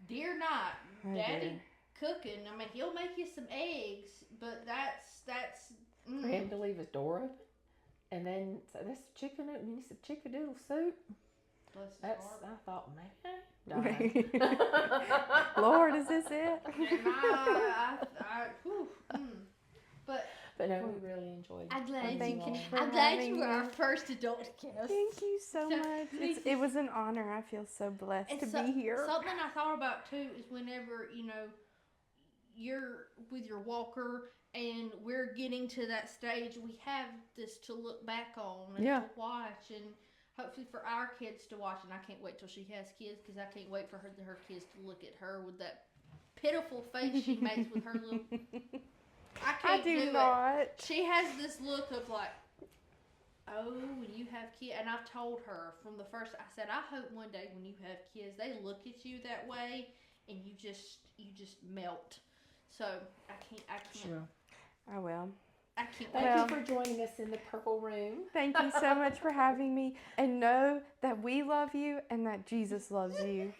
Dear night, Oh, Daddy dear. cooking. I mean, he'll make you some eggs, but that's. for him to leave his door open, and then so this chicken noodle, you said chicken noodle soup. Bless his That's heart. I thought maybe. Lord, is this it? But no, we really enjoyed it. I'm glad Thank you for I'm glad having you were our me. first adult guest. Thank you so much. It was an honor. I feel so blessed to be here. Something I thought about too is whenever, you're with your walker and we're getting to that stage, we have this to look back on and to watch, and hopefully for our kids to watch. And I can't wait till she has kids, because I can't wait for her kids to look at her with that pitiful face she makes with her little. I do not. it. She has this look of like, oh, when you have kids, and I've told her from the first. I said, I hope one day when you have kids, they look at you that way, and you just melt. So I can't. Sure. I will. I can't. Thank you for joining us in the purple room. Thank you so much for having me, and know that we love you and that Jesus loves you.